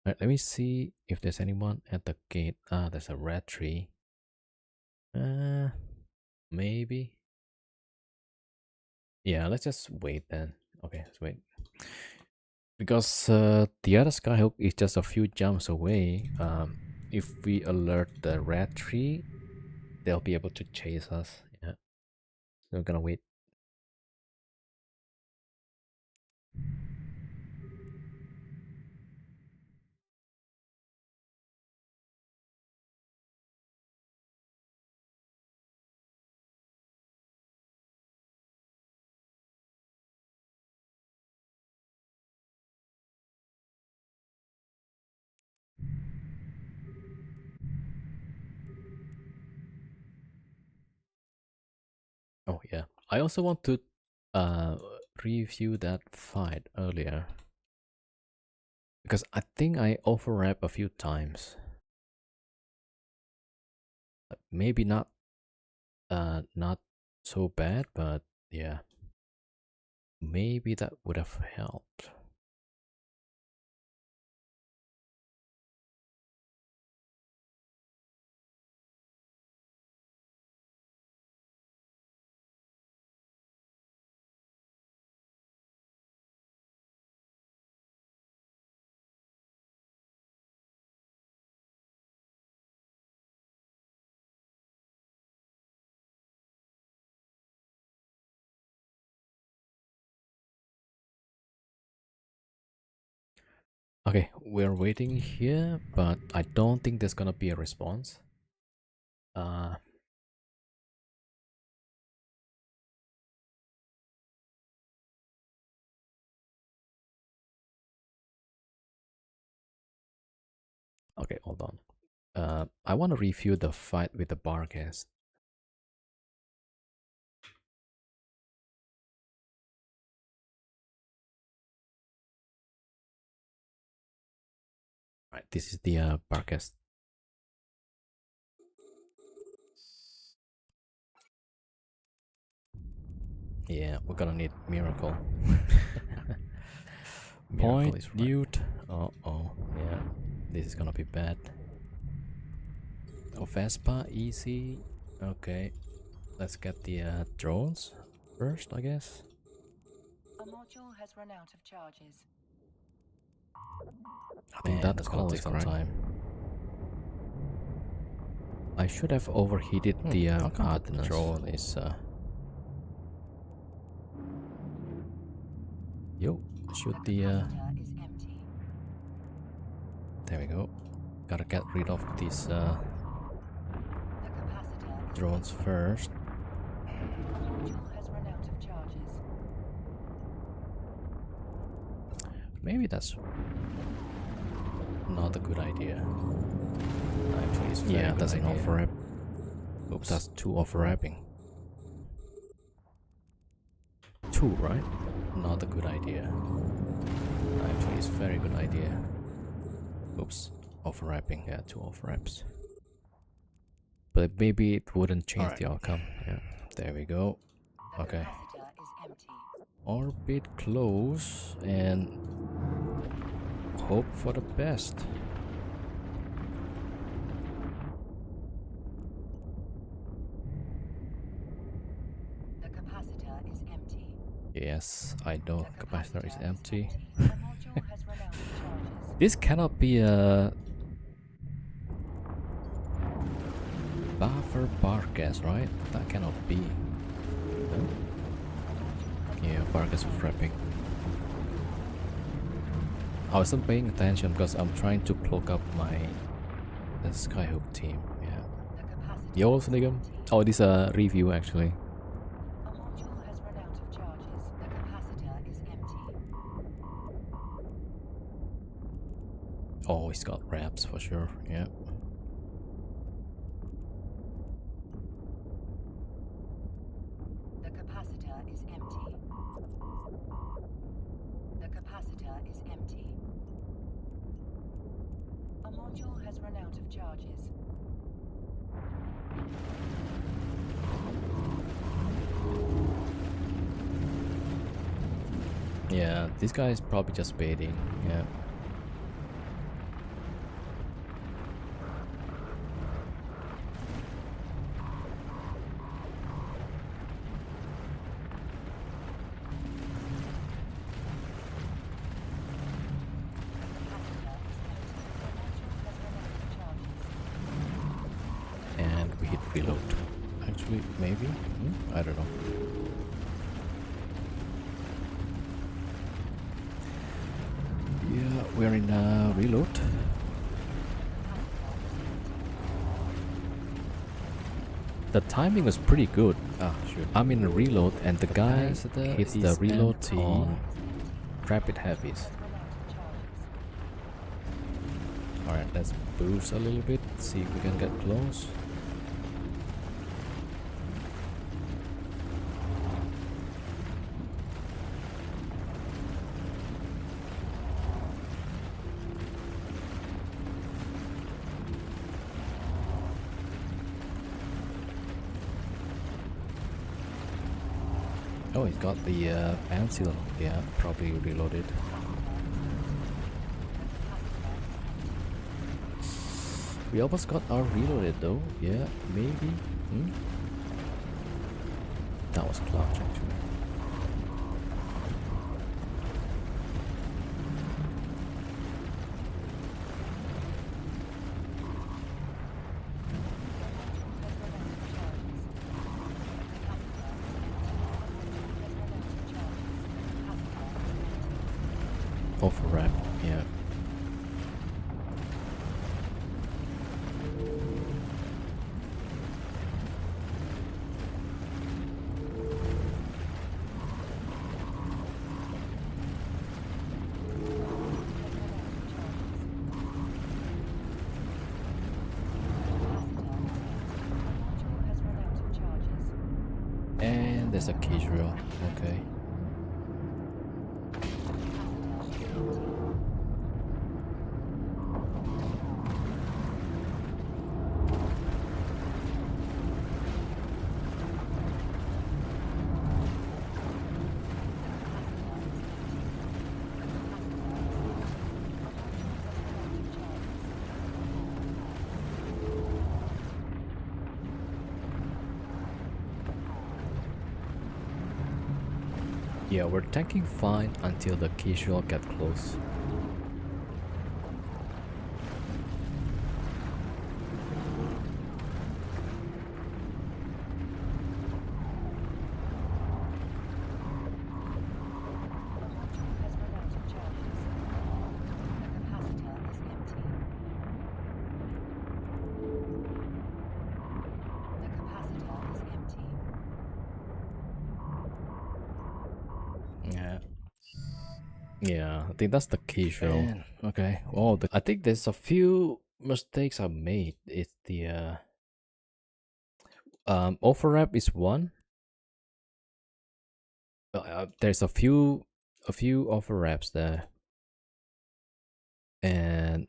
Alright, let me see if there's anyone at the gate. Ah, there's a red tree. Maybe. Yeah, let's just wait then. Okay, let's wait. Because the other skyhook is just a few jumps away. If we alert the red tree, they'll be able to chase us. Yeah. So we're gonna wait. Oh yeah. I also want to uh review that fight earlier. because I think I overwrap a few times. Maybe not so bad, but yeah, maybe that would have helped. Okay, we're waiting here, but I don't think there's gonna be a response. Okay, hold on. I want to review the fight with the Barghest. Right, this is the Barghest. Yeah, we're gonna need Miracle. Point is Newt. Oh, yeah, this is gonna be bad. Oh, Vespa, easy. Okay, let's get the drones first, I guess. A module has run out of charges. I think that's gonna take some time. I should have overheated the drone is yo, shoot the Capacitor is empty. there we go. Gotta get rid of these The capacitor is drones first. A module has run out of charges. Maybe that's not a good idea. Actually, it's yeah, that's an overwrap. Oops, that's 2 overwrapping. 2, right? Not a good idea. Actually, it's very good idea. Oops, overwrapping. Yeah, 2 overwraps. But maybe it wouldn't change the outcome. Yeah, there we go. The Okay. capacitor is empty. Orbit close and hope for the best. The capacitor is empty. Yes, I know The capacitor is empty. A module has run out of charges. This cannot be a buffer Barghest, right? That cannot be. No? Yeah, Barghest was wrapping. I wasn't paying attention because I'm trying to cloak up my Skyhook team. Yeah. The capacitor Yo, is Snigum. empty. Oh, this is a review actually. A module has run out of charges. The capacitor is empty. Oh, he's got wraps for sure. Yeah. The capacitor is empty. The capacitor is empty. A module has run out of charges. Yeah, this guy is probably just baiting. Yeah. And we hit reload. Actually, maybe? I don't know. Yeah, we're in reload. The timing was pretty good. Ah, shoot. I'm in a reload and the guy Capacitor hits the is reload empty. on rapid heavies. Alright, let's boost a little bit, see if we can get close. Oh, it's got the pencil. Yeah, probably reloaded. We almost got our reloaded though. Yeah, maybe. That was clutch actually. Overwrap, yeah. And there's a casual, okay. Yeah, we're tanking fine until the casual get close. Yeah, I think that's the casual. Man, okay. Oh, I think there's a few mistakes I made. It's the overwrap is one. There's a few overwraps there, and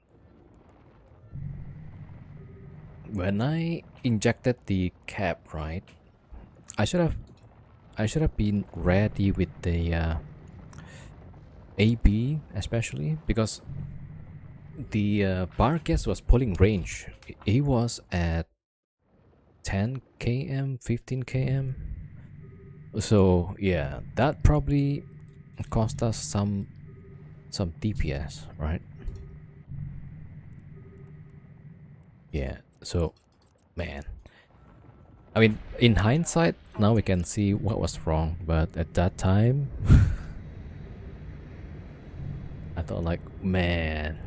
when I injected the cap, right, I should have been ready with the AB especially, because the bar gas was pulling range. It was at 10 km, 15 km. So yeah, that probably cost us some DPS, right? Yeah. So, man, I mean, in hindsight, now we can see what was wrong, but at that time, I thought like, man,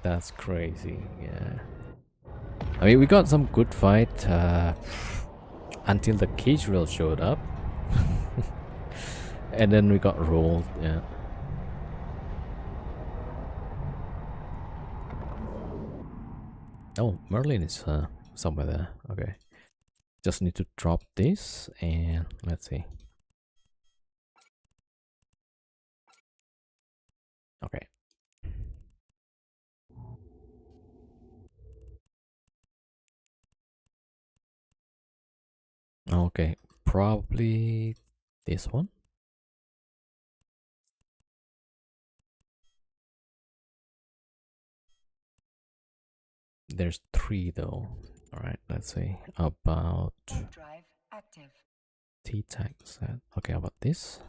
that's crazy. Yeah. I mean, we got some good fight until the casual showed up, and then we got rolled. Yeah. Oh, Merlin is somewhere there. Okay. Just need to drop this and let's see. Okay. Okay, probably this one. There's 3 though. All right, let's see about drive active. T-tag set. Okay, about this.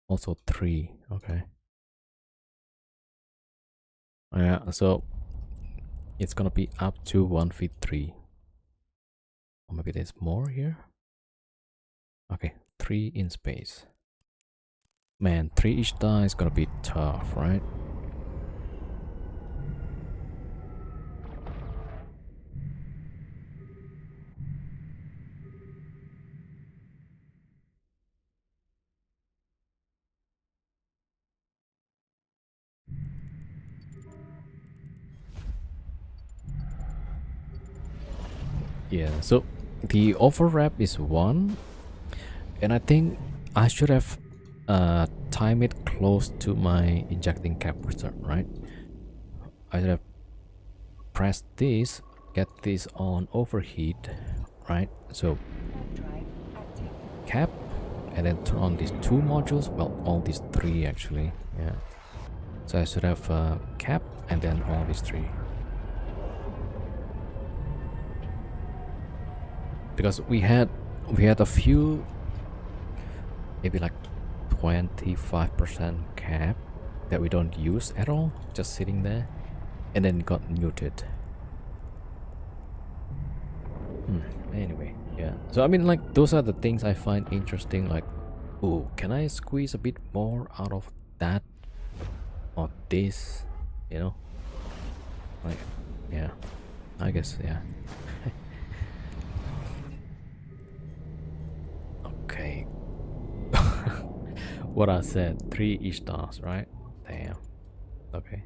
Also 3. Okay. Yeah, so it's gonna be up to 1 feet 3. Or maybe there's more here. Okay, 3 in space. Man, 3 each die is gonna be tough, right? Yeah, so the overwrap is 1, and I think I should have time it close to my injecting cap booster, right? I should have pressed this, get this on overheat, right? So cap, and then turn on these 2 modules. Well, all these 3 actually. Yeah. So I should have cap and then all these 3. Because we had a few, maybe like 25% cap that we don't use at all, just sitting there, and then got muted. Anyway, yeah. So I mean, like, those are the things I find interesting. Like, oh, can I squeeze a bit more out of that or this? You know, like, yeah. I guess, yeah. Okay. What I said, 3 E-stars, right? Damn. Okay.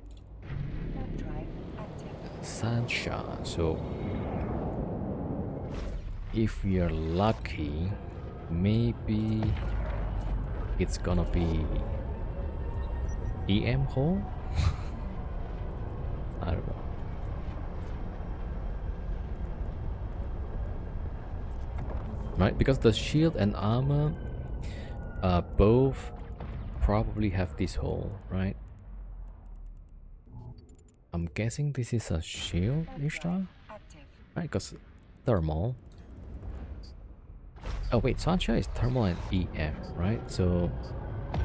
Warp drive active. Sunshine. So if we are lucky, maybe it's gonna be EM hole. I don't know. Right, because the shield and armor both probably have this hole, right? I'm guessing this is a shield Ishtar, Active. right? Because thermal. Oh wait, Sancha is thermal and EM, right? So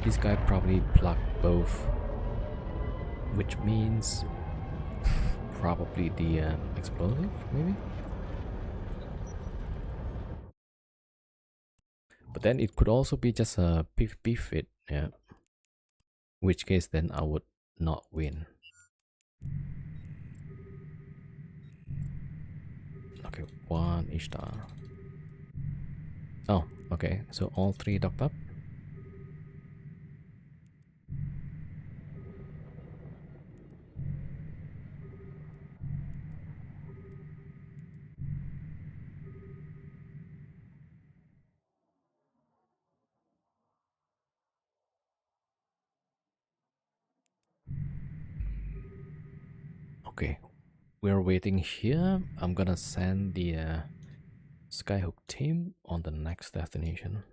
this guy probably plugged both, which means probably the explosive, maybe. But then it could also be just a PvP fit, yeah. In which case then I would not win. Okay, 1 Ishtar. Oh, okay, so all 3 docked up. Okay, we're waiting here. I'm gonna send the Skyhook team on the next destination.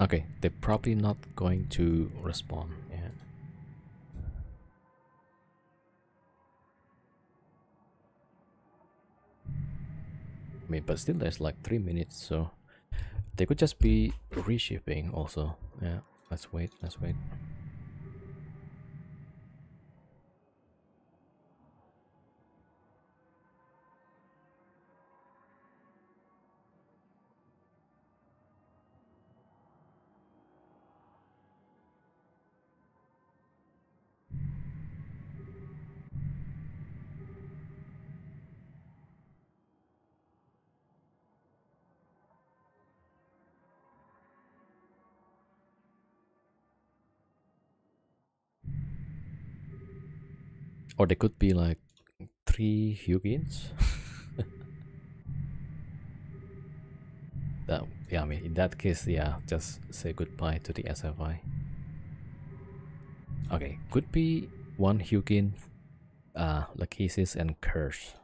Okay, they're probably not going to respond. Yeah. I mean, but still, there's like 3 minutes, so they could just be reshipping also. Yeah, let's wait, let's wait. Or they could be like 3 Hugins. That, yeah, I mean, in that case, yeah, just say goodbye to the SFI. Okay, could be 1 Hugin, Lachesis and Curse.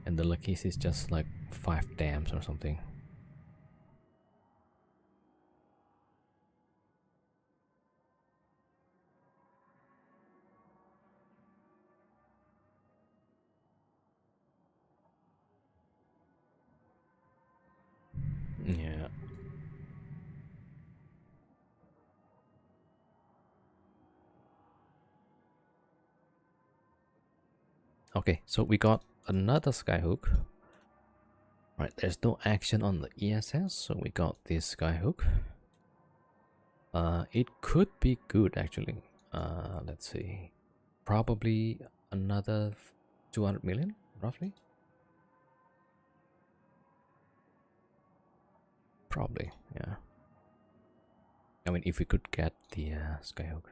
And the Lachesis just like 5 dams or something. Yeah. Okay, so we got another Skyhook. Right, there's no action on the ESS, so we got this Skyhook. It could be good actually. Let's see. Probably another 200 million, roughly. Probably, yeah. I mean, if we could get the Skyhook.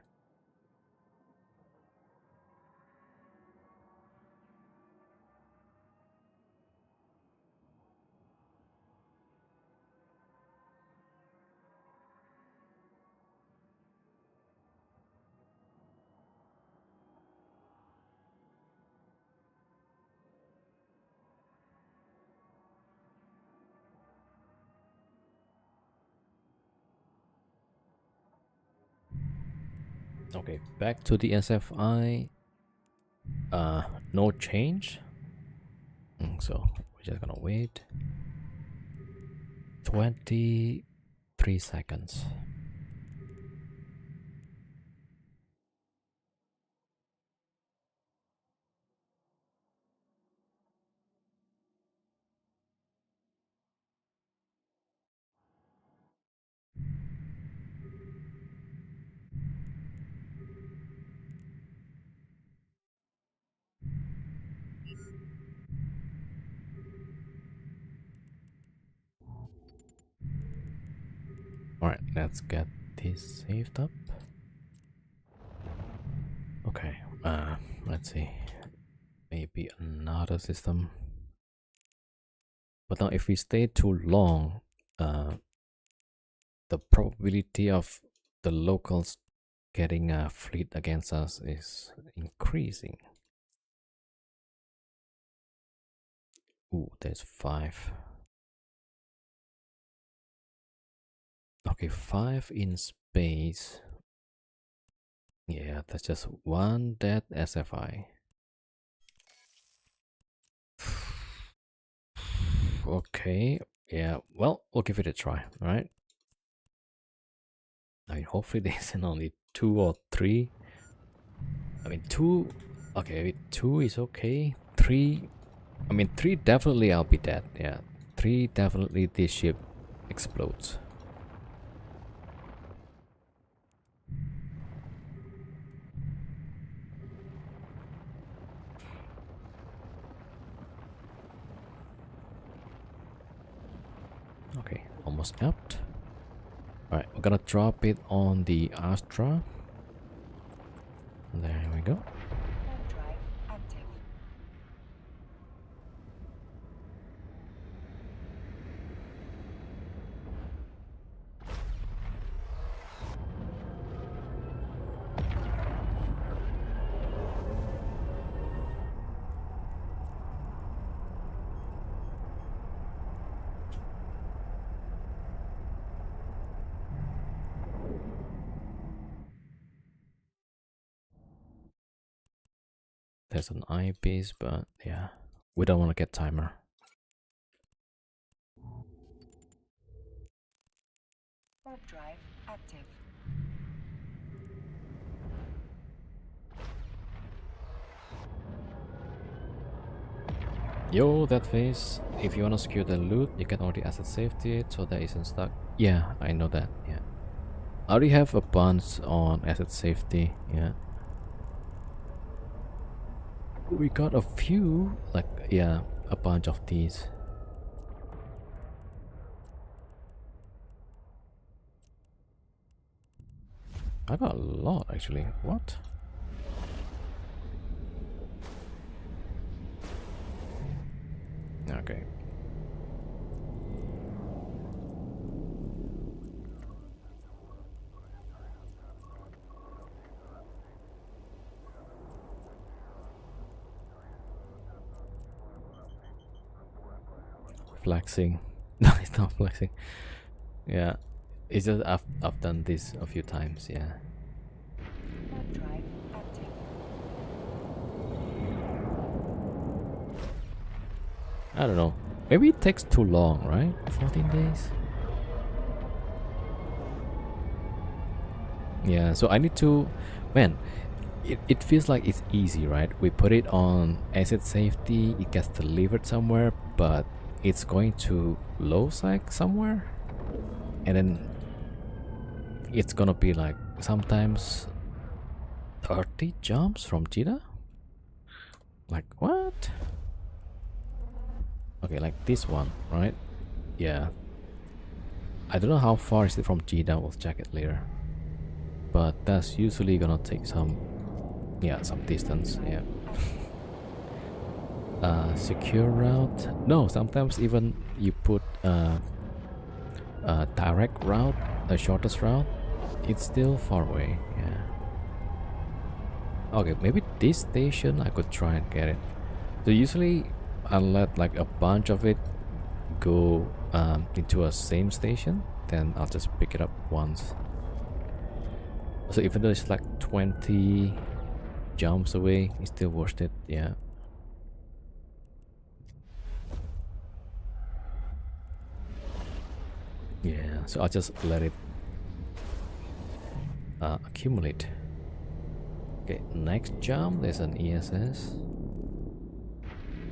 Okay, back to the SFI. No change. So we're just gonna wait 23 seconds. Alright, let's get this saved up. Okay, let's see. Maybe another system. But now if we stay too long, the probability of the locals getting a fleet against us is increasing. Ooh, there's 5. Okay, 5 in space. Yeah, that's just 1 dead SFI. Okay, yeah, well, we'll give it a try, alright? I mean, hopefully there isn't only 2 or 3. I mean, 2, okay, 2 is okay. 3, I mean, 3 definitely I'll be dead, yeah. 3 definitely this ship explodes. Okay, almost out. Alright, we're gonna drop it on the Astra. There we go. Warp drive active. There's an eye base, but yeah, we don't want to get timer. Warp drive active. Yo, that face. If you want to secure the loot, you can already asset safety it so that isn't stuck. Yeah, I know that. Yeah, I already have a bunch on asset safety. Yeah, we got a few, like, yeah, a bunch of these. I got a lot actually. What? Okay. Flexing. No, it's not flexing. Yeah. It's just I've done this a few times, yeah. Warp drive active. I don't know. Maybe it takes too long, right? 14 days? Yeah, so I need to... Man, it feels like it's easy, right? We put it on asset safety, it gets delivered somewhere, but it's going to low sec somewhere. And then it's gonna be like sometimes 30 jumps from Cheetah? Like what? Okay, like this one, right? Yeah. I don't know how far is it from Cheetah, we'll check it later. But that's usually gonna take some, yeah, some distance, yeah. Secure route? No, sometimes even you put a direct route, the shortest route, it's still far away, yeah. Okay, maybe this station I could try and get it. So usually I let like a bunch of it go into a same station, then I'll just pick it up once. So even though it's like 20 jumps away, it's still worth it, yeah. Yeah, so I'll just let it accumulate. Okay, next jump, there's an ESS.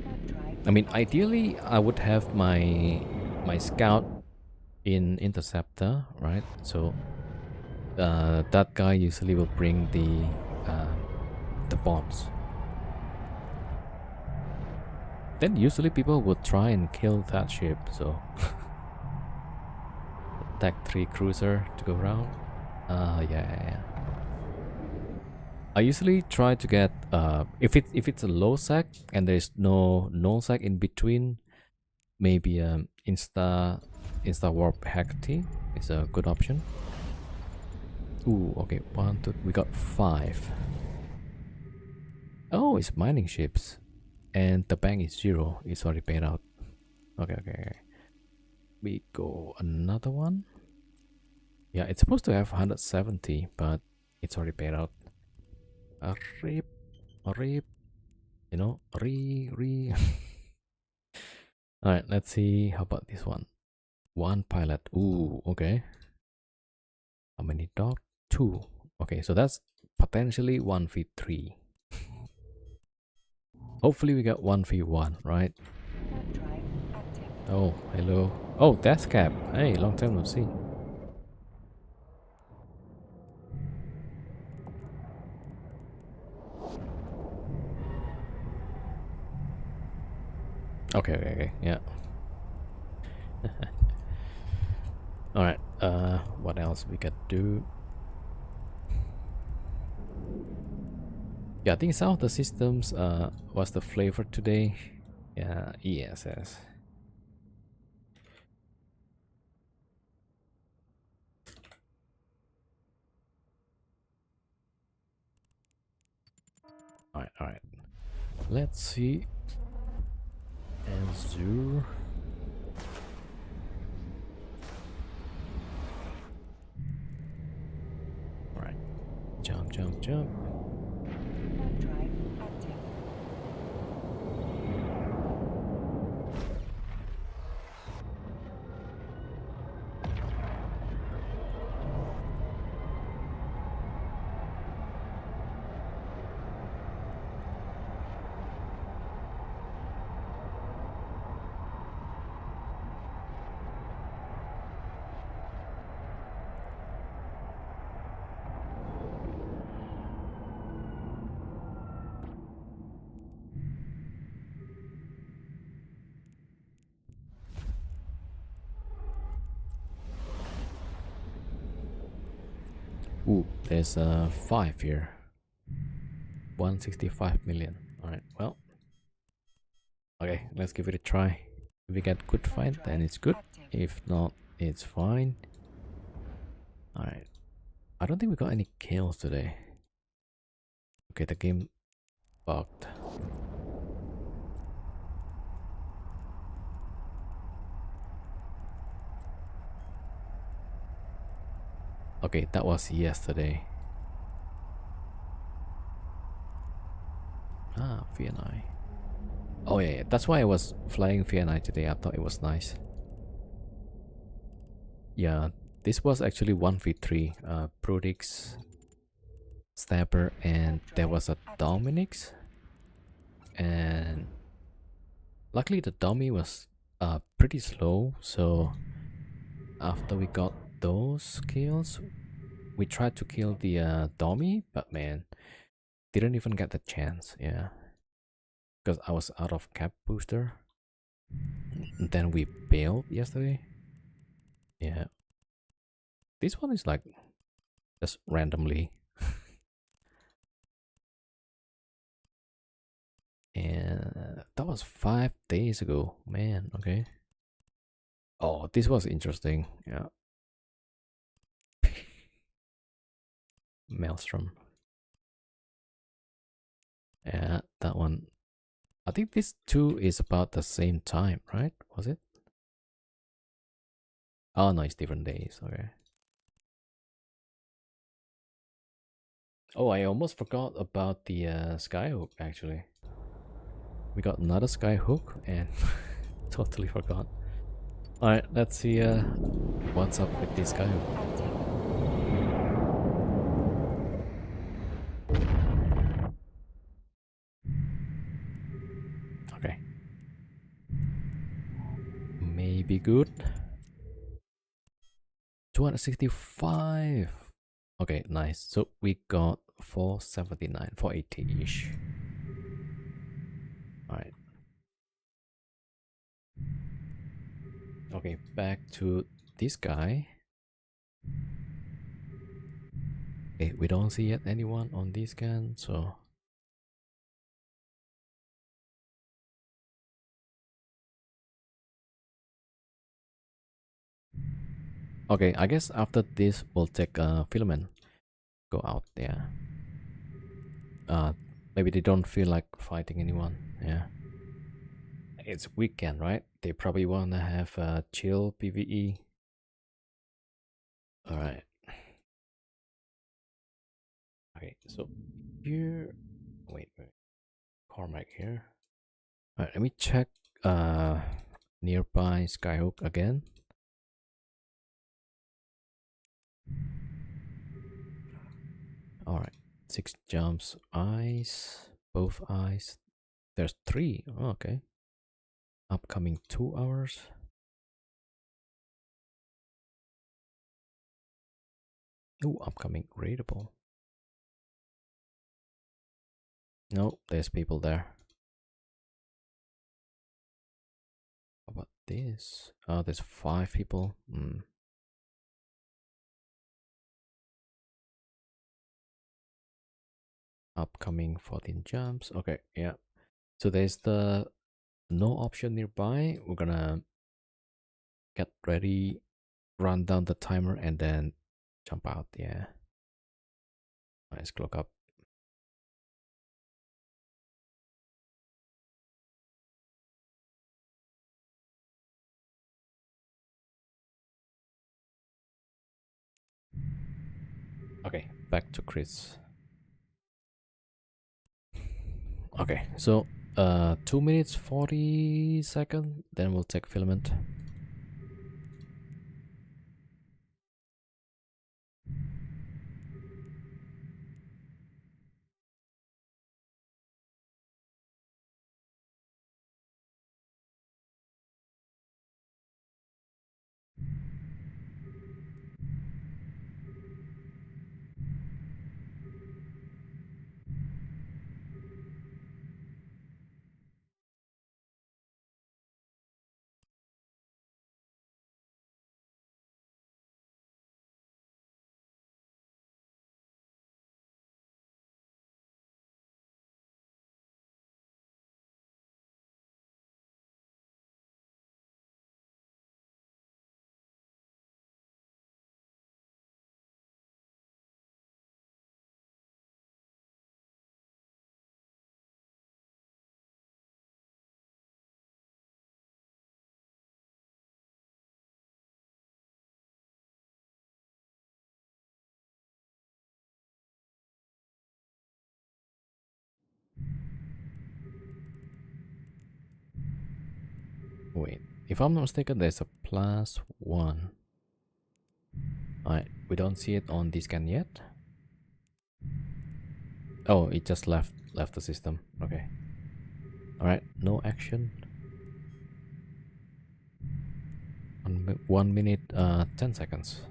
Warp drive. I mean, ideally, I would have my scout in interceptor, right? So that guy usually will bring the bombs. Then usually people would try and kill that ship. So attack 3 cruiser to go around. Yeah. I usually try to get if it's a low sec and there's no null sec in between, maybe insta warp Hecate is a good option. Ooh, okay, we got 5. Oh, it's mining ships, and the bank is 0. It's already paid out. Okay. We go another one. Yeah, it's supposed to have 170, but it's already paid out. Rip, you know, Alright, let's see. How about this one? 1 pilot. Ooh, okay. How many dock? 2. Okay, so that's potentially 1v3. Hopefully we got 1v1, right? Warp drive active. Oh, hello. Oh, that's Cap. Hey, long time no see. Okay, yeah. Alright, what else we could do? Yeah, I think some of the systems was the flavor today. Yeah, ESS. Alright. Let's see. Azure. Alright. Jump. Warp drive active. Ooh, there's 5 here. 165 million. Alright, well. Okay, let's give it a try. If we get good fight, then it's good. If not, it's fine. Alright. I don't think we got any kills today. Okay, the game bugged. Okay, that was yesterday. Ah, VNI. Oh yeah, that's why I was flying VNI today. I thought it was nice. Yeah, this was actually 1v3. Prodix, Stabber, and there was a Dominix. And luckily the dummy was pretty slow, so after we got those kills, we tried to kill the dummy, but man, didn't even get the chance. Yeah, because I was out of cap booster. And then we bailed yesterday. Yeah, this one is like just randomly. And that was 5 days ago, man. Okay. Oh, this was interesting. Yeah. Maelstrom. Yeah, that one. I think this two is about the same time, right? Was it? Oh no, it's different days. Okay. Oh, I almost forgot about the Skyhook actually. We got another Skyhook and totally forgot. Alright, let's see what's up with this Skyhook. Okay. Maybe good. 265. Okay, nice. So we got 479, 480-ish. Alright. Okay, back to this guy. Okay, we don't see yet anyone on this scan, so okay, I guess after this we'll take filament. Go out there. Maybe they don't feel like fighting anyone. Yeah. It's weekend, right? They probably wanna have a chill PvE. Alright. Okay, so here wait. Cormac here. Alright, let me check nearby Skyhook again. Alright. 6 jumps, eyes, both eyes. There's 3. Oh, okay. Upcoming 2 hours. Oh, upcoming raidable. No, there's people there. How about this? Oh, there's 5 people. Upcoming 14 jumps. Okay, yeah. So there's the no option nearby. We're gonna get ready, run down the timer, and then jump out. Yeah. Nice clock up. Okay, back to Chris. Okay, so 2 minutes 40 seconds, then we'll take filament. If I'm not mistaken, there's a +1. Alright, we don't see it on the scan yet. Oh, it just left the system. Okay. Alright, no action. 1 minute 10 seconds.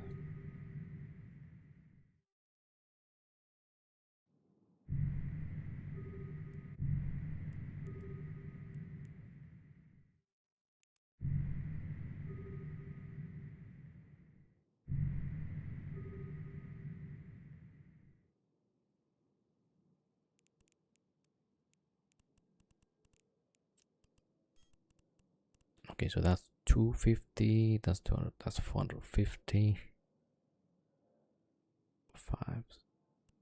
Okay, so that's 250, that's 200, that's 450. 5.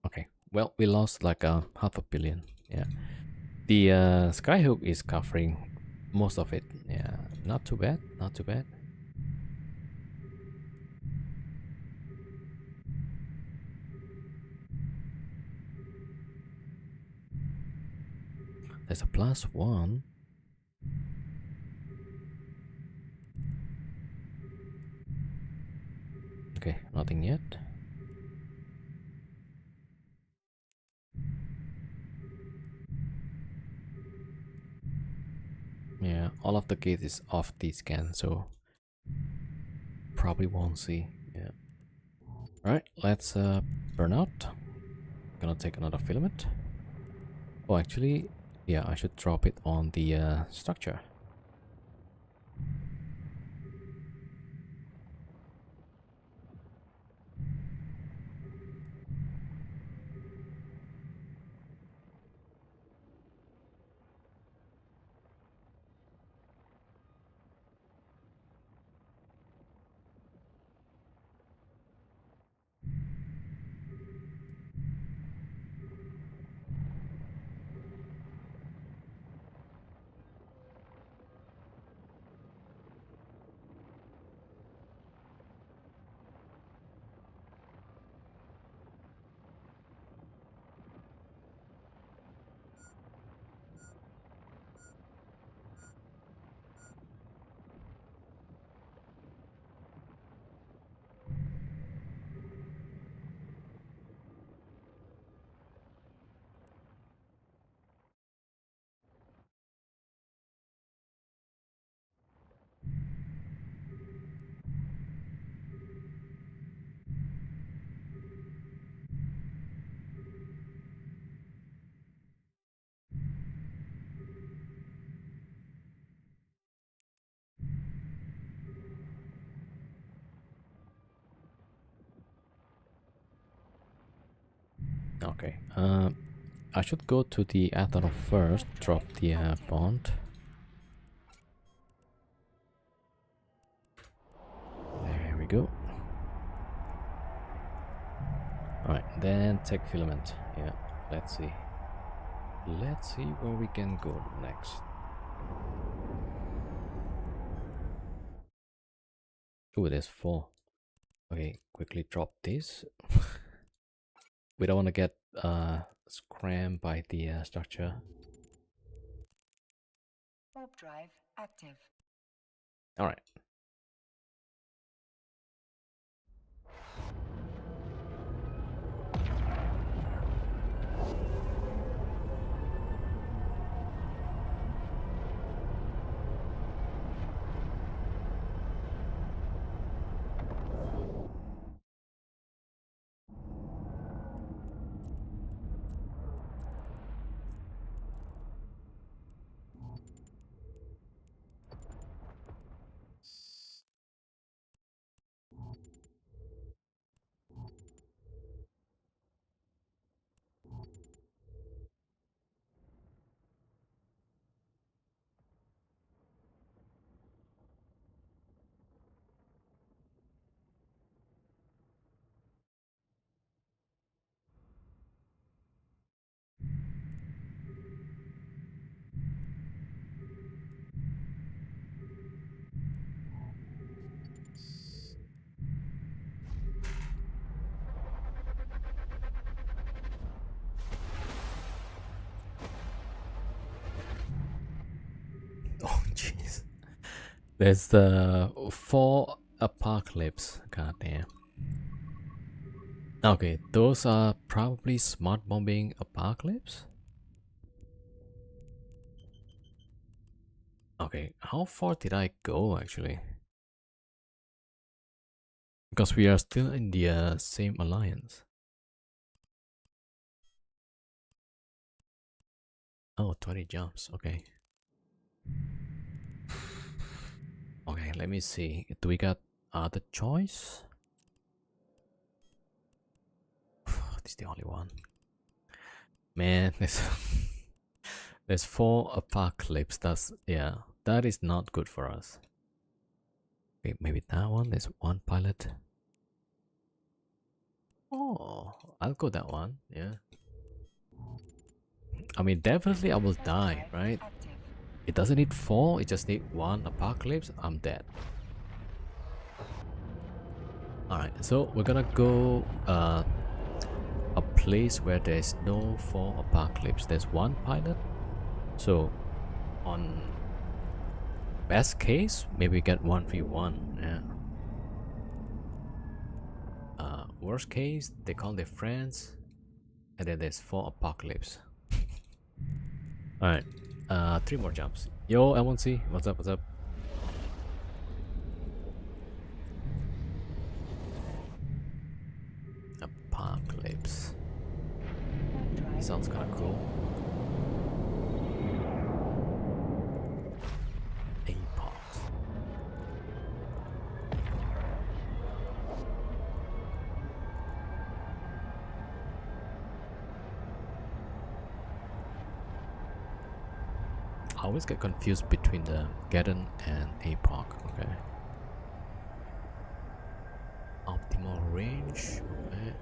Okay, well, we lost like half a billion. Yeah, the Skyhook is covering most of it. Yeah, not too bad, not too bad. There's a +1. Okay, nothing yet. Yeah, all of the gate is off the scan, so probably won't see. Yeah. Alright, let's burn out. Gonna take another filament. Oh, actually, yeah, I should drop it on the structure. Okay, I should go to the ethanol first, drop the bond. There we go. Alright, then take filament. Yeah, let's see. Let's see where we can go next. Oh, there's 4. Okay, quickly drop this. We don't want to get scrammed by the structure. Warp drive active. Alright. There's the 4 apocalypse. God damn. Okay, those are probably smart bombing apocalypse. Okay, how far did I go actually? Because we are still in the same alliance. Oh, 20 jumps. Okay. Okay, let me see. Do we got other choice? This is the only one. Man, there's 4 apocalypse. That's, yeah, that is not good for us. Okay, maybe that one. There's 1 pilot. Oh, I'll go that one. Yeah. I mean, definitely I will die, right? It doesn't need 4. It just need 1 apocalypse. I'm dead. Alright, so we're gonna go a place where there's no 4 apocalypse. There's 1 pilot. So on best case, maybe get 1v1. Yeah. Worst case, they call their friends, and then there's 4 apocalypse. Alright, 3 more jumps. Yo, M1C, what's up? What's up? Apocalypse. Sounds kind of cool. Apox. I always get confused between the Geddon and APOC. Okay. Optimal range. Okay.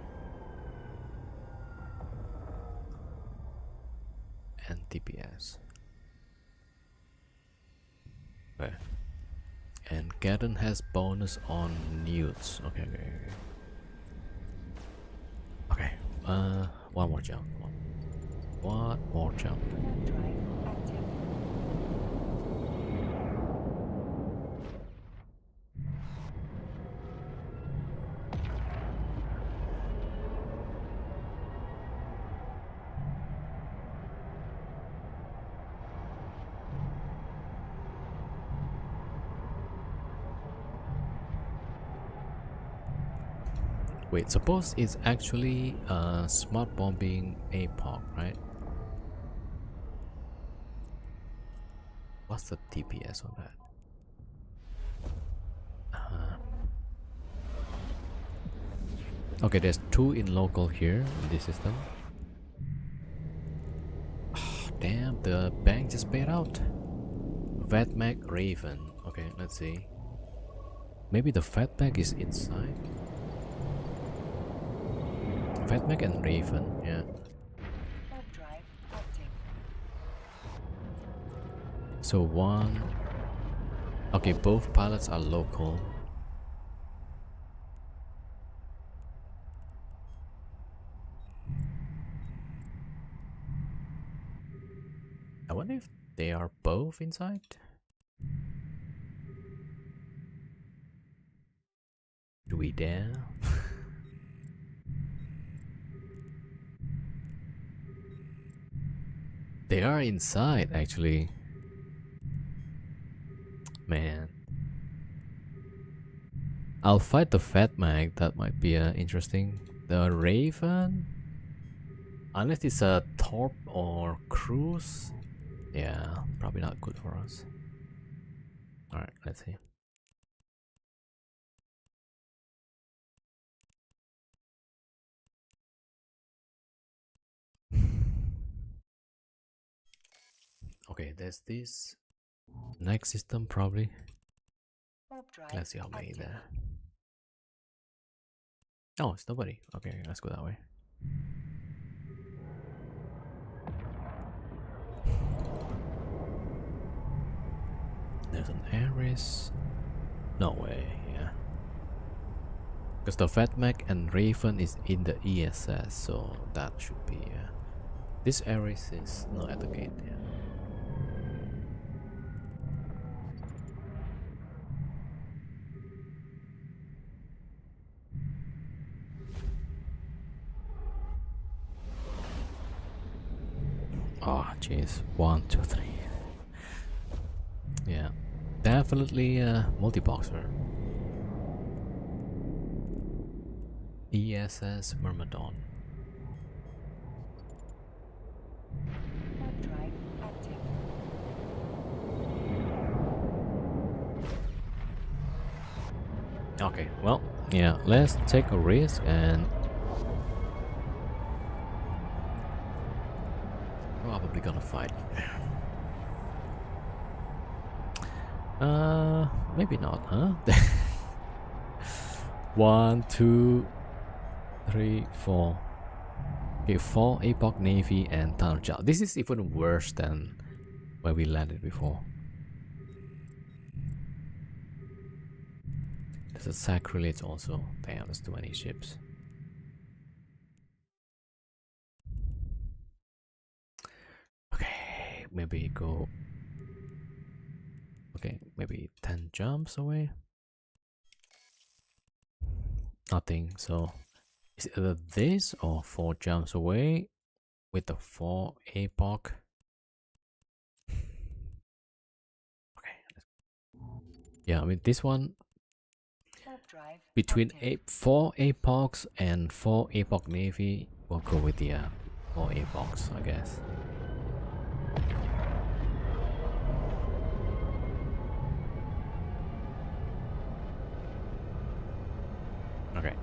And DPS. Okay. And Geddon has bonus on newts. Okay, okay, okay. Okay. One more jump. One more jump. Wait, suppose it's actually smart bombing APOC, right? What's the DPS on that? Okay, there's 2 in local here in this system. Oh, damn, the bank just paid out. Fatmac Raven. Okay, let's see. Maybe the Fatmac is inside. Fatmac and Raven, yeah. So 1. Okay, both pilots are local. I wonder if they are both inside. Do we dare? They are inside, actually. Man. I'll fight the Fatmac. That might be interesting. The Raven? Unless it's a Torp or Cruise. Yeah, probably not good for us. Alright, let's see. Okay, there's this next system probably. Let's see how many there. Oh, it's nobody. Okay, let's go that way. There's an Ares. No way, yeah. Because the Fatmac and Raven is in the ESS, so that should be. This Ares is not at the gate. Yeah. Jeez, 1, 2, 3. Yeah, definitely a multi-boxer. ESS Myrmidon. Warp drive active. Okay, well, yeah, let's take a risk and probably gonna fight. Maybe not, huh? 1, 2, 3, 4. Okay, 4 Epoch Navy and Tunnel Child. This is even worse than where we landed before. There's a sacrilege also. Damn, there's too many ships. Okay, maybe go. Okay, maybe 10 jumps away. Nothing, so it's either this or 4 jumps away with the 4 Epoch. Okay, yeah, I mean this one Warp drive between active. 4 Epochs and 4 Epoch Navy. We'll go with the 4 Epochs, I guess. Okay.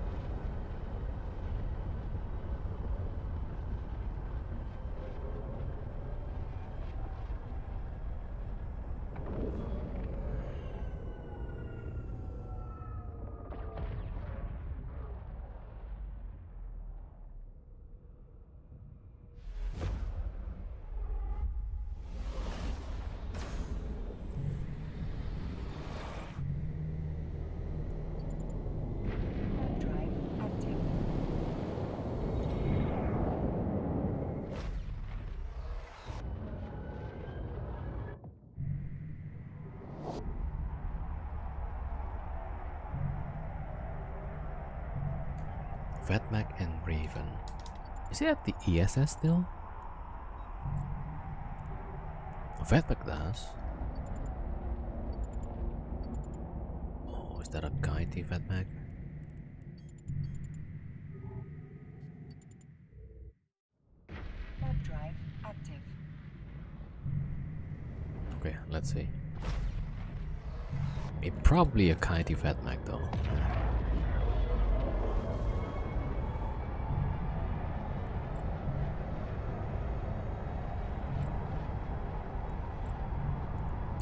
Warp drive active. Fatmac and Raven. Is it at the ESS still? Fatmac does. Oh, is that a guidey Fatmac? Warp drive active. Okay, let's see. It probably a kitey Fatmac though.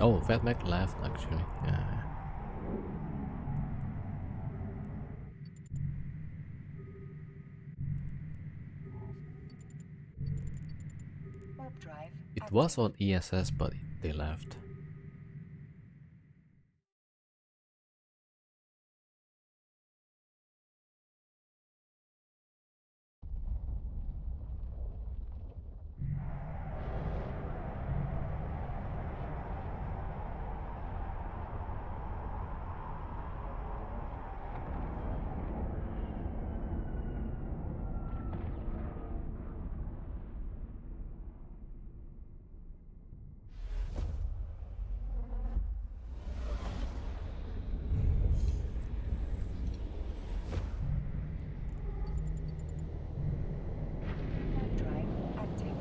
Oh, Fatmac left actually. Yeah. Warp drive It active. was on ESS, but they left. Warp drive active.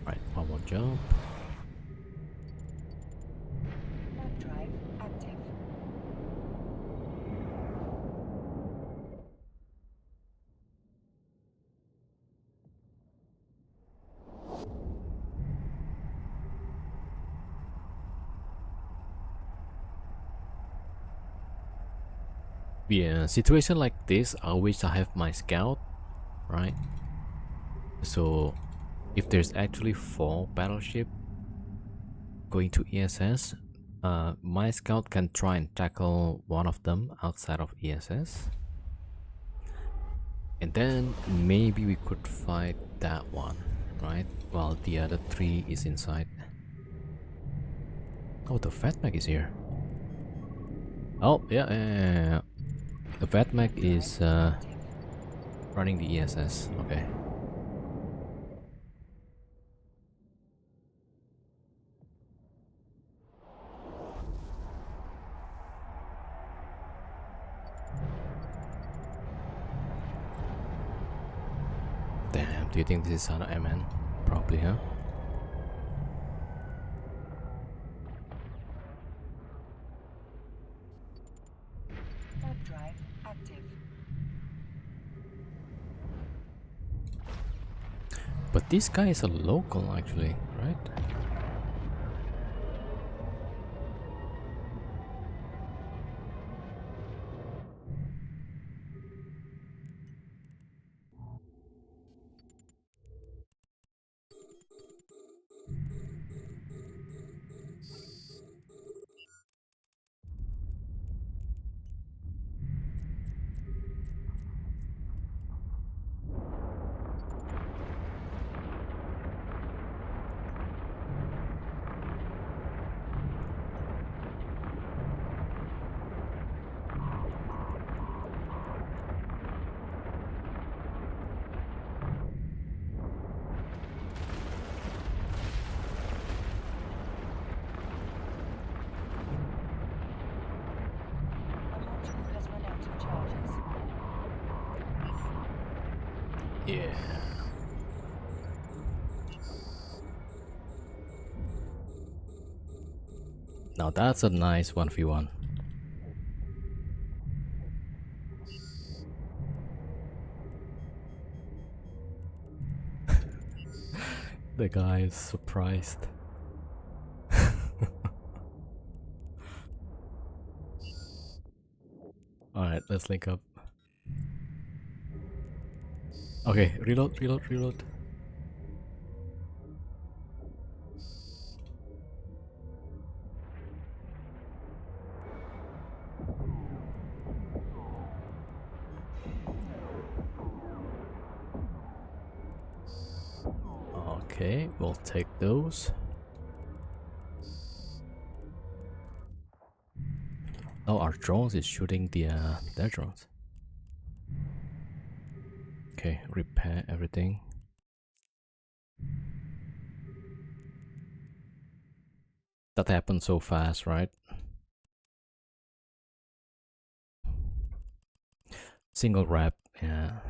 Right, one more jump. Warp drive active. Yeah, situation like this, I wish I have my scout, right? So if there's actually 4 battleship going to ESS, my scout can try and tackle one of them outside of ESS, and then maybe we could fight that one, right? While the other 3 is inside. Oh, the Fatmech is here. Oh, yeah. The Fatmech is running the ESS. Okay. Damn, do you think this is an MN? Probably, huh? Warp drive active. But this guy is a local, actually, right? A module has run out of charges. Yeah. Now that's a nice 1v1. The guy is surprised. Alright, let's link up. Okay, reload. Okay, we'll take those. Oh, our drones is shooting their drones. Okay, repair everything. That happened so fast, right? Single wrap, yeah.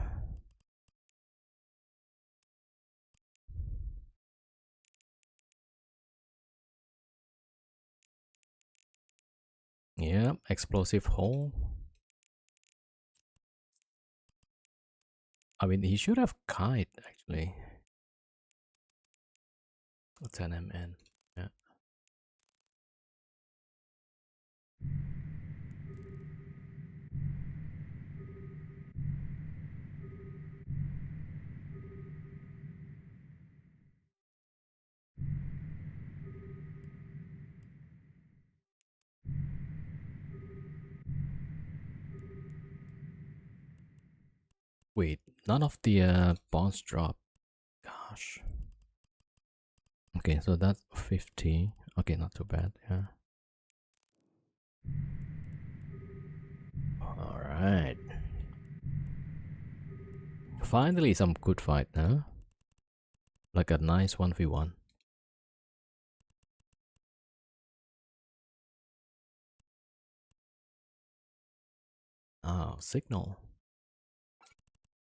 Yeah, explosive hole. I mean, he should have kite, actually. 10 MN, yeah. Wait, none of the bonds drop. Gosh. Okay, so that's 50. Okay, not too bad, yeah. Alright. Finally some good fight, huh? Like a nice 1v1. Oh, signal.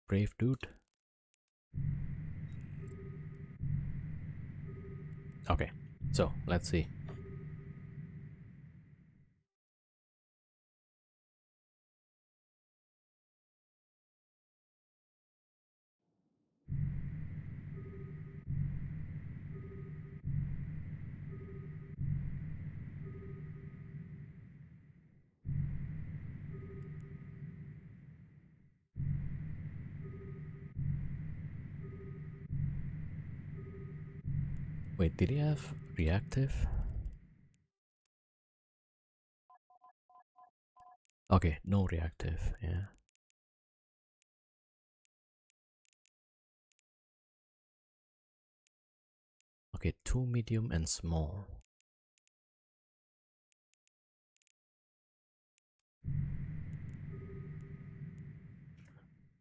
Brave dude. Okay, so let's see. Wait, did he have reactive? Okay, no reactive, yeah. Okay, 2 medium and small.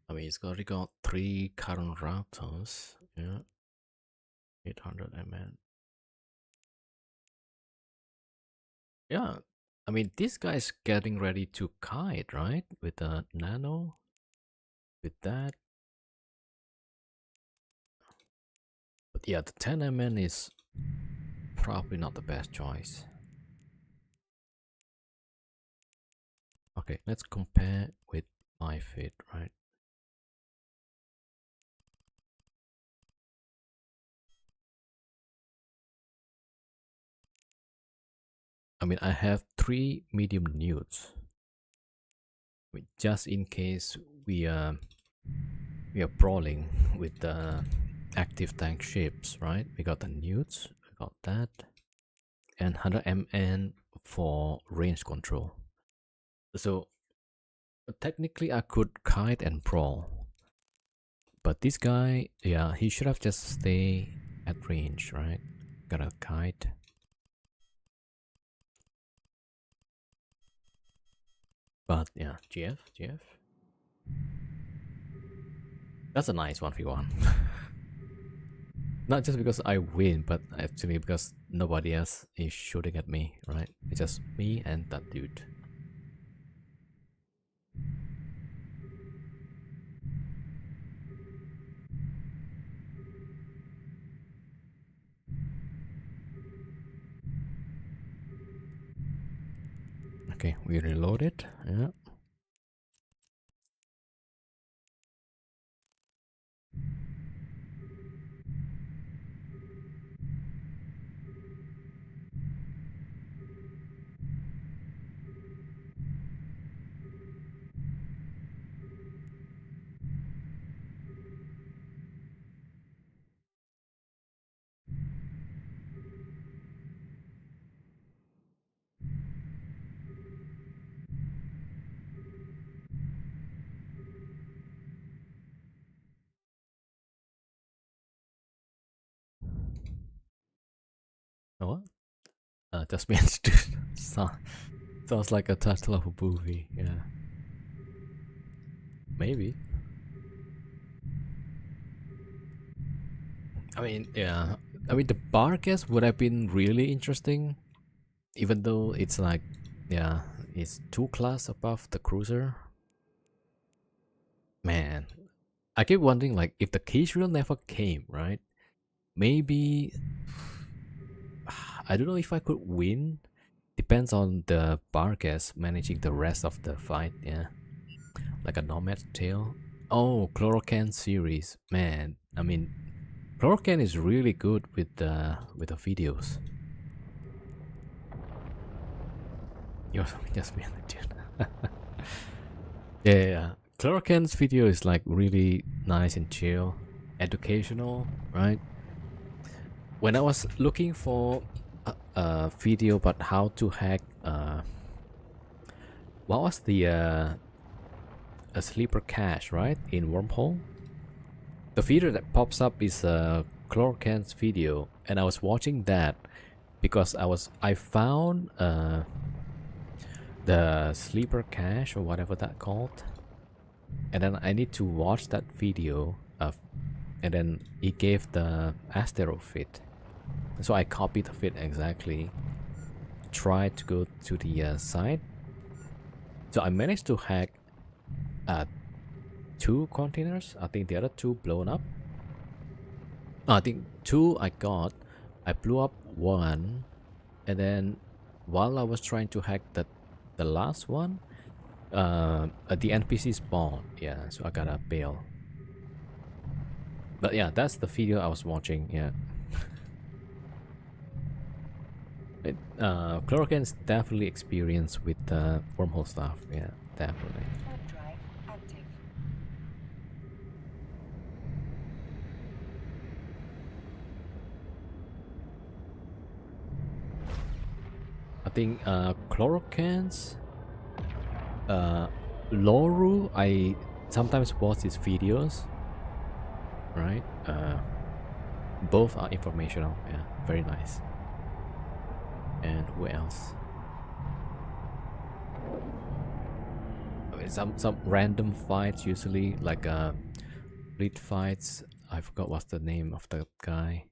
I mean, it's already got 3 current routers, yeah. 800 mAh. Yeah, I mean, this guy's getting ready to kite, right? With the nano, with that. But yeah, the 10 mn is probably not the best choice. Okay, let's compare with my fit, right? I mean, I have 3 medium newts. I mean, just in case we are brawling with the active tank ships, right? We got the newts, we got that, and 100 mn for range control. So technically I could kite and brawl, but this guy, yeah, he should have just stay at range, right? Gotta kite. But yeah, GF. That's a nice 1v1. Not just because I win, but actually because nobody else is shooting at me, right? It's just me and that dude. Okay, we reload it. Yeah. Oh, what? Just means dude. Sounds like a title of a movie. Yeah. Maybe. I mean, yeah. I mean, the bar guess would have been really interesting, even though it's like, yeah, it's 2 class above the cruiser. Man, I keep wondering, like, if the casual never came, right? Maybe I don't know if I could win. Depends on the bar guess managing the rest of the fight. Yeah, like a Nomad Tail. Oh, Chlorocan series, man. I mean, Chlorocan is really good with the videos. You're just being a dude. Yeah. Chlorocan's video is like really nice and chill, educational, right? When I was looking for a video about how to hack, what was the a sleeper cache, right, in Wormhole? The video that pops up is Chlorocan's video, and I was watching that because I found the sleeper cache or whatever that called, and then I need to watch that video and then it gave the Astero fit, so I copied the fit exactly, tried to go to the site, so I managed to hack 2 containers. I think the other 2 blown up. I think 2 I got. I blew up 1, and then while I was trying to hack the last one, the NPC spawned. Yeah, so I gotta bail. But yeah, that's the video I was watching. Yeah. Chlorocan's definitely experienced with the wormhole stuff. Yeah, definitely. Warp drive active. think Chlorocans, Loru, I sometimes watch his videos, right? Both are informational, yeah, very nice. And who else? Some random fights, usually like fleet fights. I forgot what's the name of the guy.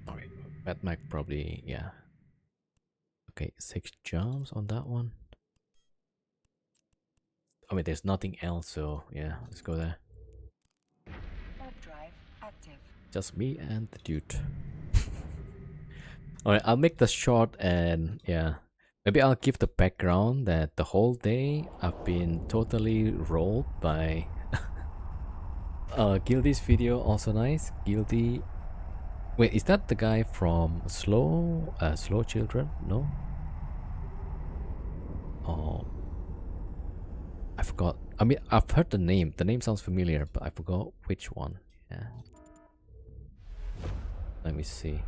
Okay, Bad Mac probably, yeah. Okay, 6 jumps on that one. I mean, there's nothing else, so yeah, let's go there. Warp drive active. Just me and the dude. Alright, I'll make this short and yeah. Maybe I'll give the background that the whole day I've been totally rolled by Guilty's video, also nice. Guilty. Wait, is that the guy from Slow Children? No? Oh, I forgot. I mean, I've heard the name. The name sounds familiar, but I forgot which one. Yeah. Let me see.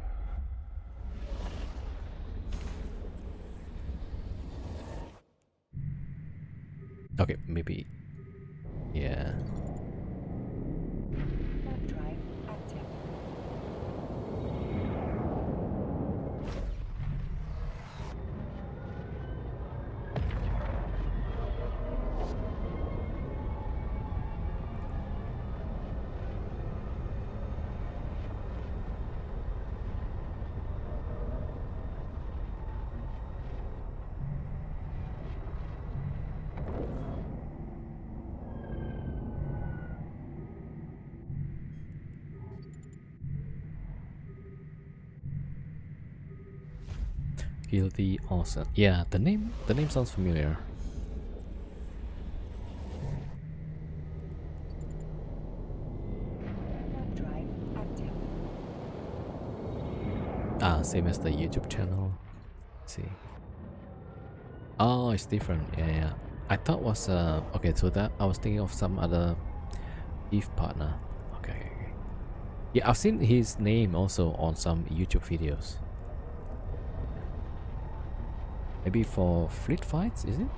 Okay, maybe. Yeah. Warp drive active. Guilty awesome. Yeah, the name sounds familiar. Warp drive active. Ah, same as the YouTube channel. Let's see. Oh, it's different. Yeah, yeah. I thought was okay, so that I was thinking of some other beef partner. Okay, okay, okay. Yeah, I've seen his name also on some YouTube videos. Maybe for fleet fights, is it?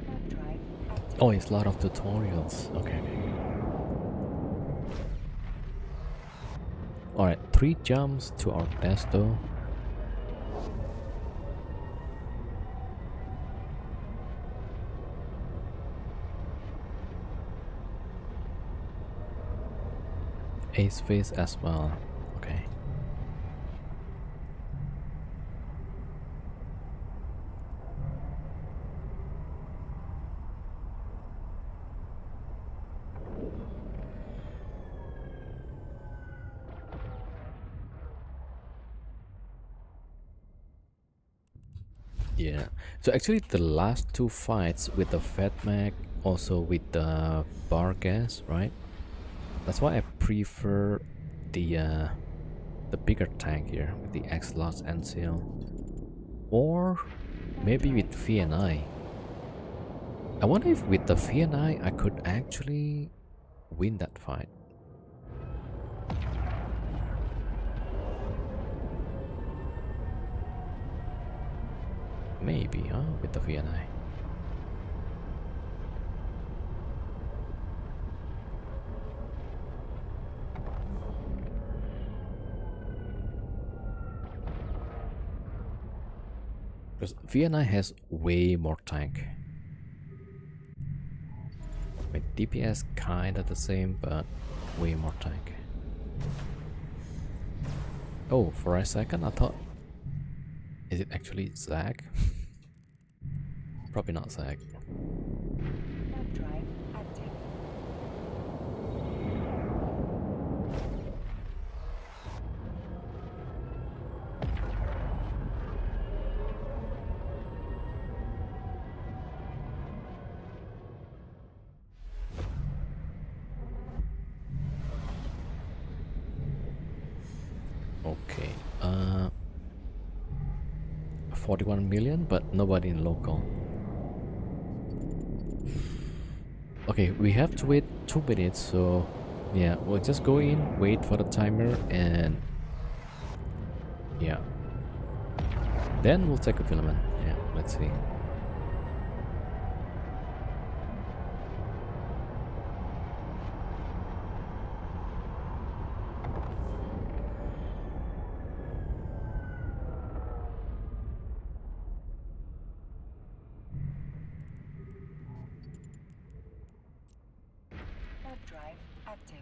Warp drive active. Oh, it's a lot of tutorials. Okay, okay. Alright, 3 jumps to our Testo. Ace face as well. Okay. Yeah. So actually the last 2 fights with the Fat Mac, also with the Bargas, right? That's why I prefer the bigger tank here with the X-Lots and Seal. Or maybe with VNI. I wonder if with the VNI I could actually win that fight. Maybe, huh? With the VNI. Because VNI has way more tank. With DPS kinda the same, but way more tank. Oh, for a second I thought... Is it actually Zag? Probably not Zag. Warp drive Okay. 41 million, but nobody in local. Okay, we have to wait 2 minutes, so yeah, we'll just go in, wait for the timer, and yeah, then we'll take a filament. Yeah, let's see. Warp drive active.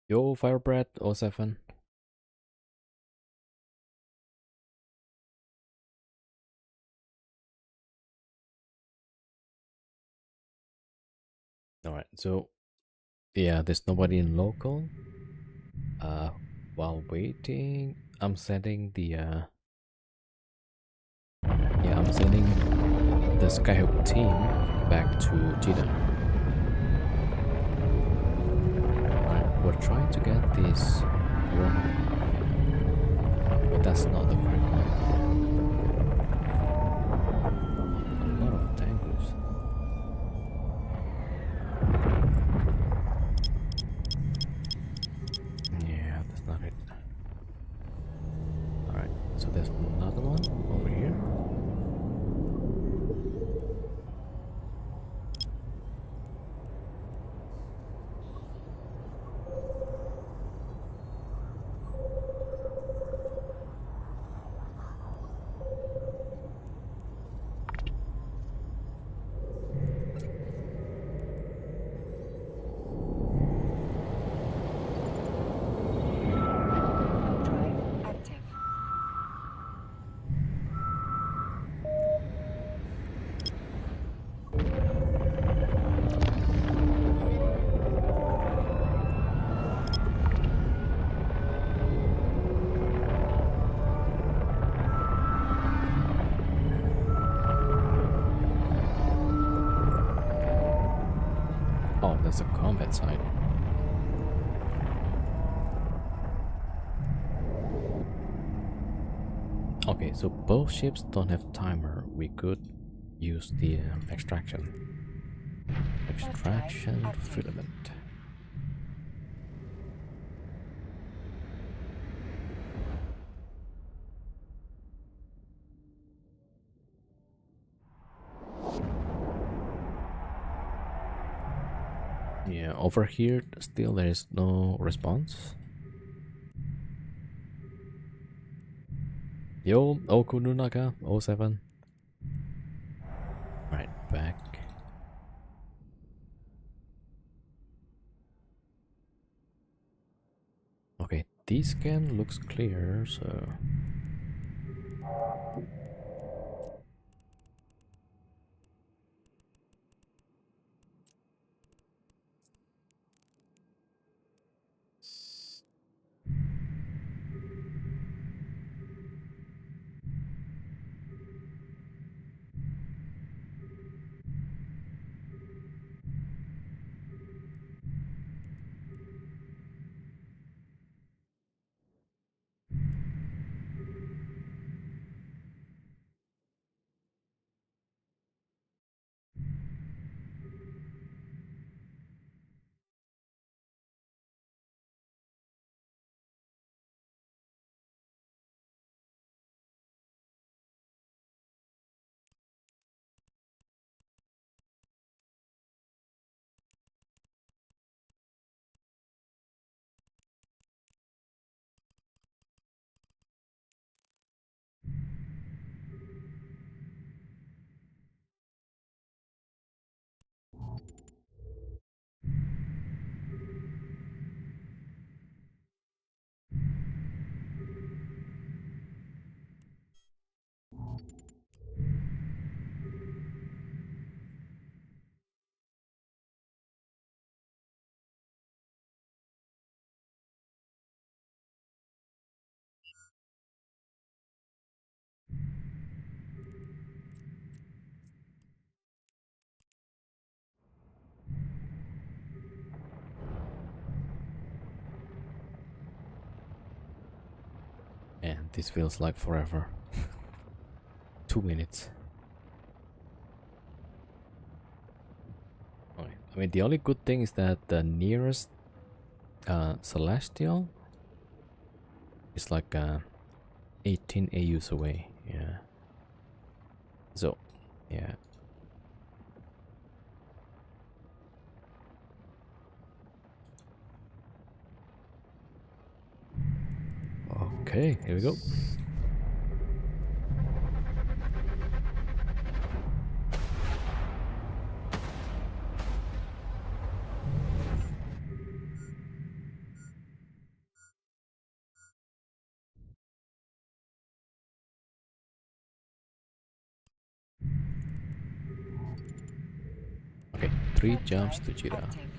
Yo, Firebread 07. Alright, so yeah, there's nobody in local. While waiting, I'm sending the I'm sending the Skyhook team back to Jeddah. Alright, we're trying to get this wormhole, but that's not the correct one. A lot of tangles. Yeah, that's not it. Alright, so there's another one over here. Warp drive active. Oh, there's a combat side. Okay, so both ships don't have timer. We could use the extraction. Extraction active. filament. Yeah, over here still there is no response. Yo, Okununaka 07. Right, back. Okay, this scan looks clear, so... And this feels like forever. 2 minutes. Okay. I mean, the only good thing is that the nearest Celestial is like 18 AUs away. Yeah. So, yeah. Okay, here we go. Okay, 3 jumps to Jira. Active.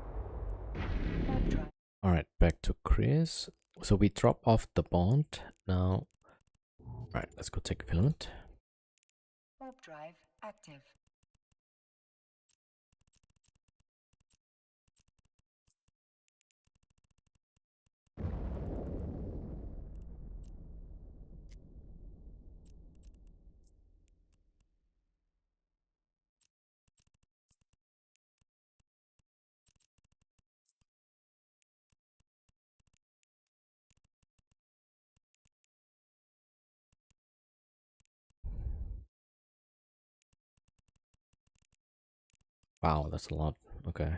Drive active. Warp drive. Alright, back to Chris. So we drop off the bond. Now, alright, let's go take a filament. Warp drive active. Wow, that's a lot. Okay.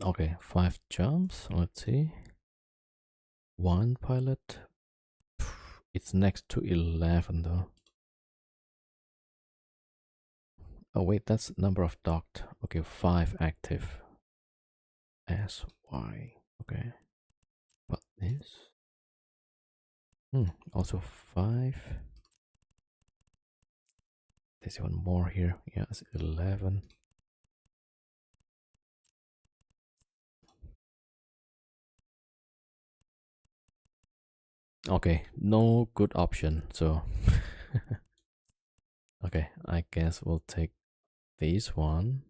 Okay, 5 jumps. Let's see. 1 pilot. It's next to 11 though. Oh wait, that's number of docked. Okay, 5 active. SY. Okay. But this. Also 5. There's even more here. Yeah, it's 11. Okay, no good option. So, okay, I guess we'll take this one.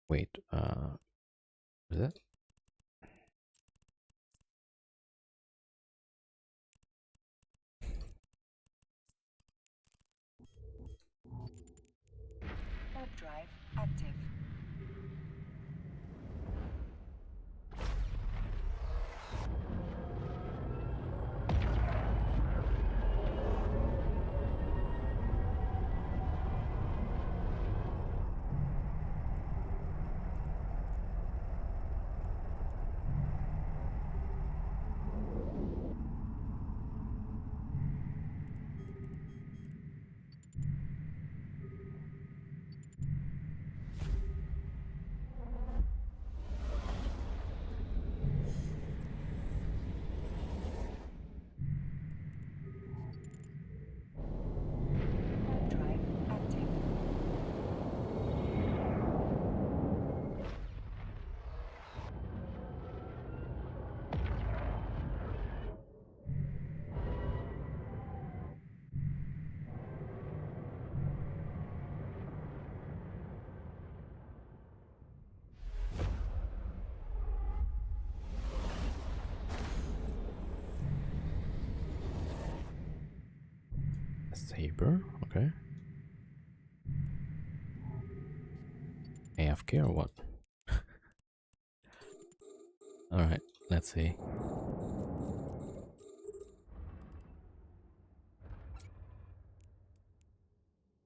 Wait, is that? Warp drive active. Warp drive active. Saber, okay. AFK or what? Alright, let's see.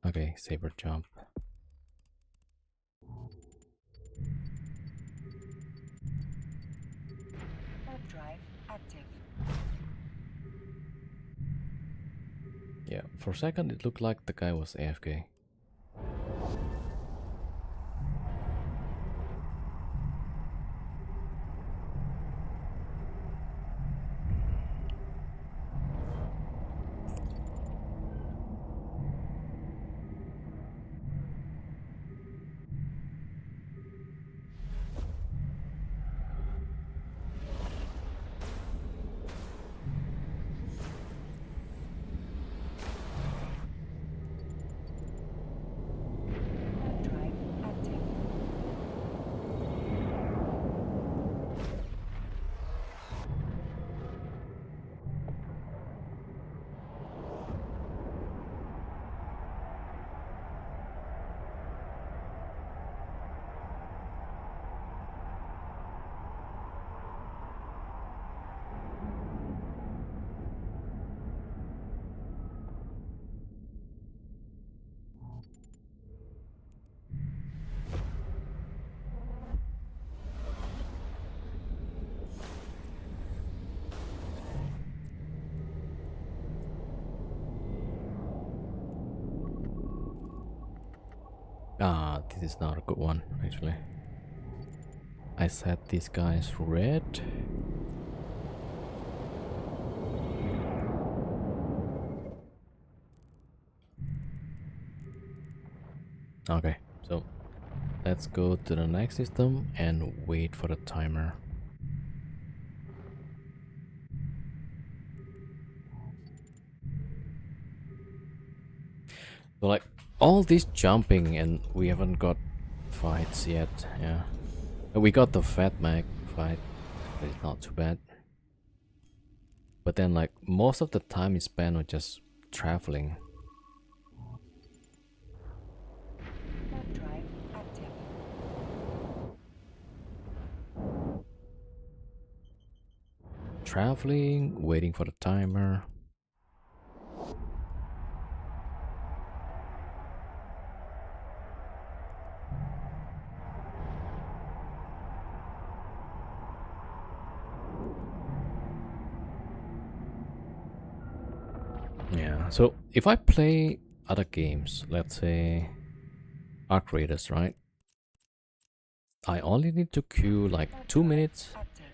Okay, saber jump. Warp drive active. Yeah, for a second it looked like the guy was AFK. Warp drive active. Ah, this is not a good one, actually. I set these guys red. Okay, so let's go to the next system and wait for the timer. So like all this jumping and we haven't got fights yet, yeah. We got the Fat Mag fight, but it's not too bad. But then like most of the time is spent on just traveling. Warp drive active. Traveling, waiting for the timer. Yeah, so if I play other games, let's say Arc Raiders, right? I only need to queue like 2 minutes, Active.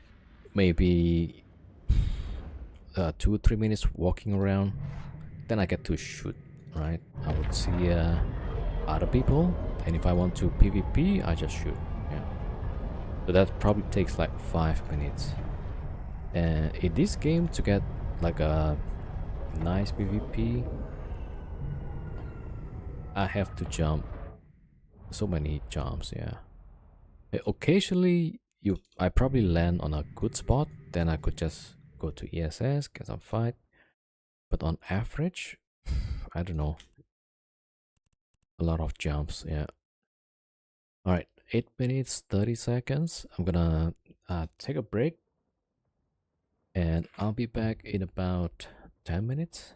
maybe 2 3 minutes walking around. Then I get to shoot, right? I would see other people, and if I want to PvP, I just shoot. Yeah. So that probably takes like 5 minutes. And in this game, to get like a nice PvP, I have to jump so many jumps. Yeah. Occasionally, I probably land on a good spot. Then I could just go to ESS, get some fight. But on average, I don't know, a lot of jumps. Yeah. All right, 8 minutes 30 seconds. I'm gonna take a break, and I'll be back in about 10 minutes.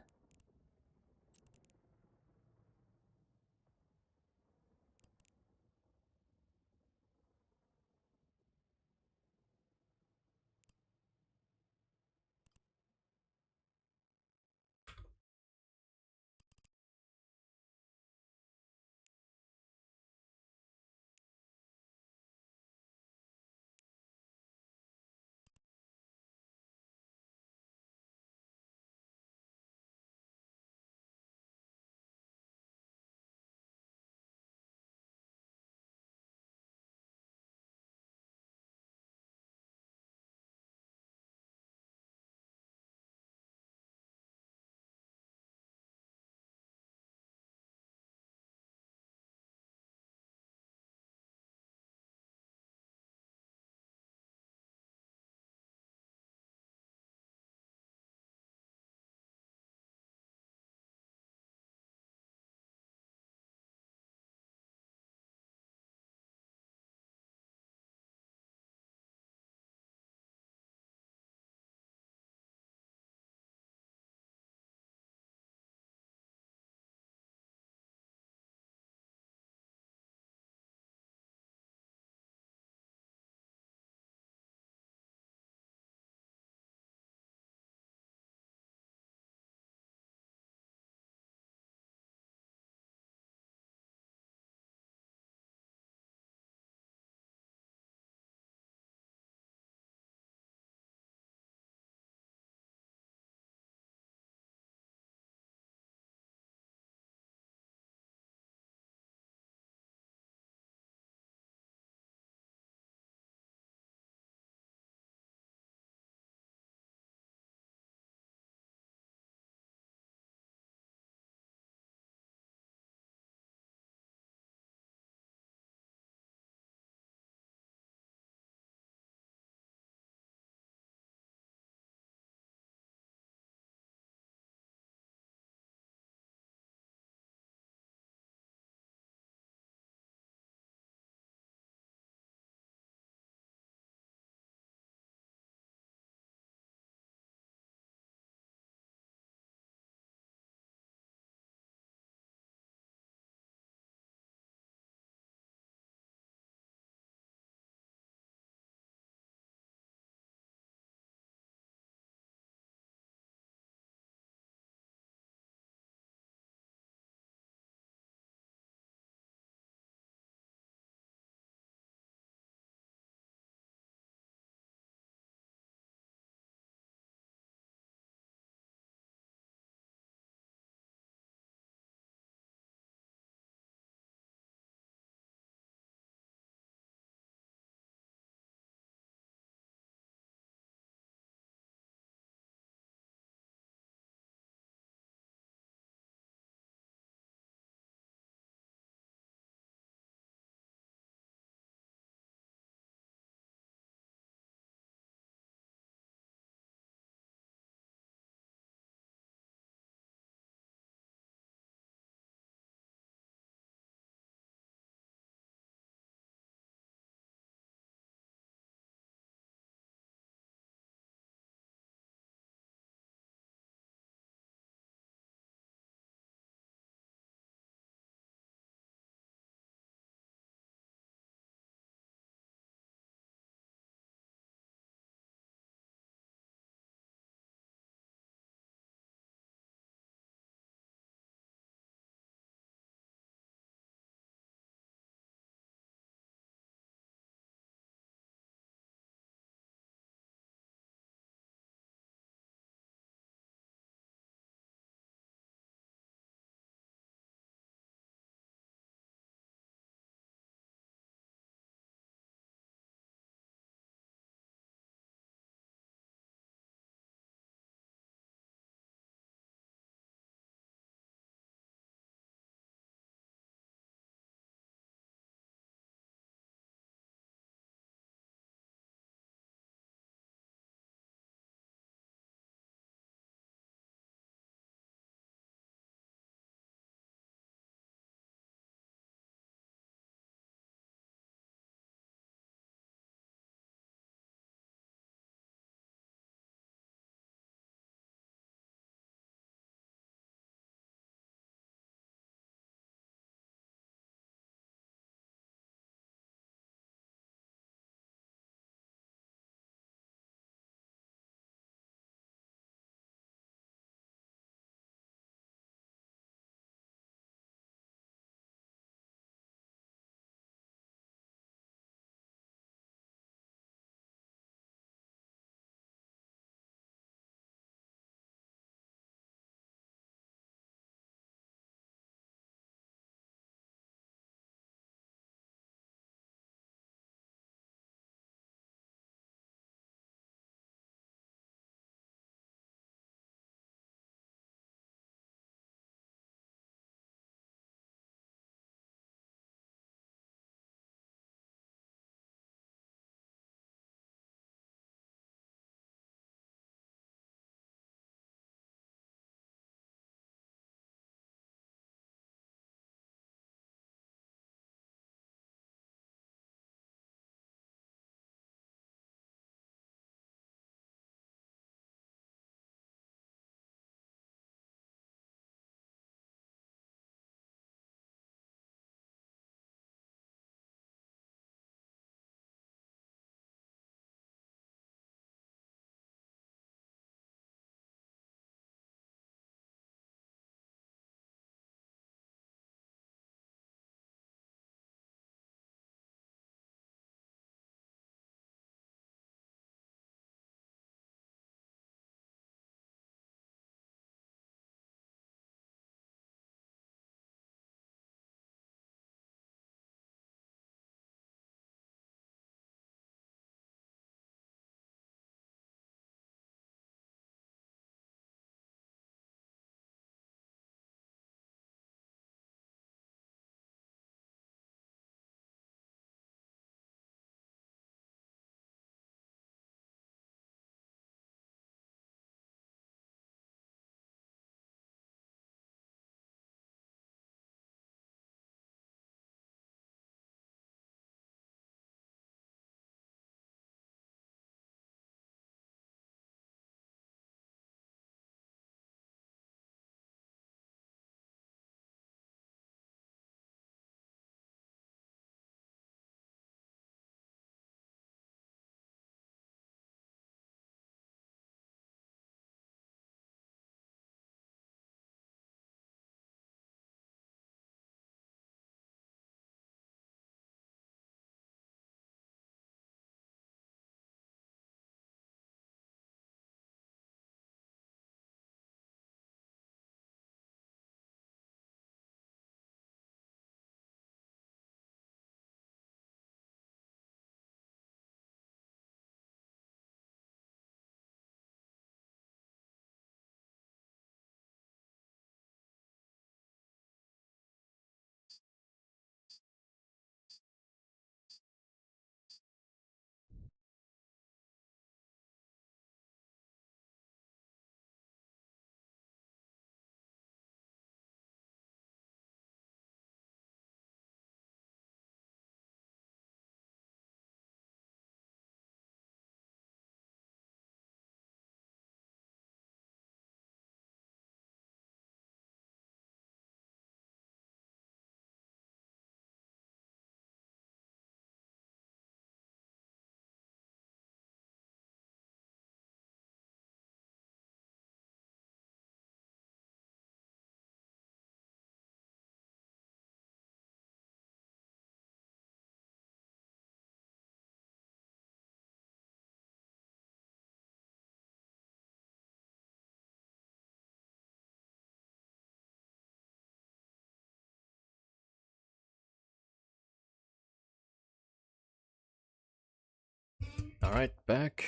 Alright, back.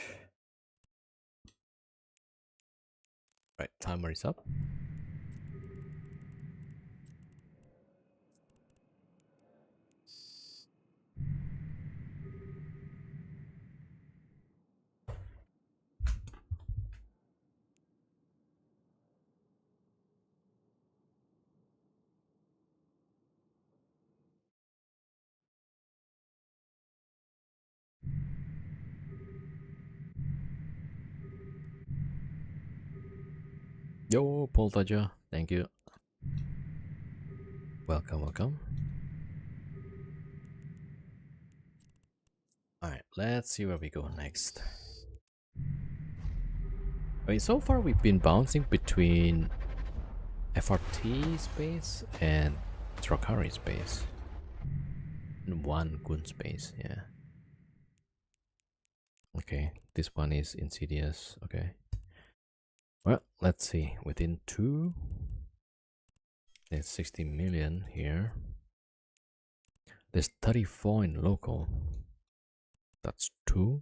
Right, timer is up. Yo, Paul Dodger, thank you. Welcome, welcome. Alright, let's see where we go next. I mean, so far we've been bouncing between FRT space and Drakari space. And one Gun space, yeah. Okay, this one is Insidious, okay. Well, let's see, within 2, there's 60 million here. There's 34 in local. That's 2.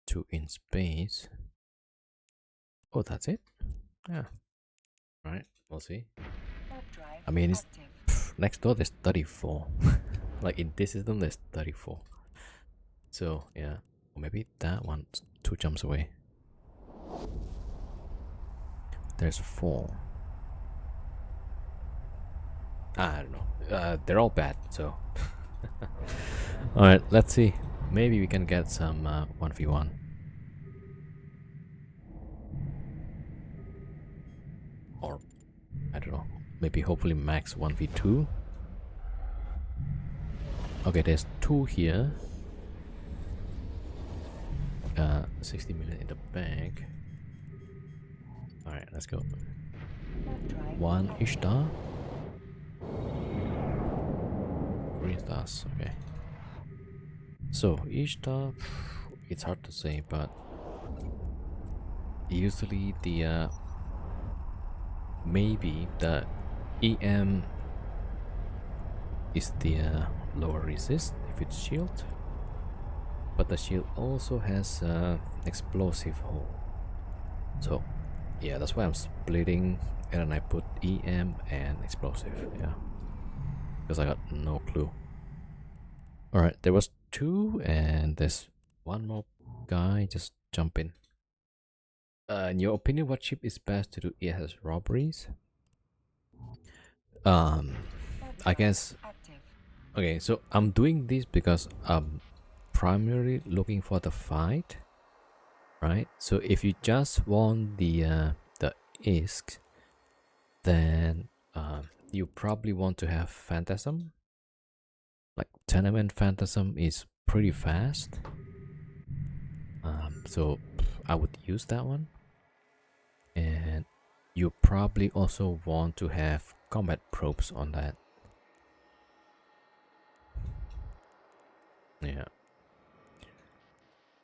2 in space. Oh, that's it? Yeah. Right, we'll see. I mean, it's next door there's 34. Like in this system there's 34. So yeah, or maybe that one 2 jumps away. There's 4. I don't know. They're all bad, so. Alright, let's see. Maybe we can get some 1v1. Or, I don't know. Maybe hopefully max 1v2. Okay, there's 2 here. 60 million in the bank. Alright, let's go. 1 Ishtar. 3 stars, okay. So, Ishtar, it's hard to say, but usually the maybe the EM is the lower resist if it's shield, but the shield also has explosive hole. So yeah, that's why I'm splitting and then I put EM and explosive, yeah, because I got no clue. Alright, there was 2 and there's 1 more guy. Just jump in. In your opinion, what ship is best to do ESS robberies? I guess. Okay, so I'm doing this because I'm primarily looking for the fight, right? So if you just want the ISK, then you probably want to have Phantasm. Like Tenement Phantasm is pretty fast, so I would use that one. And you probably also want to have combat probes on that. Yeah.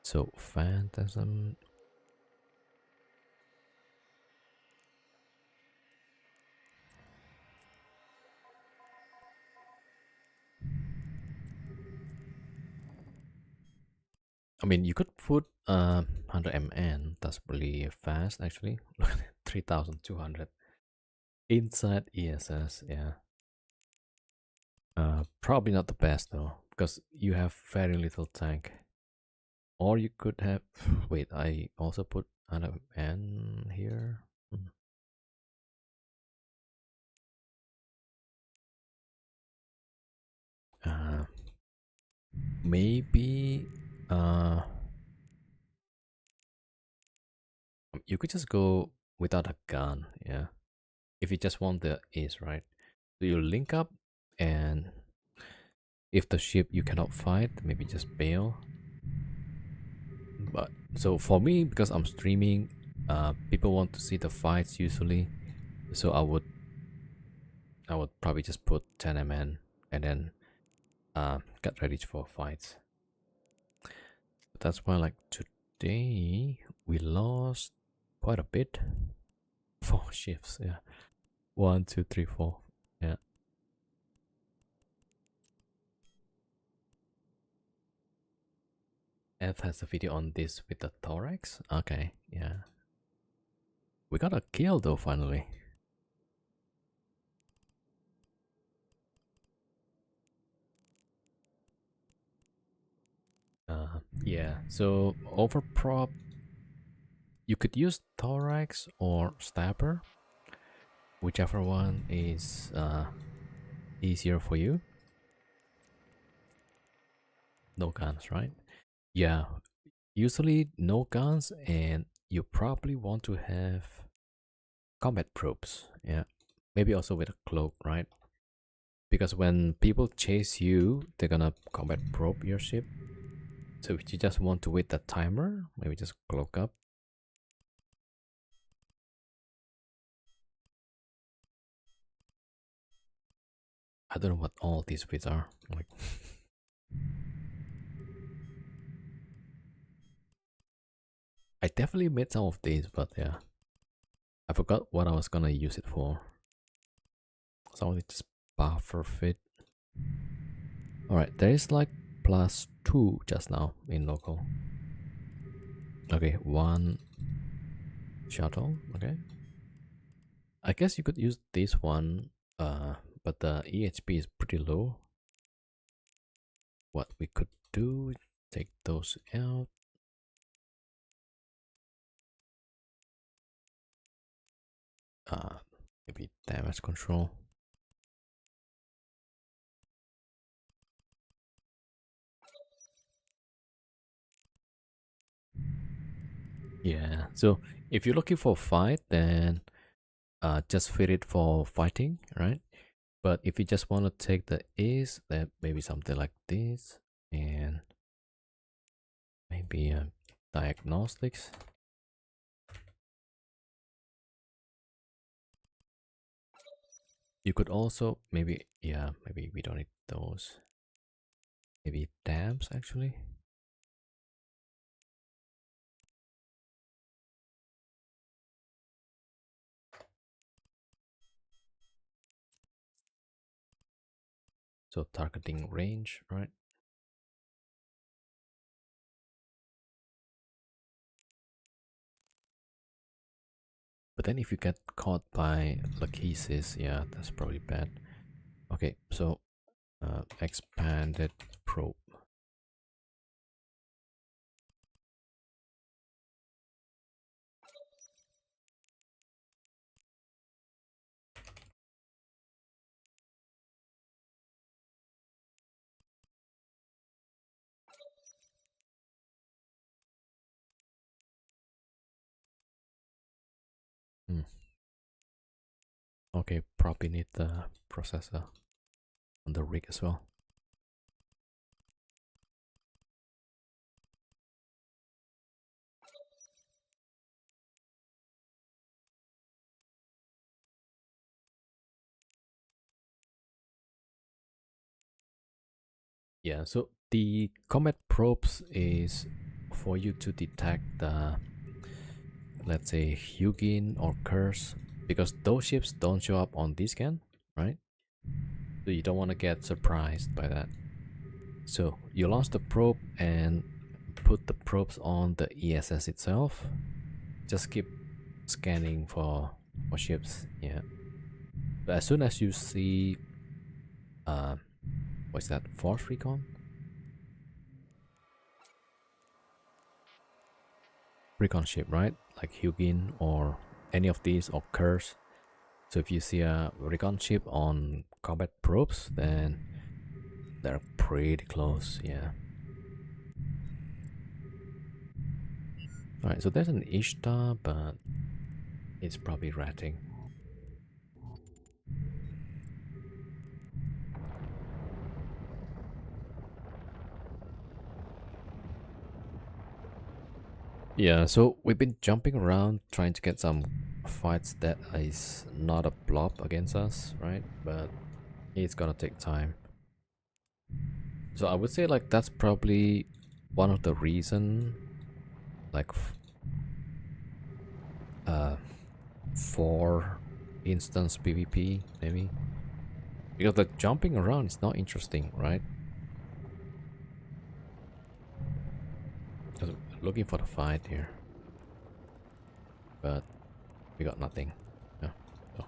So Phantasm. I mean, you could put 100 MN. That's really fast, actually. Look at it, 3,200 inside ESS. Yeah. Probably not the best though, because you have very little tank. Or you could have. Wait, I also put 100 MN here. Maybe you could just go without a gun, yeah. If you just want the ace, right? So you link up, and if the ship you cannot fight, maybe just bail. But so for me, because I'm streaming, people want to see the fights usually, so I would probably just put 10 MN and then get ready for fights. But that's why, like today, we lost quite a bit. 4 ships, yeah. 1, 2, 3, 4, yeah. F has a video on this with the thorax. Okay, yeah. We got a kill though finally. Yeah, so over prop, you could use thorax or stabber, whichever one is easier for you. No guns, right? Yeah, usually no guns, and you probably want to have combat probes. Yeah, maybe also with a cloak, right? Because when people chase you, they're gonna combat probe your ship. So if you just want to wait the timer, maybe just cloak up. I don't know what all these bits are. Like, I definitely made some of these, but yeah, I forgot what I was gonna use it for. So it's just buffer fit. Alright, there is like +2 just now in local. Okay, 1 shuttle. Okay, I guess you could use this one, but the EHP is pretty low. What we could do, take those out. Maybe damage control. Yeah, so if you're looking for a fight, then just fit it for fighting, right? But if you just want to take the ace, then maybe something like this, and maybe diagnostics. You could also maybe, yeah, maybe we don't need those. Maybe dams actually. So targeting range, right? But then if you get caught by Lachesis, yeah, that's probably bad. Okay, so expanded probe. Hmm. Okay, probably need the processor on the rig as well. Yeah, so the combat probes is for you to detect the, let's say, Hugin or Curse, because those ships don't show up on this scan, right? So you don't want to get surprised by that. So you launch the probe and put the probes on the ESS itself. Just keep scanning for ships, yeah. But as soon as you see, what's that, Force Recon? Recon ship, right? Like Hugin or any of these, or Curse. So if you see a recon ship on combat probes, then they're pretty close, yeah. Alright, so there's an Ishtar, but it's probably ratting. Yeah, so we've been jumping around trying to get some fights that is not a blob against us, right? But it's gonna take time. So I would say like that's probably one of the reason, like for instance PvP maybe, because the jumping around is not interesting, right? looking for the fight here, but we got nothing. Yeah. So.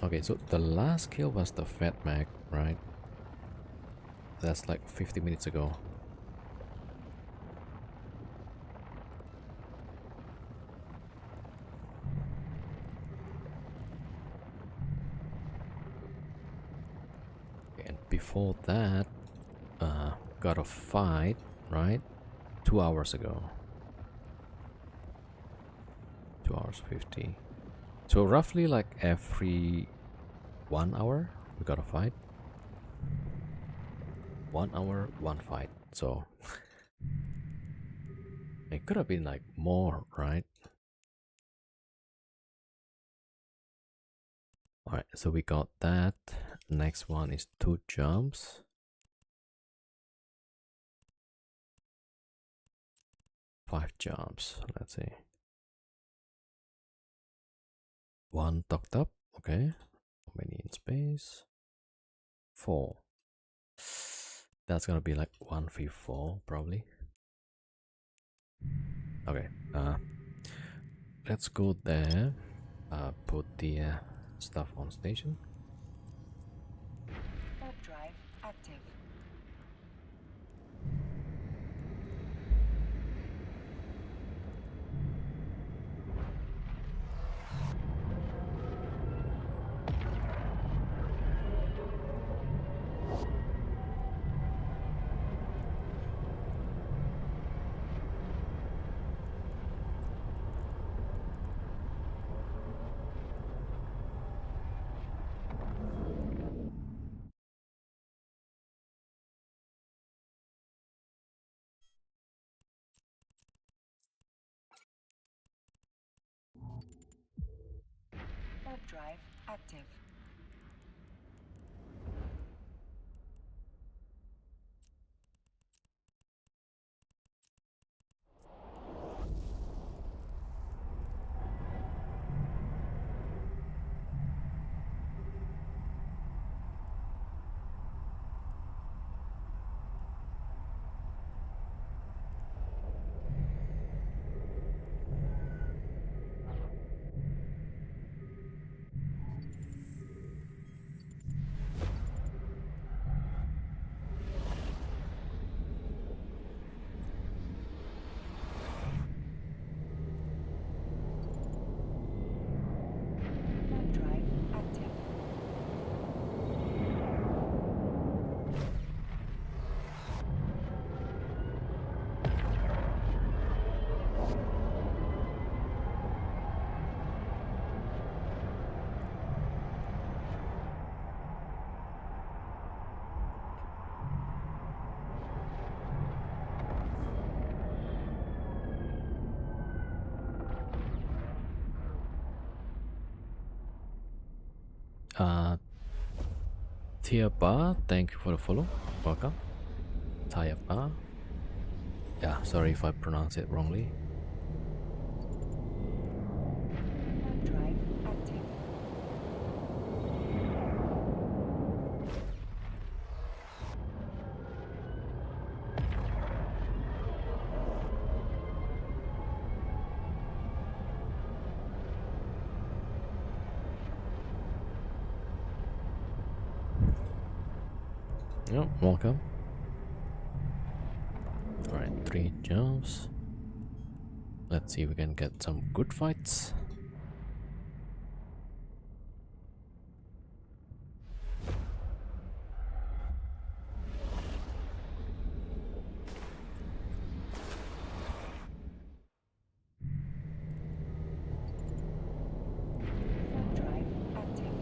Okay, so the last kill was the Fat Mac, right? That's like 50 minutes ago. And before that, got a fight, right? 2 hours ago. 2 hours 50. So roughly like every 1 hour we got a fight. 1 hour, one fight. So it could have been like more, right? Alright, so we got that. Next one is 2 jumps. 5 jumps, let's see. 1 tucked up, okay. How many in space? 4. That's gonna be like 1v4 probably. Okay, let's go there. Put the stuff on station. Warp drive active. Warp drive active. Warp drive active. Tiapa, thank you for the follow. Welcome. Tiapa. Yeah, sorry if I pronounce it wrongly. Warp drive active. Yep, welcome. Alright, 3 jumps. Let's see if we can get some good fights. Warp drive active.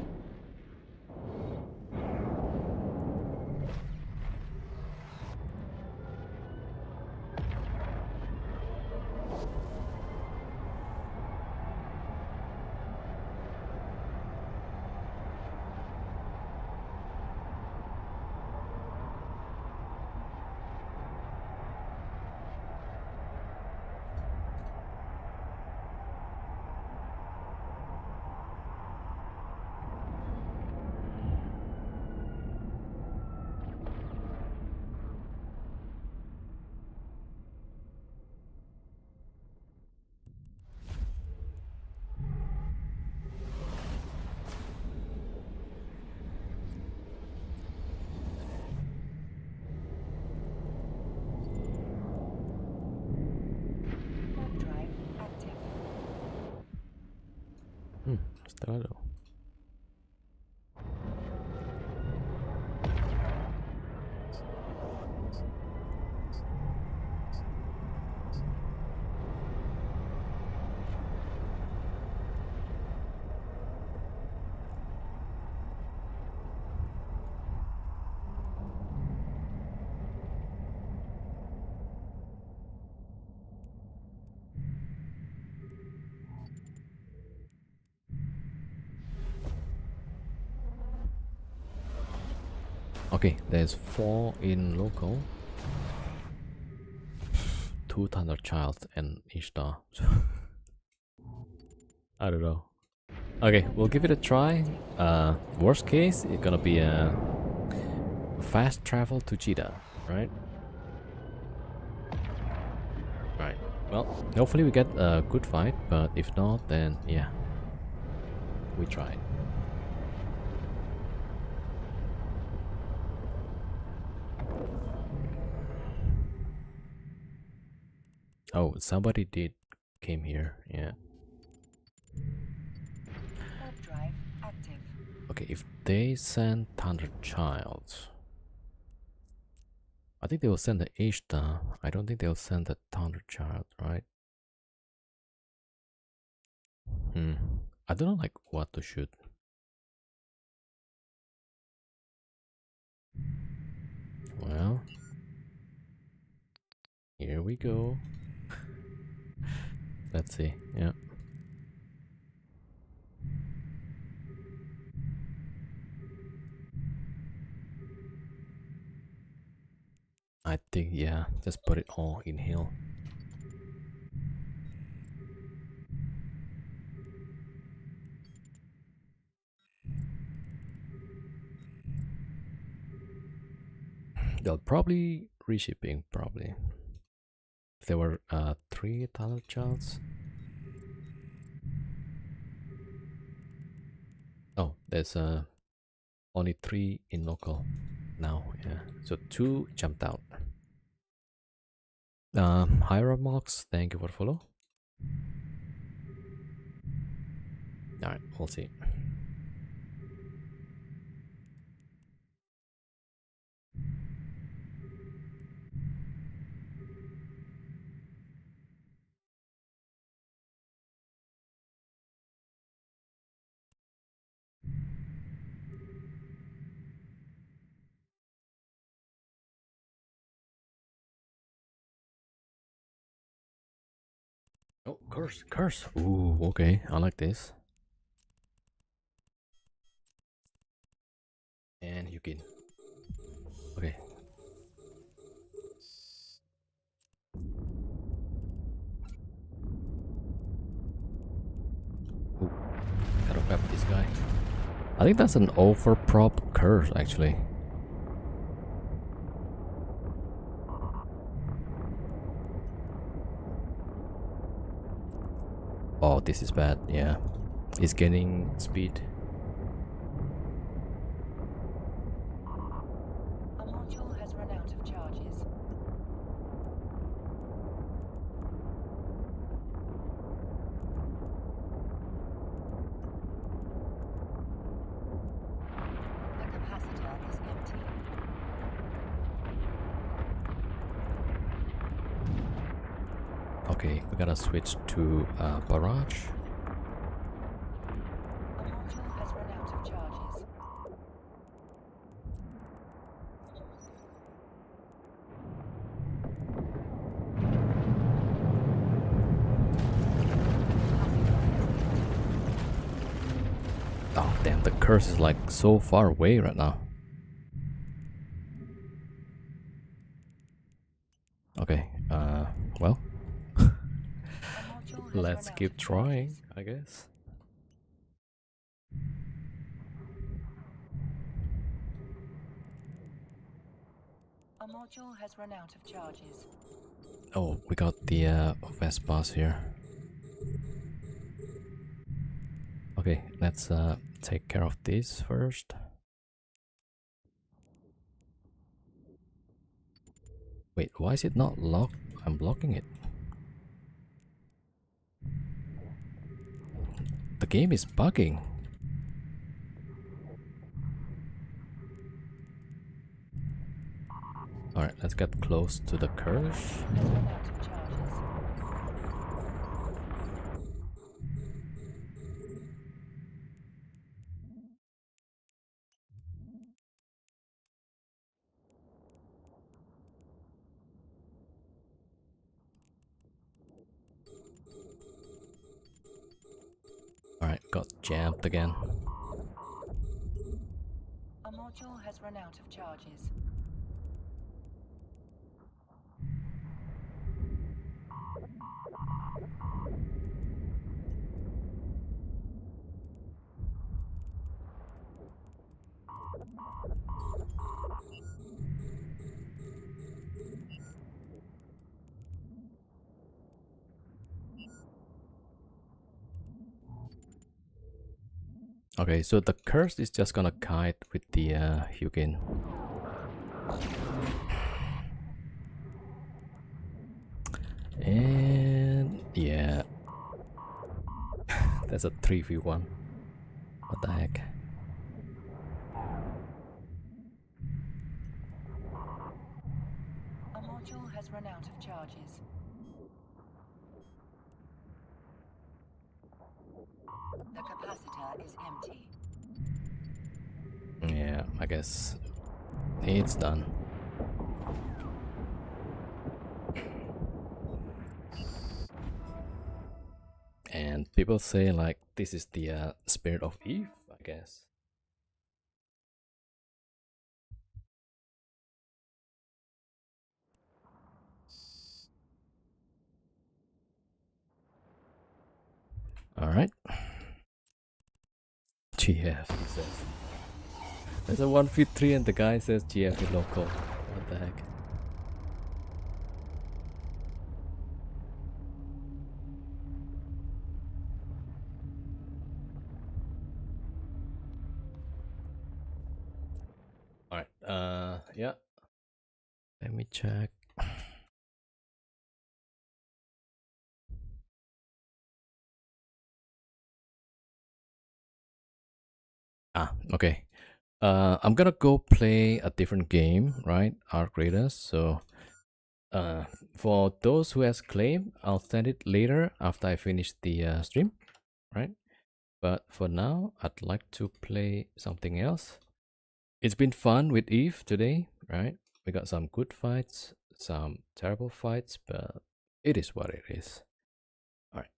Strato. Okay, there's 4 in local, 2 Thunder Child and Ishtar. I don't know. Okay, we'll give it a try. Worst case, it's gonna be a fast travel to Cheetah, right? Right. Well, hopefully we get a good fight, but if not, then yeah, we tried. Oh, somebody did came here, yeah. Warp drive active. Okay, if they send Thunder Child, I think they will send the Ishtar. I don't think they'll send the Thunder Child, right? I don't know like what to shoot. Well, here we go. Let's see. Yeah. I think yeah, just put it all in hill. They'll probably reshipping probably. If there were 3 Thunder Childs. Oh, there's only 3 in local now, yeah. So 2 jumped out. Hieromox, thank you for the follow. Alright, we'll see. Oh, curse, curse. Ooh, okay, I like this. And you can. Okay. Ooh, gotta grab this guy. I think that's an overprop curse actually. Oh, this is bad, yeah. He's gaining speed. A module has run out of charges. The capacitor is empty. Okay, we gotta switch to barrage. A module has run out of charges. Oh damn, the curse is like so far away right now. Okay, well, A module has let's run out keep of trying, charges. I guess. A module has run out of charges. Oh, we got the Vespas here. Okay, let's take care of this first. Wait, why is it not locked? I'm blocking it. the game is bugging. Alright, let's get close to the curse. Has run out of charges. Alright, got jammed again. A module has run out of charges. Okay, so the curse is just gonna kite with the Hugin. And yeah, that's a 3v1. What the heck? A module has run out of charges. The capacitor is empty. Yeah, I guess it's done. And people say like this is the spirit of Eve, I guess. All right. GF, he says. There's a 1v3 and the guy says GF is local. What the heck? Alright, yeah. Let me check. Okay. I'm gonna go play a different game, right? Arc Raiders. So for those who has claim, I'll send it later after I finish the stream, right? But for now, I'd like to play something else. It's been fun with Eve today, right? We got some good fights, some terrible fights, but it is what it is. All right.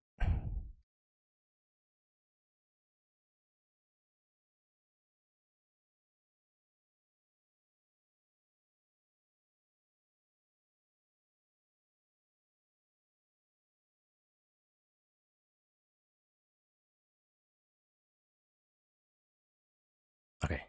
Okay.